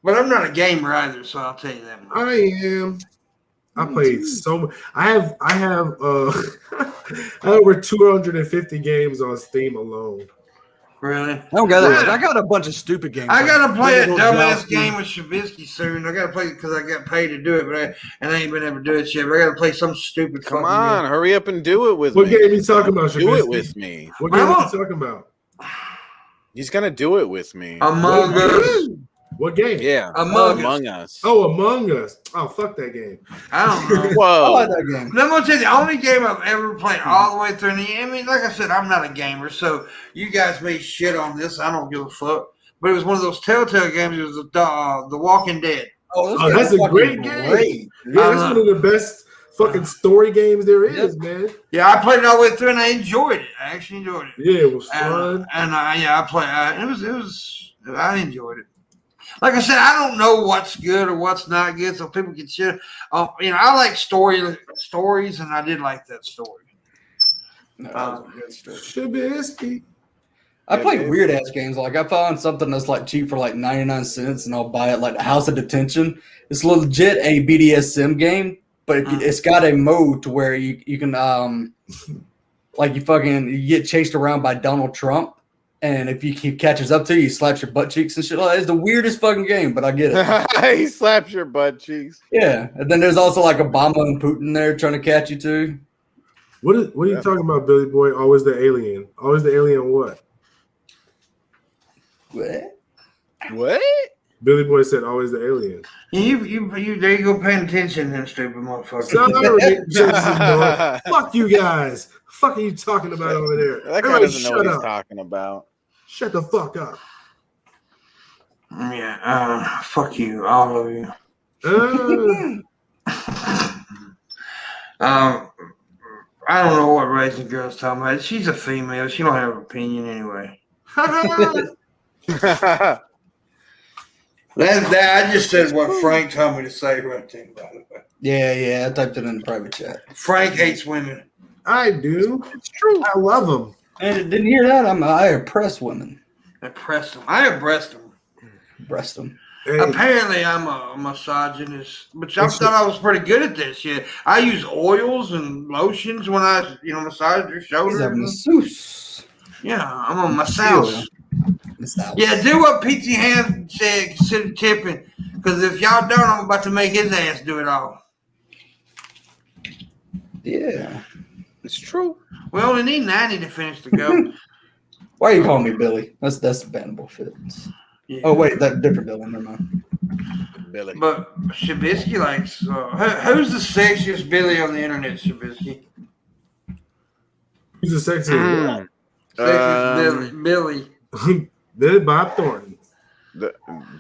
But I'm not a gamer either, so I'll tell you that much. I am. I played so much. I have I have over 250 games on Steam alone. Really? I don't got that. I got a bunch of stupid games. I gotta play a dumbass Galloping. game with Shabisky soon. I gotta play it because I got paid to do it, but I ain't been able to do it yet. But I gotta play some stupid. Come on, hurry up and do it with what me. Game are you talking about, Shabisky? Do it with me. What game are you talking about? He's gonna do it with me. Among Us. What game? Yeah, Among Us. Oh, Among Us. Oh, fuck that game. I don't know. Whoa. I like that game. I'm gonna tell you the only game I've ever played all the way through. I mean, like I said, I'm not a gamer, so you guys may shit on this. I don't give a fuck. But it was one of those Telltale games. It was The Walking Dead. Oh, that's a great game. Yeah, that's one of the best fucking story games there is, man. Yeah, I played it all the way through, and I enjoyed it. I actually enjoyed it. Yeah, it was fun. I played. It was. I enjoyed it. Like I said, I don't know what's good or what's not good, so people can shit. I like stories, and I did like that story. Shabisky. I play weird ass games. Like I found something that's like cheap for like 99 cents, and I'll buy it. Like House of Detention. It's legit a BDSM game, but it's got a mode to where you can like you get chased around by Donald Trump. And if he catches up to you, he slaps your butt cheeks and shit. It's the weirdest fucking game, but I get it. He slaps your butt cheeks. Yeah, and then there's also like Obama and Putin there trying to catch you too. What are you talking about, Billy Boy? Always the alien. Always the alien. What? What? Billy Boy said, "Always the alien." You there you go paying attention, then stupid motherfucker. Fuck you guys. Fuck are you talking about over there? That guy doesn't know what he's talking about. Shut the fuck up. Yeah, fuck you, all of you. I don't know what race the girl's talking about. She's a female. She don't have an opinion anyway. That I just said what Frank told me to say right there, by the way. Yeah, I typed it in the private chat. Frank hates women. I do. It's true. I love them. And didn't hear that? I oppress women. Oppress them. I oppress them. Breast them. Hey. Apparently, I'm a misogynist, but I thought I was pretty good at this. Yeah, I use oils and lotions when I, massage your shoulders. He's a masseuse. Yeah, I'm a masseuse. Yeah, do what P.T. Ham said. Consider tipping, because if y'all don't, I'm about to make his ass do it all. Yeah, it's true. We only need 90 to finish the go. Why are you calling me Billy? That's bannable fits. Yeah. Oh wait, that different Billy. Never mind. Billy. But Shabisky likes. Who's the sexiest Billy on the internet? Shabisky. Who's the sexiest? Sexiest Billy. Billy Bob Thornton.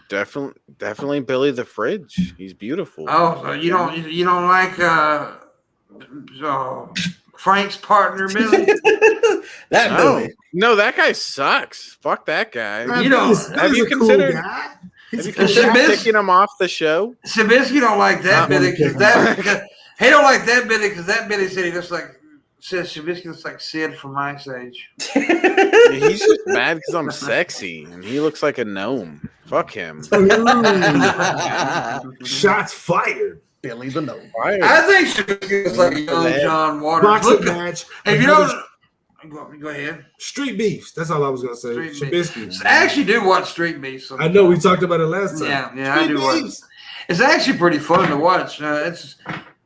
Definitely Billy the Fridge. He's beautiful. Oh, so you don't like Frank's partner Billy? Billy. No, that guy sucks. Fuck that guy. Have you considered picking him off the show? Shabisky don't like that Billy because he don't like that Billy because that Billy said he looks like Shabisky looks like Sid from Ice Age. He's just mad because I'm sexy and he looks like a gnome. Fuck him. Shots fired. Billy the gnome. I think Shabisky looks like a young John Waters. Boxing match. If you don't. Go ahead. Street Beefs. That's all I was gonna say. Shabisky. I actually do watch Street Beefs. I know we talked about it last time. Yeah, I do watch. It's actually pretty fun to watch. It's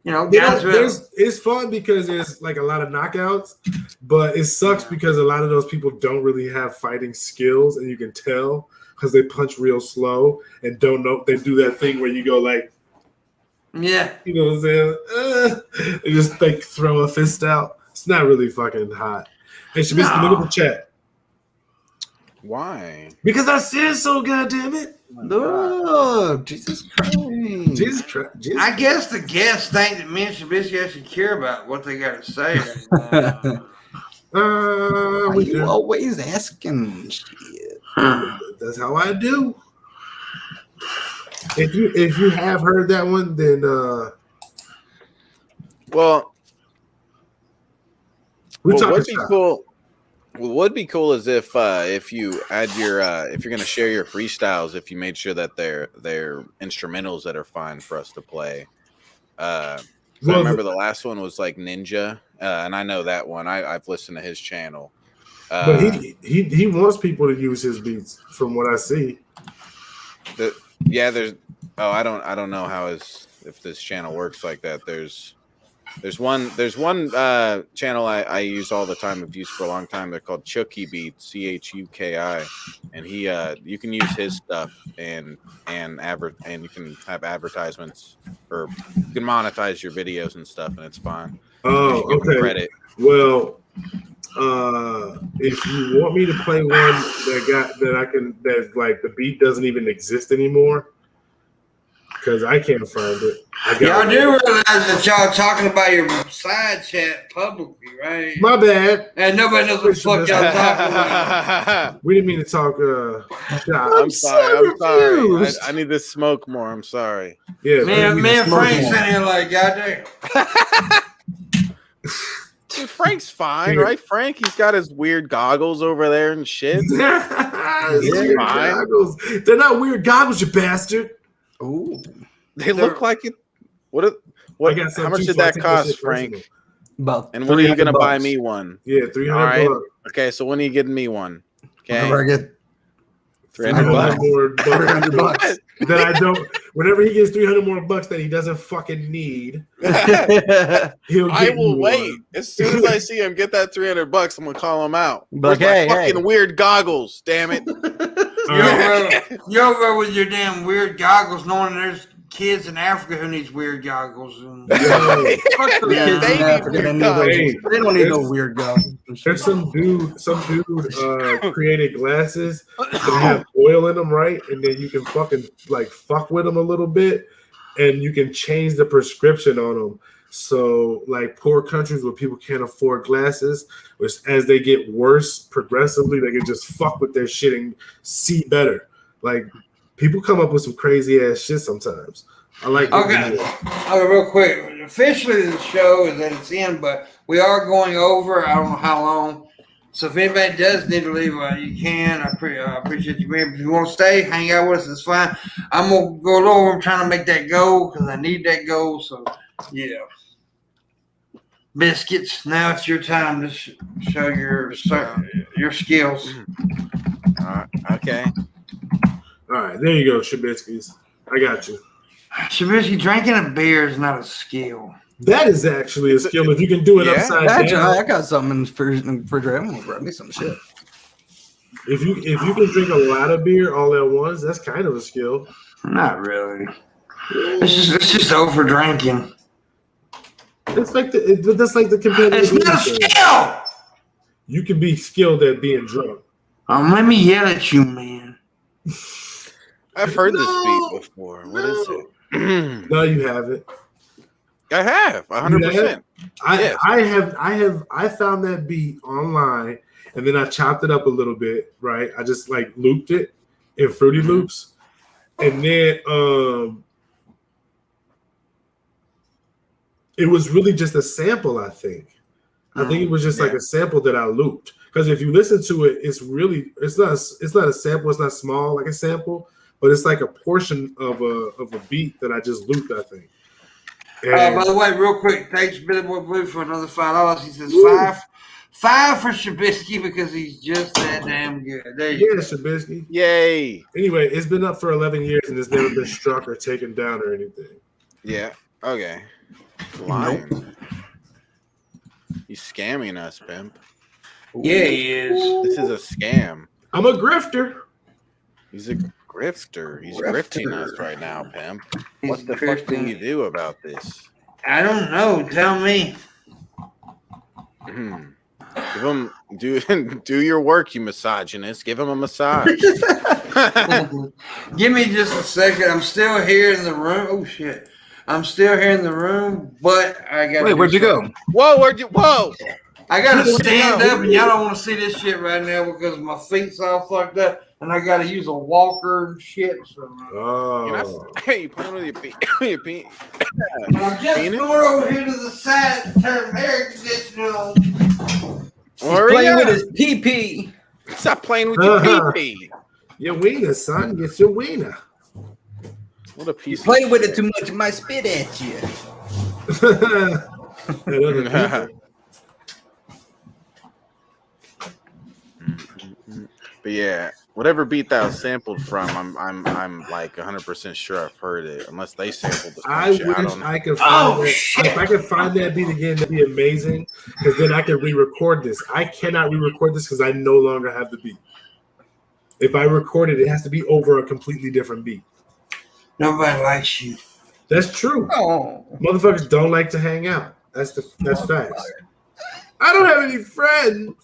it's fun because there's like a lot of knockouts, but it sucks because a lot of those people don't really have fighting skills, and you can tell because they punch real slow and don't know. They do that thing where you go like, yeah, you know what I'm saying? And just like throw a fist out. It's not really fucking hot. Hey, Shabisky, look at the chat. Why? Because I said so, goddammit. Look, Jesus Christ. I guess the guests think that me and Shabisky actually care about what they got to say. Why you always asking shit? That's how I do. If you have heard that one, then well, what would be cool. What would be cool is if you add your if you're gonna share your freestyles, if you made sure that they're instrumentals that are fine for us to play. I remember the last one was like Ninja, and I know that one. I've listened to his channel. But he wants people to use his beats, from what I see. There's I don't know how if this channel works like that. There's one channel I use all the time. I've used for a long time. They're called Chucky Beats, CHUKI, and he you can use his stuff and you can have advertisements, or you can monetize your videos and stuff, and it's fine. Oh, okay. Credit. Well, if you want me to play one that like the beat doesn't even exist anymore, because I can't find it. Y'all do realize that y'all talking about your side chat publicly, right? My bad. And nobody knows what the fuck y'all talking about. We didn't mean to talk. I'm sorry. I need to smoke more. I'm sorry. Yeah, man, Frank's in here like, goddamn. Dude, Frank's fine, right? Frank, he's got his weird goggles over there and shit. He's fine. Goggles. They're not weird goggles, you bastard. Ooh, they look like it. What? How much did that cost, Frank? About. And when are you gonna buy me one? Yeah, $300. All right. Okay, so when are you getting me one? Okay. Whenever I get $300. $300 that I don't. Whenever he gets $300 more that he doesn't fucking need, I will wait. One. As soon as I see him get that $300, I'm gonna call him out. But hey, fucking weird goggles, damn it! You over with your damn weird goggles, knowing there's kids in Africa who needs weird goggles. They don't need no weird goggles. There's some dude created glasses that have oil in them, right? And then you can fucking like fuck with them a little bit, and you can change the prescription on them. So like poor countries where people can't afford glasses, which as they get worse progressively, they can just fuck with their shit and see better. Like people come up with some crazy ass shit sometimes. I like. Okay, real quick. Officially, the show is at its end, but we are going over. I don't know how long. So if anybody does need to leave, you can. I appreciate you being. If you want to stay, hang out with us. It's fine. I'm gonna go over. I'm trying to make that goal because I need that goal. So yeah. Biscuits. Now it's your time to show your skills. Okay. All right, there you go, Shabisky's. I got you. Shabisky, drinking a beer is not a skill. That is actually a skill if you can do it upside down. I got something in the refrigerator. I'm gonna grab me some shit. If you can drink a lot of beer all at once, that's kind of a skill. Not really. It's just over drinking. That's like the competitive. It's not a skill. You can be skilled at being drunk. Let me yell at you, man. I've heard this beat before. What is it? No, you haven't. I have 100%. I found that beat online, and then I chopped it up a little bit. Right, I just like looped it in Fruity Loops, and then it was really just a sample. I think it was just like a sample that I looped. Because if you listen to it, it's not a sample. It's not small like a sample, but it's like a portion of a beat that I just looped. I think. By the way, real quick, thanks Billy Boy Blue for another $5. He says five for Shabisky because he's just that damn good. There you go. Shabisky. Yay! Anyway, it's been up for 11 years and it's never been struck or taken down or anything. Yeah. Okay. Lying. Nope. He's scamming us, pimp. Yeah, he is. This is a scam. I'm a grifter. He's a grifter. He's grifting us right now, pimp. What the fuck can you do about this? I don't know. Tell me. Give him do your work, you misogynist. Give him a massage. Give me just a second. I'm still here in the room. Oh shit. I'm still here in the room, but I got. Wait, where'd you go? Whoa, where'd you? Whoa! I gotta stand up, and y'all don't want to see this shit right now because my feet's all fucked up, and I gotta use a walker and shit. So, Hey, you playing with your feet? Your feet? I'm just going over here to the side to turn air conditioner on. Playing with his pee-pee. Stop playing with your pee-pee. Your wiener, son. Get your wiener. What a piece. Play with it too much, it might spit at you. But yeah, whatever beat that was sampled from, I'm like 100% sure I've heard it, unless they sampled the I shit. wish I could find that. If I could find that beat again, that'd be amazing. Because then I could re-record this. I cannot re-record this because I no longer have the beat. If I record it, it has to be over a completely different beat. Nobody likes you. That's true. Oh. Motherfuckers don't like to hang out. That's facts. I don't have any friends.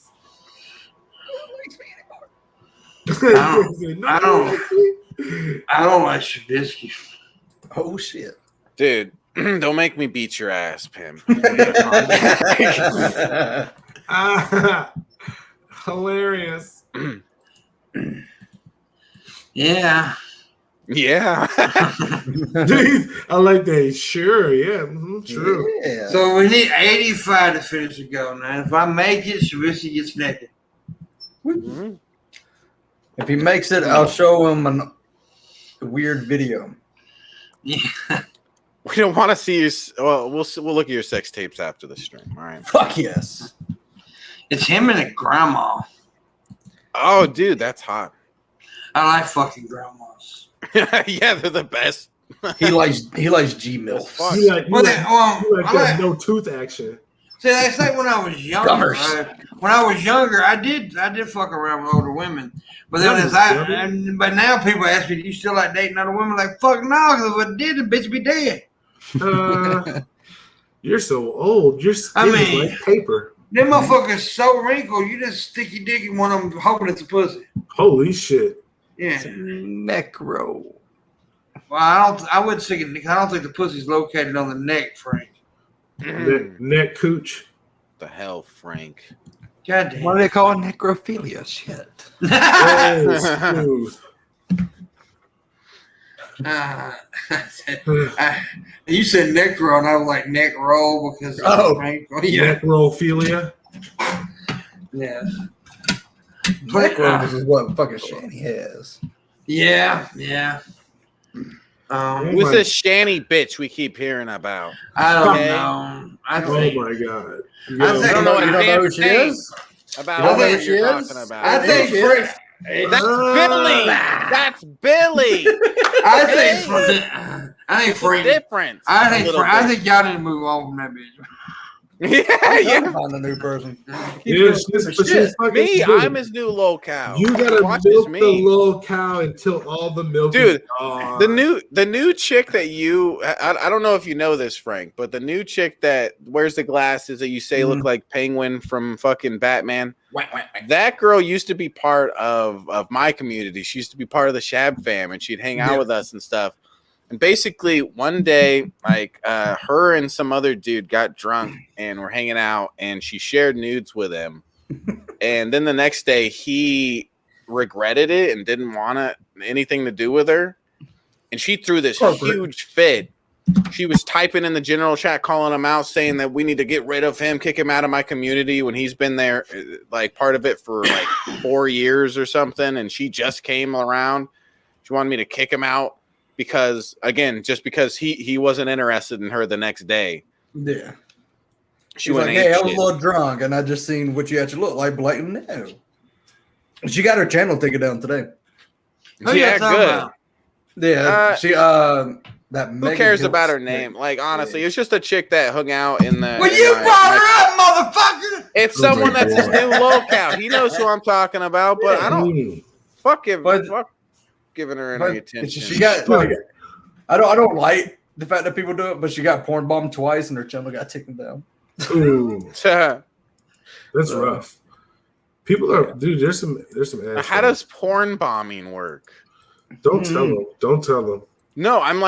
I don't like Shabisky. Oh shit. Dude, don't make me beat your ass, Pim. Hilarious. Yeah. Yeah. I like that. Sure. Yeah. True. Yeah. So we need 85 to finish the goal. Now, if I make it, Shabisky gets naked. Mm-hmm. If he makes it, I'll show him a weird video. Yeah. We don't want to see your. Well, we'll look at your sex tapes after the stream. All right. Fuck yes. It's him and a grandma. Oh, dude, that's hot. I like fucking grandmas. Yeah, they're the best. He likes G milfs. You like that no tooth action. See, they say when I was younger, right? When I was younger, I did fuck around with older women. But then but now people ask me, do you still like dating other women? Like, fuck no, because if I did, the bitch be dead. You're so old. Your skin is like paper. Them motherfuckers so wrinkled, you just stick your dick in one of them hoping it's a pussy. Holy shit. Yeah. Necro. Well, I wouldn't stick it. I don't think the pussy's located on the neck, Frank. Neck cooch. The hell, Frank. God damn. What do they call necrophilia? Shit. You said necro, and I was like neck roll because Frank. Yeah. Necrophilia. Yeah. Necro is what fucking Shanny has. Yeah. Who's this Shanny bitch we keep hearing about? I don't know. Oh my god. I don't know who she is. About what you're talking about. I think Frank. That's Billy. That's Billy. I think Frank. Different. I think y'all need to move on from that bitch. Yeah. Find a new person. Me, I'm his new low cow. You gotta milk the low cow until all the milk is gone. the new chick that I don't know if you know this, Frank, but the new chick that wears the glasses that you say look like Penguin from fucking Batman. That girl used to be part of my community. She used to be part of the Shab fam, and she'd hang out with us and stuff. And basically, one day, like her and some other dude got drunk and were hanging out, and she shared nudes with him. And then the next day, he regretted it and didn't want anything to do with her. And she threw this huge fit. She was typing in the general chat, calling him out, saying that we need to get rid of him, kick him out of my community when he's been there, like part of it for like 4 years or something. And she just came around. She wanted me to kick him out. Because just because he wasn't interested in her the next day. Yeah. She went like, hey, I was a little drunk and I just seen what you actually look like. Blatant no. She got her channel taken down today. Yeah, good. Yeah, she that who cares about her name? Like honestly, it's just a chick that hung out in the. Well, you brought her up, motherfucker. It's someone that's his new locale. He knows who I'm talking about, but I don't fuck giving her any attention. She got like, I don't like the fact that people do it, but she got porn bombed twice and her channel got taken down. Ooh. That's rough. People are, dude. There's some ass. How does porn bombing work? Don't tell them. Don't tell them. No, I'm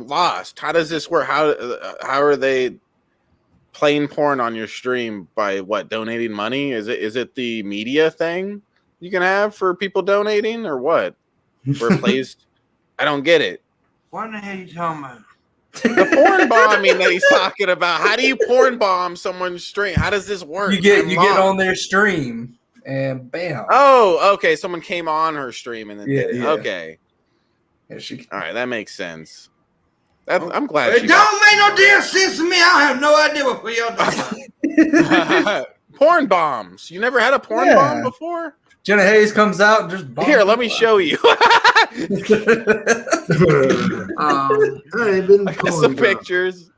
lost. How does this work? How are they playing porn on your stream by what? Donating money? Is it the media thing you can have for people donating or what? Where it plays? I don't get it. What in the hell are you talking about? The porn bombing that he's talking about. How do you porn bomb someone's stream? How does this work? You get on their stream and bam. Oh, okay. Someone came on her stream and then okay. Yeah, all right, that makes sense. I'm glad. It don't make no damn sense to me. I have no idea what y'all doing. Porn bombs. You never had a porn bomb before? Jenna Hayes comes out and just here. Let me show you. Some pictures.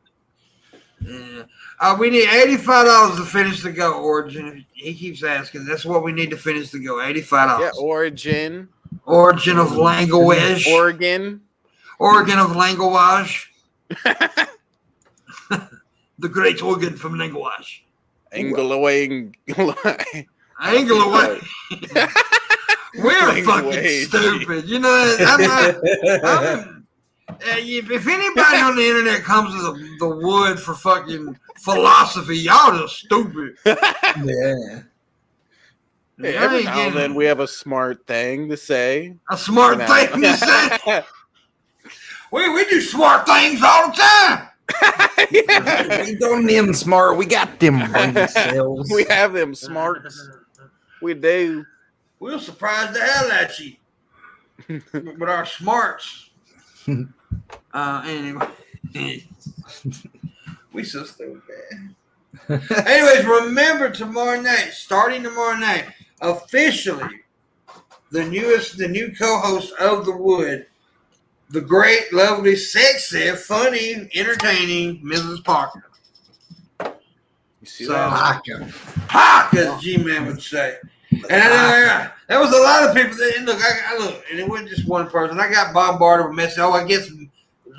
Yeah. We need $85 to finish the go. Origin. He keeps asking. That's what we need to finish the go. $85. Yeah. Origin of language. Organ of language. The great organ from language. Angle away. We're fucking stupid. You know, if anybody on the internet comes to the wood for fucking philosophy, y'all just stupid. Yeah. Hey, every now and then we have a smart thing to say. A smart thing to say? We do smart things all the time. We don't need them smart. We got them brain cells. We have them smarts. We do. We'll surprise the hell out of you with our smarts. Anyway. We so stupid. Anyways, remember starting tomorrow night, officially, the new co-host of The Wood, the great, lovely, sexy, funny, entertaining Mrs. Parker. You see that? Parker, as GMan would say. And there was a lot of people that look. I look, and it wasn't just one person. I got bombarded with messages. Oh, I guess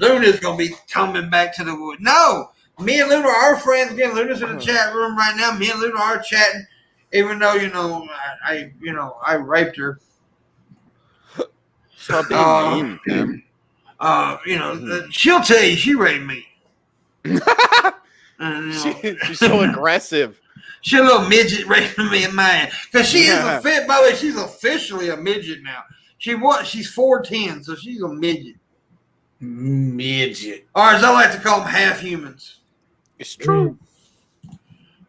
Luna's gonna be coming back to The Wood. No, me and Luna are friends again. Luna's in the chat room right now. Me and Luna are chatting, even though I raped her. Stop being mean, she'll tell you she raped me. She's so aggressive. She's a little midget raping me in mine. Because she is by the way, she's officially a midget now. She's 4'10", so she's a midget. Midget. Or as I like to call them, half humans. It's true.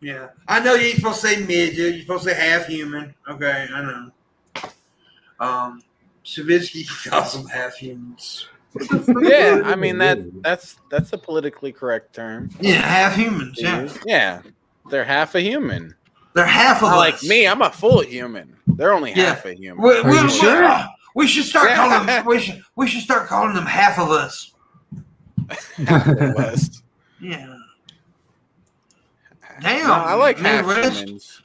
Yeah. I know you ain't supposed to say midget, you're supposed to say half human. Okay, I know. Shabisky calls them half humans. Yeah, I mean that's a politically correct term. Yeah, half humans. Yeah. Yeah, they're half a human. They're half of us. Like me, I'm a full human. They're only half a human. Are you sure? We should start calling them. We should start calling them half of us. West. Yeah. Damn. No, I like half humans.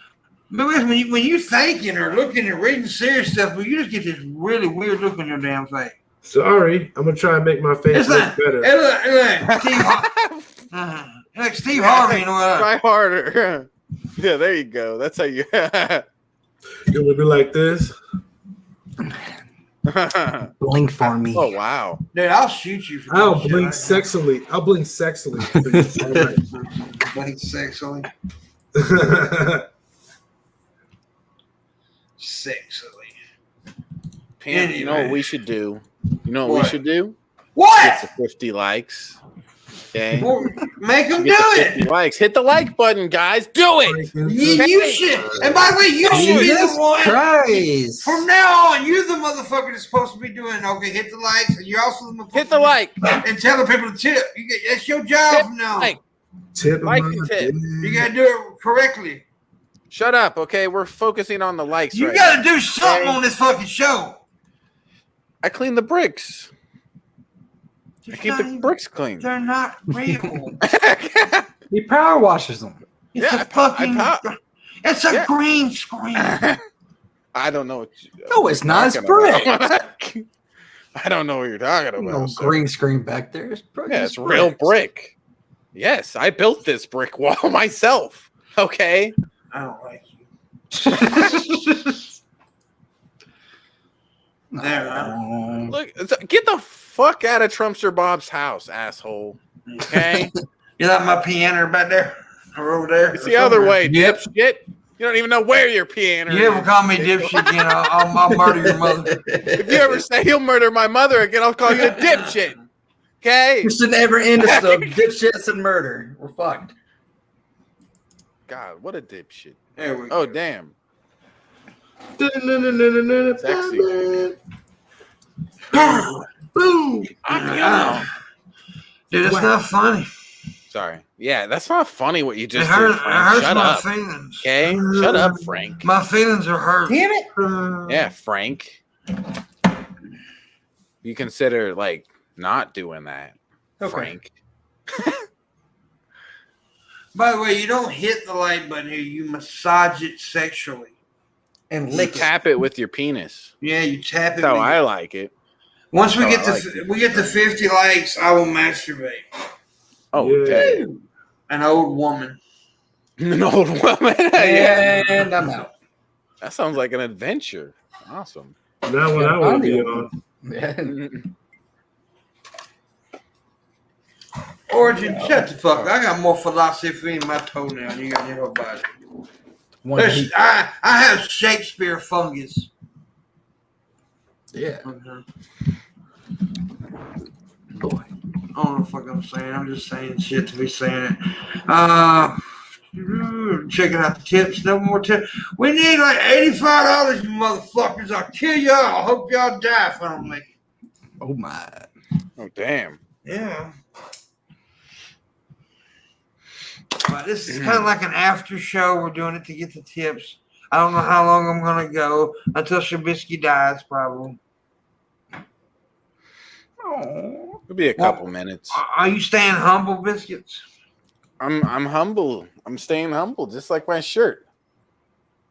But when you thinking or looking and reading serious stuff, you just get this really weird look on your damn face. Sorry, I'm gonna try and make my face look better. Like Steve Harvey, you know what? Try harder. Yeah, there you go. That's how you. It would be like this. Blink for me. Oh wow, dude! I'll shoot you. I'll blink sexily. I'll blink sexily. Blink sexily. Sexily. Pam, you know what we should do? You know what we should do? What? Get to 50 likes. Okay. Well, make them do it. Likes. Hit the like button, guys. Do it. You should. And by the way, you should be the one. Christ. From now on, you're the motherfucker that's supposed to be doing. Okay, hit the likes, and you're also the hit the like and tell the people to tip. That's your job from now. Tip. Like and tip. You gotta do it correctly. Shut up. Okay, we're focusing on the likes. You gotta do something on this fucking show. I clean the bricks. I keep the bricks clean. They're not real. He power washes them. It's it's a green screen. I don't know. No, it's not. It's brick. I don't know what you're talking about. No green screen back there. It's brick. Yeah, it's real brick. Yes, I built this brick wall myself. Okay. I don't like you. There. Look, get the fuck out of Trumpster Bob's house, asshole. Okay. You like my piano back there or over there? It's the other way, dipshit. You don't even know where your piano is. You ever call me dipshit again, I'll murder your mother. If you ever say he'll murder my mother again, I'll call you a dipshit. Okay? It's the never end of stuff. Dipshits and murder. We're fucked. God, what a dipshit. There we go. Oh, damn. Sexy. Boom. Dude, it's not funny. Sorry. Yeah, that's not funny what you just It hurts, did, Frank. Shut my up. feelings. Okay? Shut up, Frank. My feelings are hurt. Damn it. Yeah, Frank. You consider, like, not doing that, Okay. Frank. By the way, you don't hit the like button here. You massage it sexually. And You lick it. tap it with your penis. Yeah, you tap it. That's how with I like it. Once we Oh, get I to like it. we get to 50 likes, I will masturbate. Oh, Yeah. damn. An old woman. An old woman. Yeah. And I'm out. That sounds like an adventure. Awesome. Not what I want to be on. Yeah. Origin, shut the fuck up. I got more philosophy in my toenail than you got in your body. I have Shakespeare fungus. Yeah. Boy. I don't know what the fuck I'm saying. I'm just saying shit to be saying it. Checking out the tips. No more tips. We need like $85, you motherfuckers. I'll kill y'all. I hope y'all die if I don't make it. Oh my. Oh, damn. Yeah. But this is kind of like an after show. We're doing it to get the tips. I don't know how long I'm going to go until Shabisky dies, probably. Oh. It'll be a couple minutes. Are you staying humble, Biscuits? I'm humble. I'm staying humble, just like my shirt.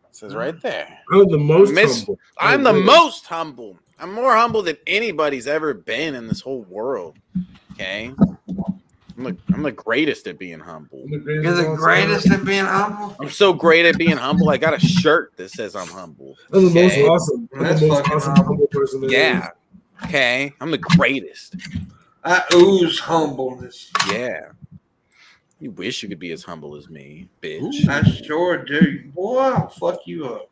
It says right there. I'm the most humble. I'm the most humble. I'm more humble than anybody's ever been in this whole world. Okay? I'm the greatest at being humble. You're the greatest at being humble? I'm so great at being humble. I got a shirt that says I'm humble. I'm the Okay? most awesome. I'm That's the most fucking awesome humble. humble person there Yeah. Okay? I'm the greatest. I ooze humbleness. Yeah. You wish you could be as humble as me, bitch. I sure do. Boy, I'll fuck you up.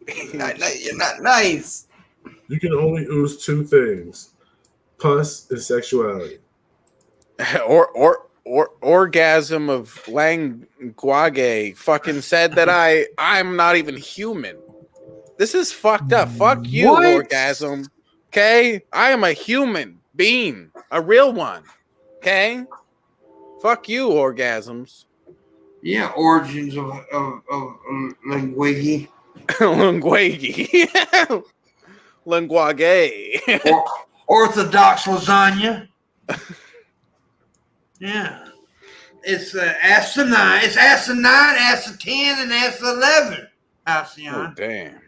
You're not nice. You can only ooze two things: pus and sexuality. or orgasm of Language fucking said that I'm not even human. This is fucked up. Fuck you, What? orgasm. Okay? I am a human being, a real one. Okay? Fuck you, orgasms. Yeah, origins of language. Language. Orthodox lasagna. Yeah. It's asinine. It's asinine, asin-10, and asin-11. Halcyon. Oh, damn.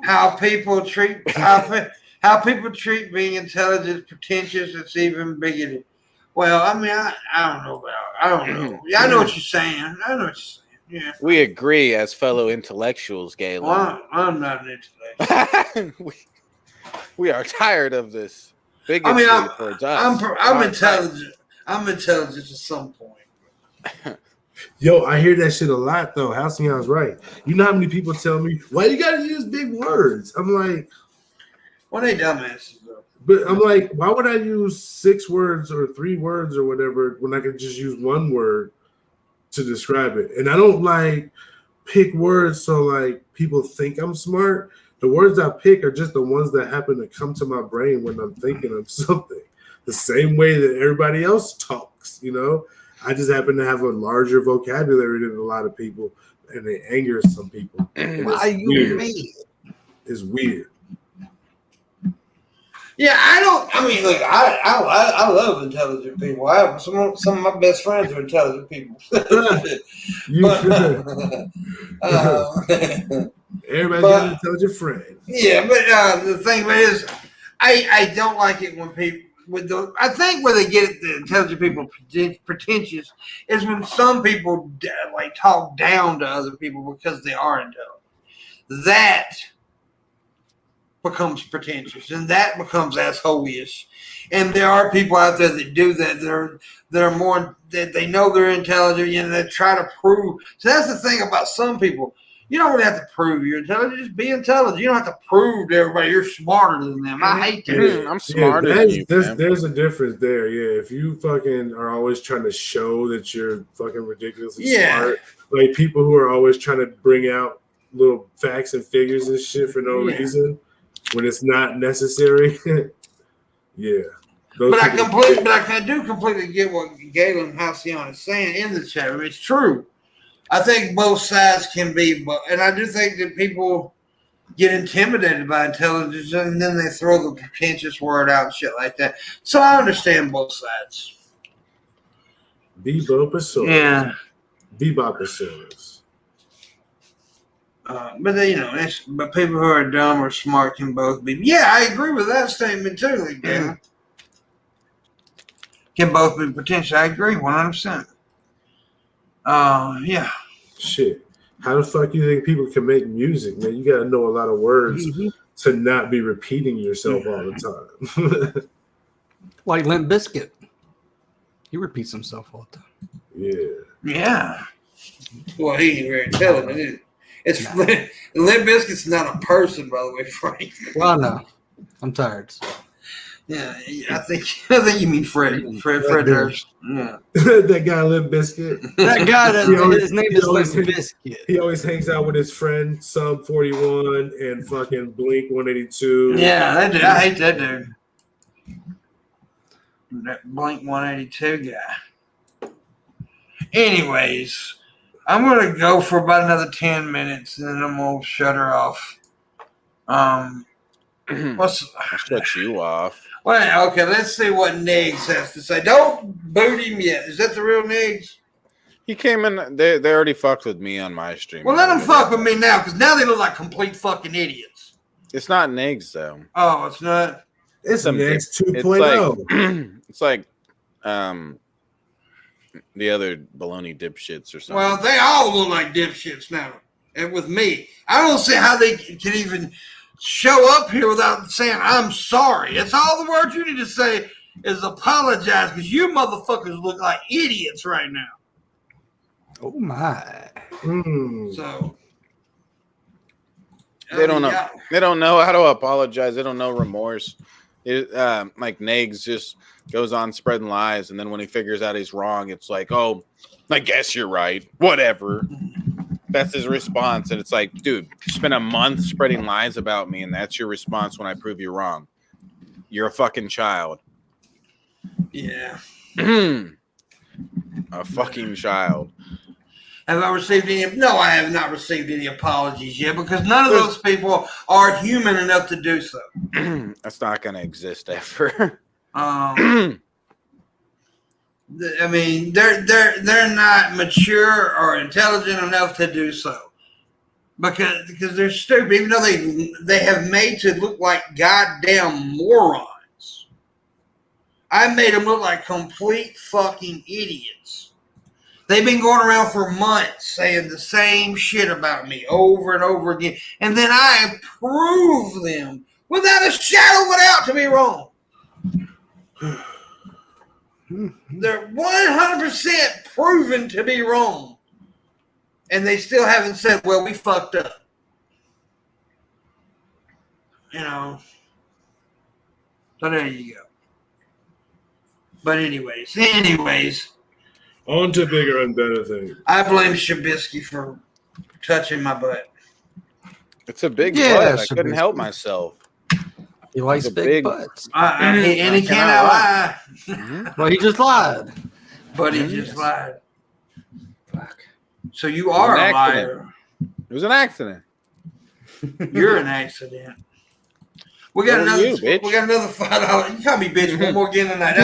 How people treat how people treat being intelligent, pretentious, it's even bigoted. Well, I mean, I don't know about. I don't know. Yeah, I know what you're saying. I know what you're saying. Yeah. We agree as fellow intellectuals, Galen. Well, I'm not an intellectual. we are tired of this. I mean, I'm I'm intelligent. I'm intelligent to some point. Yo, I hear that shit a lot though. Halcyon's right. You know how many people tell me, why you gotta use big words? I'm like, well, they dumbasses though. but I'm like, why would I use 6 words or 3 words or whatever when I could just use 1 word to describe it? And I don't like pick words so like people think I'm smart. The words I pick are just the ones that happen to come to my brain when I'm thinking of something. The same way that everybody else talks, you know? I just happen to have a larger vocabulary than a lot of people, and it angers some people. Why you me? It's weird. Yeah, I mean, look, I love intelligent people. I have some of my best friends are intelligent people. Everybody's got an intelligent friend. Yeah, but the thing about it is, I don't like it when people I think where they get the intelligent people pretentious is when some people like talk down to other people because they are intelligent. That becomes pretentious, and that becomes asshole-ish. And there are people out there that do that. That are more that they know they're intelligent, and they try to prove. So that's the thing about some people. You don't really have to prove you're intelligent. Just be intelligent. You don't have to prove to everybody you're smarter than them. I hate that. I'm smarter than you. There's a difference there. Yeah, if you fucking are always trying to show that you're fucking ridiculously smart, like people who are always trying to bring out little facts and figures and shit for no reason when it's not necessary. Yeah. But I do completely get what Galen Halcyon is saying in the chat room. It's true. I think both sides can be, and I do think that people get intimidated by intelligence and then they throw the pretentious word out and shit like that. So I understand both sides. Bebopasaurus. Yeah. Bebopasaurus. But but people who are dumb or smart can both be. Yeah, I agree with that statement too, like, can both be potential. I agree 100%. Yeah. Shit. How the fuck you think people can make music, man? You got to know a lot of words to not be repeating yourself all the time. Like Limp Bizkit. He repeats himself all the time. Yeah. Yeah. Well, he ain't very intelligent, is it? Limp Bizkit's not a person, by the way, Frank. Well, no. I'm tired. Yeah, I think you mean Fred Durst. Yeah. That guy Limp Bizkit. That guy his name is Limp Bizkit. He always hangs out with his friend Sub 41 and fucking Blink 182. Yeah, that dude. I hate that dude. That Blink 182 guy. Anyways, I'm gonna go for about another 10 minutes and then I'm gonna shut her off. Shut you off. Well, okay, let's see what Niggs has to say. Don't boot him yet. Is that the real Niggs? He came in. They already fucked with me on my stream. Well, let them fuck with me now, because now they look like complete fucking idiots. It's not Niggs though. Oh, it's not. It's Niggs 2.0. It's like the other baloney dipshits or something. Well, they all look like dipshits now. And with me, I don't see how they can even show up here without saying I'm sorry. It's all the words you need to say is apologize, because you motherfuckers look like idiots right now. Oh my! So they don't know. They don't know how to apologize. They don't know remorse. Like Niggs just goes on spreading lies, and then when he figures out he's wrong, it's like, oh, I guess you're right. Whatever. That's his response, and it's like, dude, you spent a month spreading lies about me, and that's your response when I prove you wrong. You're a fucking child. Yeah. A fucking child. Have I received any? No, I have not received any apologies yet, because none of those people are human enough to do so. That's not going to exist ever. I mean, they're not mature or intelligent enough to do so, because they're stupid. Even though they have made to look like goddamn morons, I made them look like complete fucking idiots. They've been going around for months saying the same shit about me over and over again, and then I prove them without a shadow of a doubt to be wrong. They're 100% proven to be wrong. And they still haven't said, well, we fucked up. You know. So there you go. But anyways. On to bigger and better things. I blame Shabisky for touching my butt. It's a big butt. I couldn't help myself. He likes big butts. And he cannot lie. Well, he just lied. But he just lied. Fuck. So you are a liar. It was an accident. You're an accident. We got another $5. You call me bitch one more again tonight.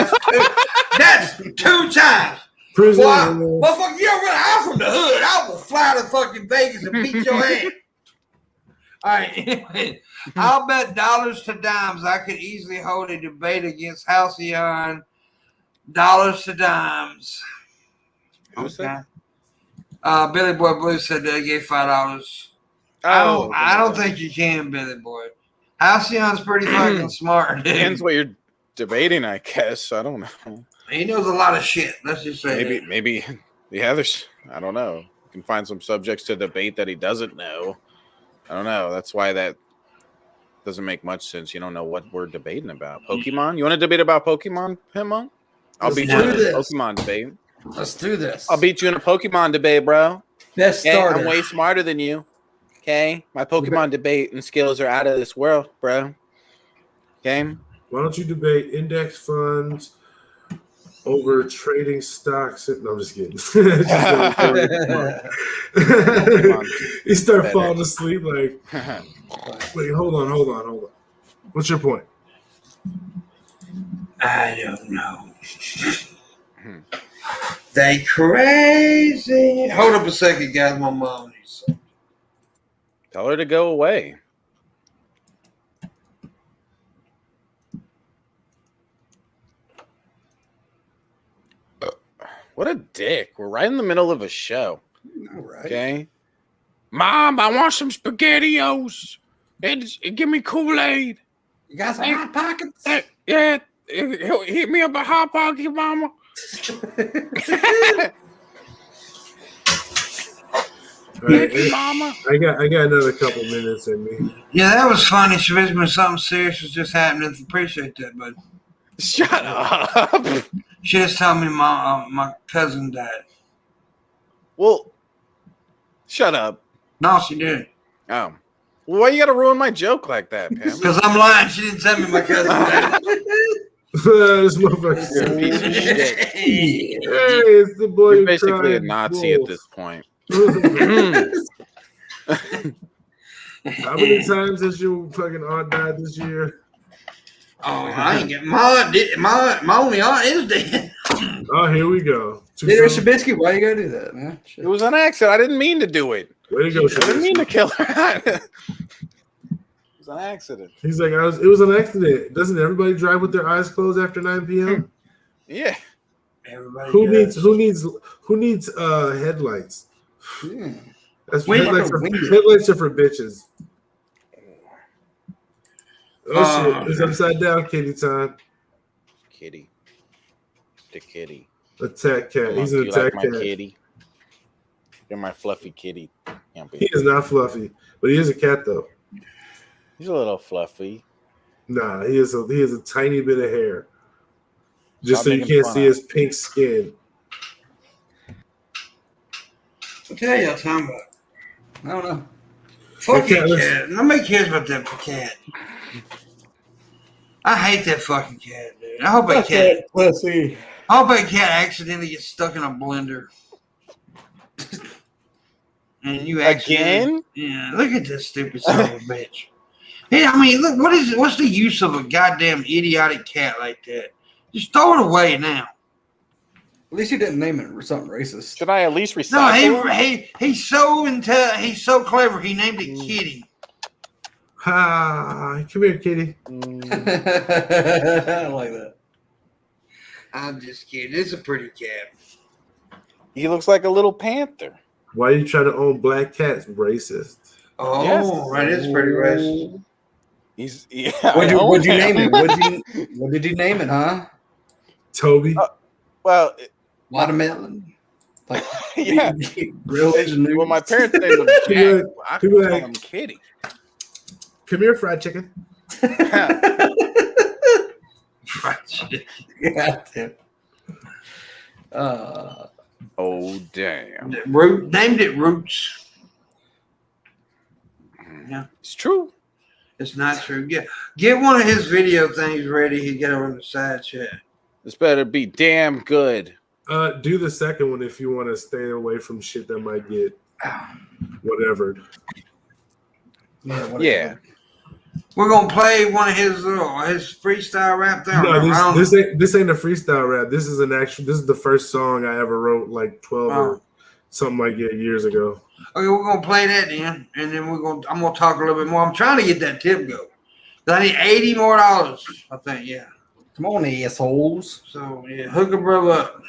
That's 2 times. Prison. Motherfucker, I'm from the hood. I will fly to fucking Vegas and beat your ass. All right. I'll bet dollars to dimes I could easily hold a debate against Halcyon. Dollars to dimes. Okay. Billy Boy Blue said they gave $5. I don't think you can, Billy Boy. Halcyon's pretty fucking smart. Dude. Depends what you're debating, I guess. I don't know. He knows a lot of shit. Let's just say maybe. Yeah, there's. I don't know. You can find some subjects to debate that he doesn't know. I don't know. That's why that doesn't make much sense. You don't know what we're debating about. Pokemon? You want to debate about Pokemon, Pimpmunk? I'll beat you in a Pokemon debate. Let's do this. I'll beat you in a Pokemon debate, bro. Best starter. I'm way smarter than you. Okay? My Pokemon debate and skills are out of this world, bro. Okay? Why don't you debate index funds over trading stocks? No, I'm just kidding. You start falling asleep like, wait, hold on. What's your point? I don't know. They crazy. Hold up a second, guys. My mom needs something. Tell her to go away. What a dick. We're right in the middle of a show. All right. Okay. Mom, I want some SpaghettiOs. Give me Kool-Aid. You got some Hot Pockets? Yeah. Hit me up a Hot Pocket, Mama. Right. Mama. I got another couple minutes in me. Yeah, that was funny. Shabisky, something serious was just happening. Appreciate that, bud. Shut up. She just told me my cousin died. Well, shut up. No, she did. Oh. Well, why you got to ruin my joke like that, Pam? Because I'm lying. She didn't tell me my cousin died. This motherfucker's a piece of shit. Hey, it's the boy. You're basically a Nazi at this point. How many times has your fucking aunt died this year? Oh, I ain't getting my only aunt is dead. Oh, here we go. Peter Shabisky, why you gotta do that, man? Shit. It was an accident. I didn't mean to do it. Way to go, I didn't mean to kill her. It was an accident. He's like, it was an accident. Doesn't everybody drive with their eyes closed after 9 p.m.? Yeah. Everybody who needs headlights? That's headlights are for bitches. Oh shit! It's upside down, kitty time. Kitty. The kitty. Attack cat. He's an attack cat. Kitty. You're my fluffy kitty. He is not fluffy, but he is a cat though. He's a little fluffy. Nah, he has a tiny bit of hair. Just so you can't see his pink skin. What the hell y'all talking about? I don't know. Fucking cat. Nobody cares about that cat. I hate that fucking cat, dude. I hope that cat. Let's see. I hope that cat accidentally gets stuck in a blender. And you again? Yeah. Look at this stupid son of a bitch. Hey, I mean, look. What's the use of a goddamn idiotic cat like that? Just throw it away now. At least you didn't name it something racist. Should I at least recycle? No, he's so he's so clever. He named it Kitty. Come here, kitty. I like that. I'm just kidding. It's a pretty cat. He looks like a little panther. Why are you trying to own black cats? Racist. Oh, yes. That is pretty racist. What'd you name it? What did you name it, huh? Toby. Well, watermelon. Like, yeah. Well, my parents named him Jack. I could call him Kitty. Come here, fried chicken. Fried chicken. Yeah, dude. Oh, damn. Named it Roots. Yeah. It's true. It's not true. Get one of his video things ready. He get on the side chat. This better be damn good. Do the second one if you want to stay away from shit that might get whatever. Yeah. We're gonna play one of his freestyle rap there. No, this ain't a freestyle rap. This is the first song I ever wrote like 12 or something like that years ago. Okay, we're gonna play that then, and then I'm gonna talk a little bit more. I'm trying to get that tip go. I need $80 more. I think, yeah. Come on, assholes. So yeah, hook a brother up.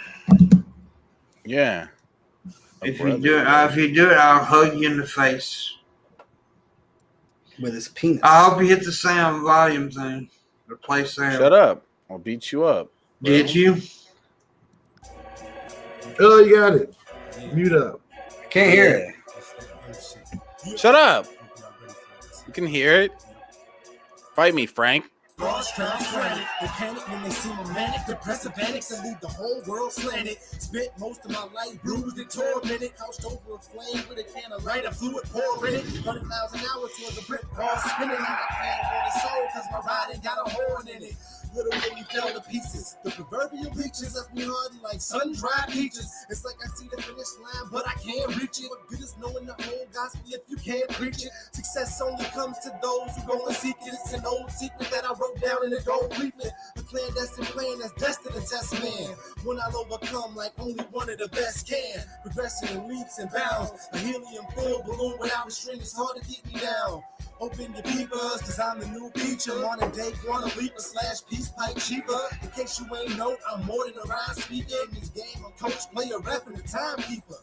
Yeah. If you do it, I'll hug you in the face with his penis. I hope you hit the sound volume thing. The play sound. Shut up! I'll beat you up. Did you? Oh, you got it. Mute up. Can't hear it. Shut up! You can hear it. Fight me, Frank. Boss crowd frantic, they panic when they see me manic, depressive panics and leave the whole world slanted. Spent most of my life bruised and tormented, couched over a flame with a can of lighter fluid pouring it. 100 miles an hour towards a brick wall spinning, and I can't for the soul cause my riding got a horn in it. Literally fell to pieces. The proverbial beaches left me hardened like sun-dried peaches. It's like I see the finish line, but I can't reach it. What good is knowing the whole gospel if you can't preach it? Success only comes to those who go and seek it. It's an old secret that I wrote down in a gold leaflet. A clandestine plan that's destined to test man. When I'll overcome like only one of the best can. Progressing in leaps and bounds. A helium-filled balloon without a string is hard to keep me down. Open your peepers, cause I'm the new feature. Modern day Guadalupe / peace pipe cheaper. In case you ain't know, I'm more than a rhyme speaker. In this game, I'm coach, player, ref, and the timekeeper.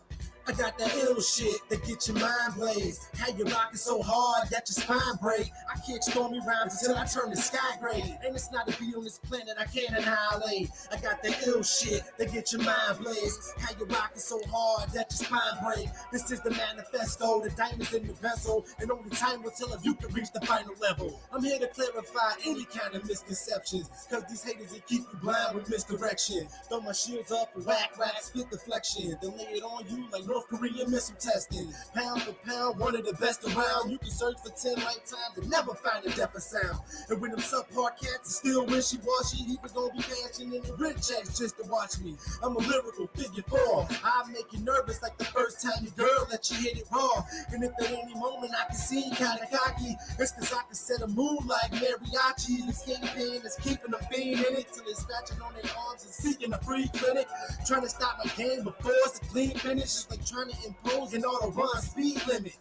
I got that ill shit that get your mind blazed. How you rockin' so hard that your spine break. I catch stormy rhymes until I turn the sky gray. And it's not a beat on this planet I can't annihilate. I got that ill shit that get your mind blazed. How you rockin' so hard that your spine break. This is the manifesto, the diamonds in the vessel. And only time will tell if you can reach the final level. I'm here to clarify any kind of misconceptions. Cause these haters will keep you blind with misdirection. Throw my shields up for whack, spit deflection. Then lay it on you like North Korean missile testing. Pound for pound, one of the best around. You can search for 10 lifetimes and never find a deafer sound. And when them subpar cats are still wishy-washy, he was gonna be cashing in the rent checks just to watch me. I'm a lyrical figure 4. I make you nervous like the first time your girl let you hit it raw. And if at any moment I can see kinda cocky, it's cause I can set a mood like mariachi. This kingpin is keeping a fiend in it till they're scratching on their arms and seeking a free clinic. Trying to stop my game before it's a clean finish. It's like trying to impose an auto-run speed limit.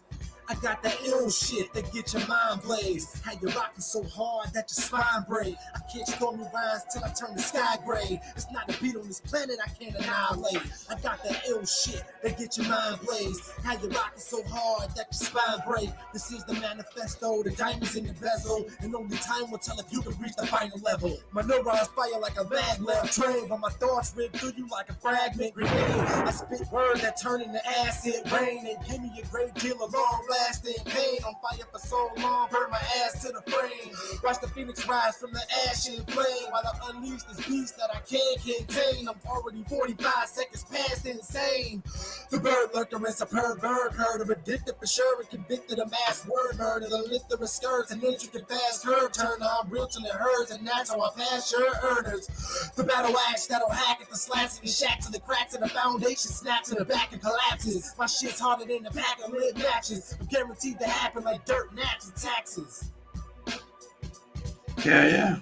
I got that ill shit that get your mind blazed. How you rockin' so hard that your spine break. I can't stormy rhymes till I turn the sky gray. It's not a beat on this planet I can't annihilate. I got that ill shit that get your mind blazed. How you rockin' so hard that your spine break. This is the manifesto, the diamonds in the bezel. And only time will tell if you can reach the final level. My neurons fire like a maglev train, but my thoughts rip through you like a fragment grenade. I spit words that turn into acid rain and give me a great deal of long lasting pain. On fire for so long, burn my ass to the frame. Watch the phoenix rise from the ash and flame while I unleash this beast that I can't contain. I'm already 45 seconds past insane. The bird lurker is a pervert, heard of addicted for sure and convicted of mass word murder. The lift of her skirts and intricate fast curve turner. I'm real till it hurts and that's how I pass your earners. The battle axe that'll hack at the slats and the shacks and the cracks and the foundation snaps in the back and collapses. My shit's harder than a pack of lit matches. I'm guaranteed to happen like dirt, naps, and taxes. Yeah.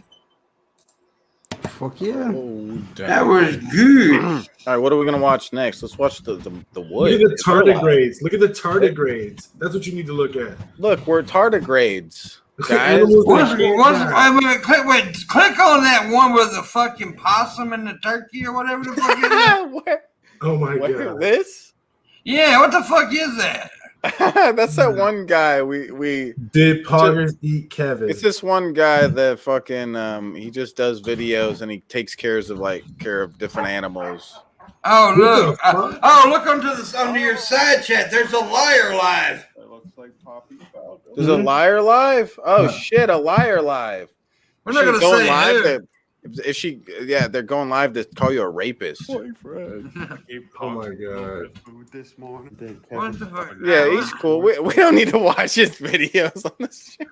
Fuck yeah. Oh, that was good. All right, what are we gonna watch next? Let's watch the wood. Look at the tardigrades. Look at the tardigrades. That's what you need to look at. Look, we're tardigrades, guys. Click on that one with the fucking possum and the turkey or whatever the fuck is that. Oh my god. This? Yeah, what the fuck is that? That's that one guy we did poggers eat Kevin. It's this one guy that fucking he just does videos and he takes care of different animals. Oh look! Look under your side chat. There's a liar live. It looks like Poppy. There's a liar live. Oh shit, a liar live. We're not gonna say live. If she, they're going live to call you a rapist. Boyfriend. Oh my god. This morning. What the fuck? Yeah, he's cool. We don't need to watch his videos on this show.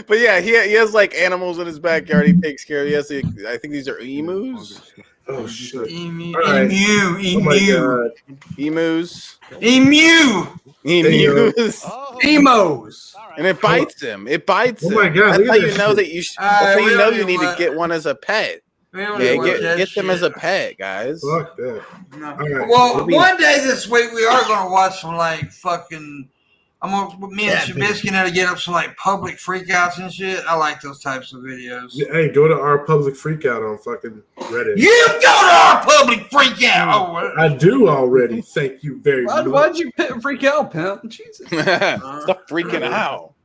but yeah, he has like animals in his backyard. He takes care of. He has I think these are emus. Oh shit. Emu. Emus. Emus. Emos. And it bites him. It bites him. Oh my god. That's how you know that you. That's how you know you need to get one as a pet. Get them as a pet, guys. Fuck that. No. Right. Well, one day this week we are going to watch some like fucking. Me and Shabisky now to get up some like public freakouts and shit. I like those types of videos. Hey, go to our public freakout on fucking Reddit. You go to our public freakout. Oh, I do already. Thank you very much. Why'd you freak out, pimp? Jesus. Stop freaking out.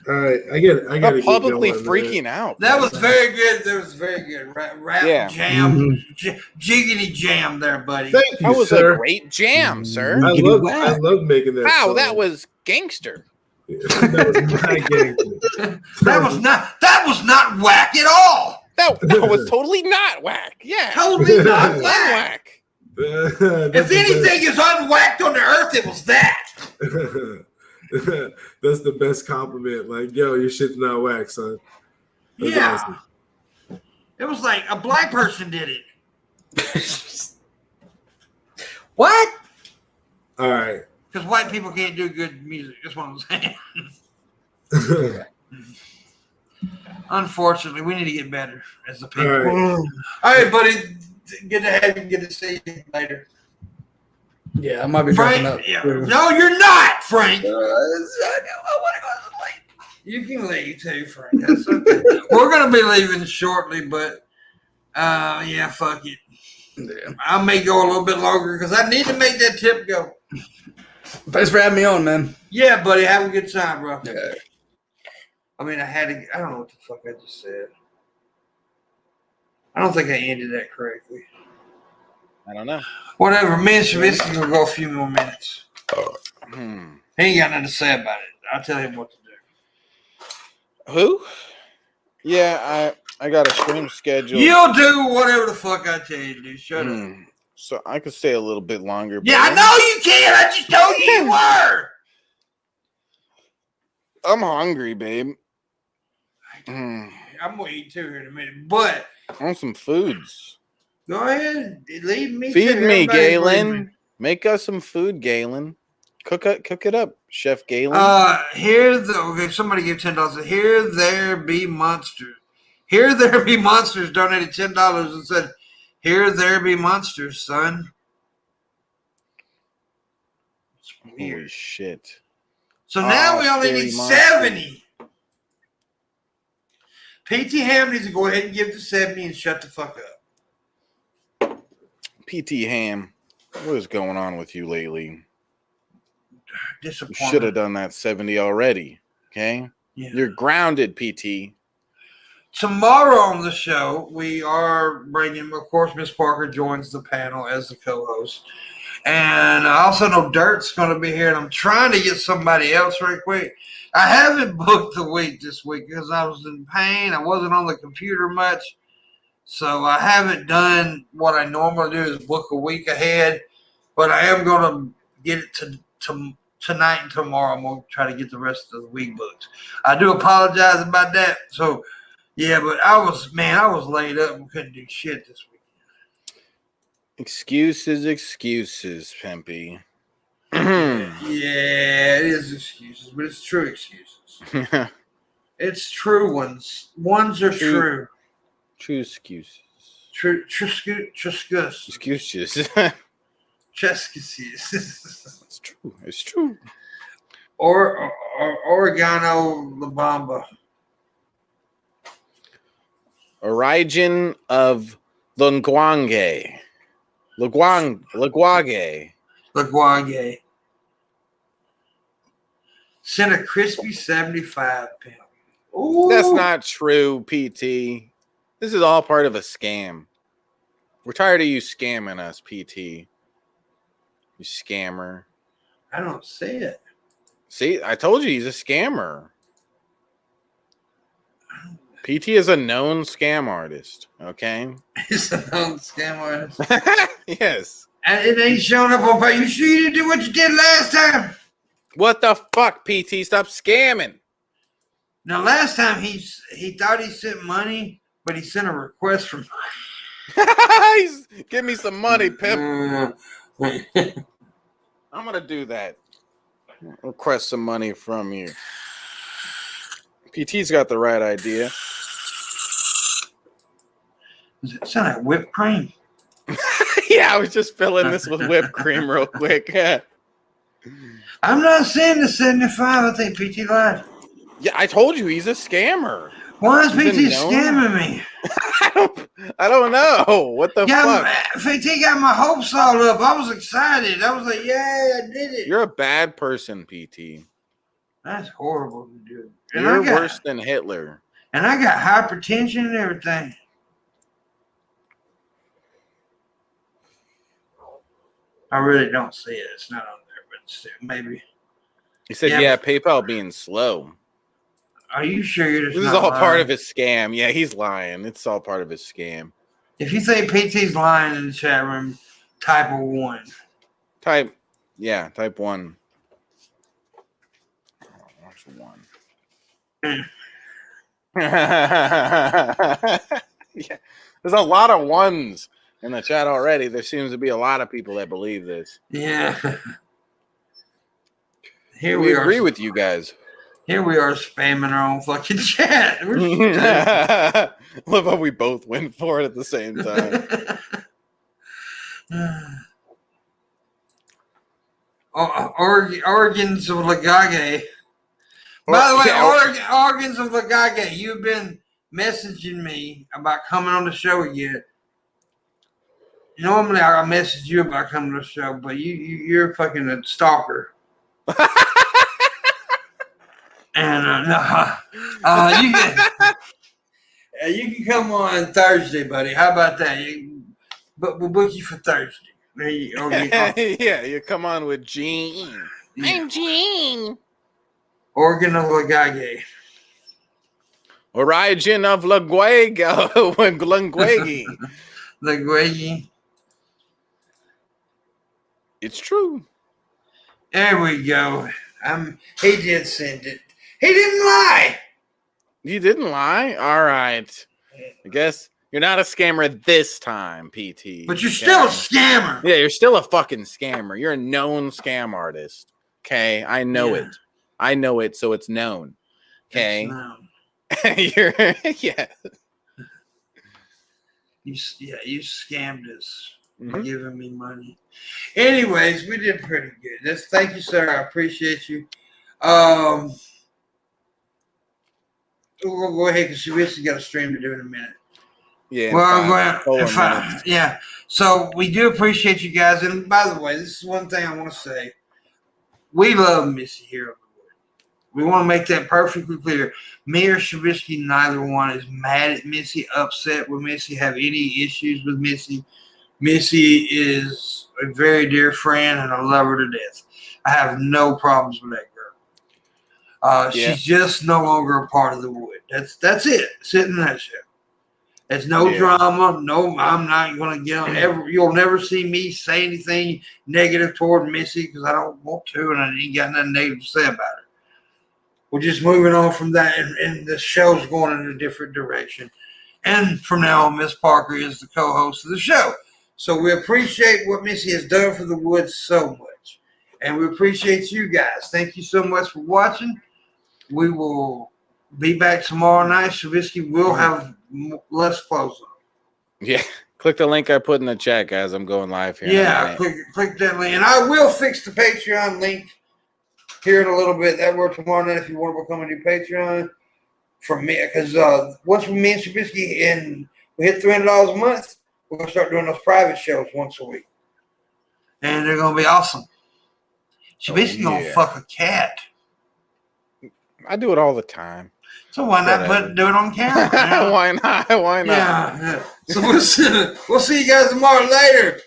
All right, I get it. I got publicly freaking out. That was very good. That was very good. Rap jam, jiggity jam there, buddy. Thank you, that was sir. a great jam, sir. I love making that. Wow, song. that was gangster. That was not gangster. That was not whack at all. That was totally not whack. Yeah, totally not whack. If anything is unwhacked on the earth, it was that. That's the best compliment. Like, yo, your shit's not whack, son. That's awesome. It was like a black person did it. What? All right. Because white people can't do good music. That's what I'm saying. Unfortunately, we need to get better as a people. All right, buddy. Good to have you. Good to see you later. Yeah, I might be Frank. up. Yeah. No, you're not, Frank. I want to go late. You can leave too, Frank. That's okay. We're gonna be leaving shortly, but yeah, fuck it. Yeah. I may go a little bit longer because I need to make that tip go. Thanks for having me on, man. Yeah, buddy. Have a good time, bro. Yeah. I mean, I don't know what the fuck I just said. I don't think I ended that correctly. I don't know. Whatever. Me and Shabisky will go a few more minutes. He ain't got nothing to say about it. I'll tell him what to do. Who? Yeah, I got a stream schedule. You'll do whatever the fuck I tell you to do. Shut up. So I could stay a little bit longer. Yeah, I know you can. I just told you were. I'm hungry, babe. I'm gonna eat too here in a minute, but I want some foods. Go ahead, leave me. Feed me, Galen. Make us some food, Galen. Cook it up, Chef Galen. Okay, somebody gave $10. Here there be monsters. Here there be monsters donated $10 and said, "Here there be monsters, son." It's weird. Holy shit. So now we only need 70. PT Ham needs to go ahead and give the 70 and shut the fuck up. PT Ham, what is going on with you lately? Disappointed. You should have done that 70 already. Okay? Yeah. You're grounded, PT. Tomorrow on the show, we are bringing, of course, Miss Parker joins the panel as the co-host. And I also know Dirt's going to be here, and I'm trying to get somebody else right quick. I haven't booked the week this week because I was in pain. I wasn't on the computer much. So I haven't done what I normally do is book a week ahead. But I am going to get it to tonight and tomorrow. I'm going to try to get the rest of the week booked. I do apologize about that. So, yeah, but I was laid up and couldn't do shit this week. Excuses, Pimpy. Yeah, it is excuses, but it's true excuses. It's true ones. Ones are true. True excuses. True excuses. Excuses. It's true. It's true. Or Oregano La Bamba. Origin of Lungwange. Laguage. Sent a crispy 75 pound. Ooh. That's not true, PT. This is all part of a scam. We're tired of you scamming us, PT. You scammer. I don't see it. See, I told you he's a scammer. PT is a known scam artist, okay? He's a known scam artist. Yes. And it ain't showing up on pay. You sure you didn't do what you did last time? What the fuck, PT? Stop scamming. Now, last time he thought he sent money, but he sent a request for money. Give me some money, pimp. I'm going to do that. Request some money from you. PT's got the right idea. Does it sound like whipped cream? Yeah, I was just filling this with whipped cream real quick. I'm not saying the 75. I think PT lied. Yeah, I told you he's a scammer. Why is PT scamming me? I don't know. What the fuck? PT got my hopes all up. I was excited. I was like, "Yay, I did it." You're a bad person, PT. That's horrible to do. And You're worse than Hitler. And I got hypertension and everything. I really don't see it. It's not on there, but still, maybe. He said, yeah, PayPal being slow. Are you sure you're just This is all part of his scam. Yeah, he's lying. It's all part of his scam. If you think PT's lying in the chat room, type a 1. Type 1. Oh, watch 1. Yeah, there's a lot of ones in the chat already. There seems to be a lot of people that believe this. Yeah. Here we agree with you guys. Here we are spamming our own fucking chat. Love how we both went for it at the same time. Organs of Lagage. By the way, Organs of Lagage, you've been messaging me about coming on the show again. Normally, I message you about coming to the show, but you're fucking a stalker. And you can come on Thursday, buddy. How about that? We'll book you for Thursday. Yeah, you come on with Gene. Yeah. I'm Gene. Organ of Lagage. Origin of Laguega. Laguegi. It's true. There we go. He did send it. He didn't lie. You didn't lie? All right. I guess you're not a scammer this time, PT. But you're still a scammer. Yeah, you're still a fucking scammer. You're a known scam artist. Okay? I know it. I know it, so it's known. Okay? You're You scammed us by giving me money. Anyways, we did pretty good. Thank you, sir. I appreciate you. We'll go ahead because Shabisky got a stream to do in a minute. Yeah. Yeah. So we do appreciate you guys. And by the way, this is one thing I want to say. We love Missy here on the Wood. We want to make that perfectly clear. Me or Shabisky, neither one is mad at Missy, upset with Missy, have any issues with Missy. Missy is a very dear friend, and I love her to death. I have no problems with that girl. She's just no longer a part of the Wood. That's it. Sit in that show. There's no drama. No, I'm not going to get on. You'll never see me say anything negative toward Missy because I don't want to, and I ain't got nothing negative to say about her. We're just moving on from that, and the show's going in a different direction. And from now on, Miss Parker is the co-host of the show. So we appreciate what Missy has done for the Woods so much. And we appreciate you guys. Thank you so much for watching. We will be back tomorrow night. Shabisky will have less clothes on. Yeah. Click the link I put in the chat, guys. I'm going live here. Yeah, click that link. And I will fix the Patreon link here in a little bit. That works tomorrow night if you want to become a new Patreon from me. Because once me and Shabisky and we hit $300 a month, we're going to start doing those private shows once a week. And they're going to be awesome. Shabisky's going to fuck a cat. I do it all the time. So why not do it on camera? Why not? Why not? Yeah. So we'll see you guys tomorrow later.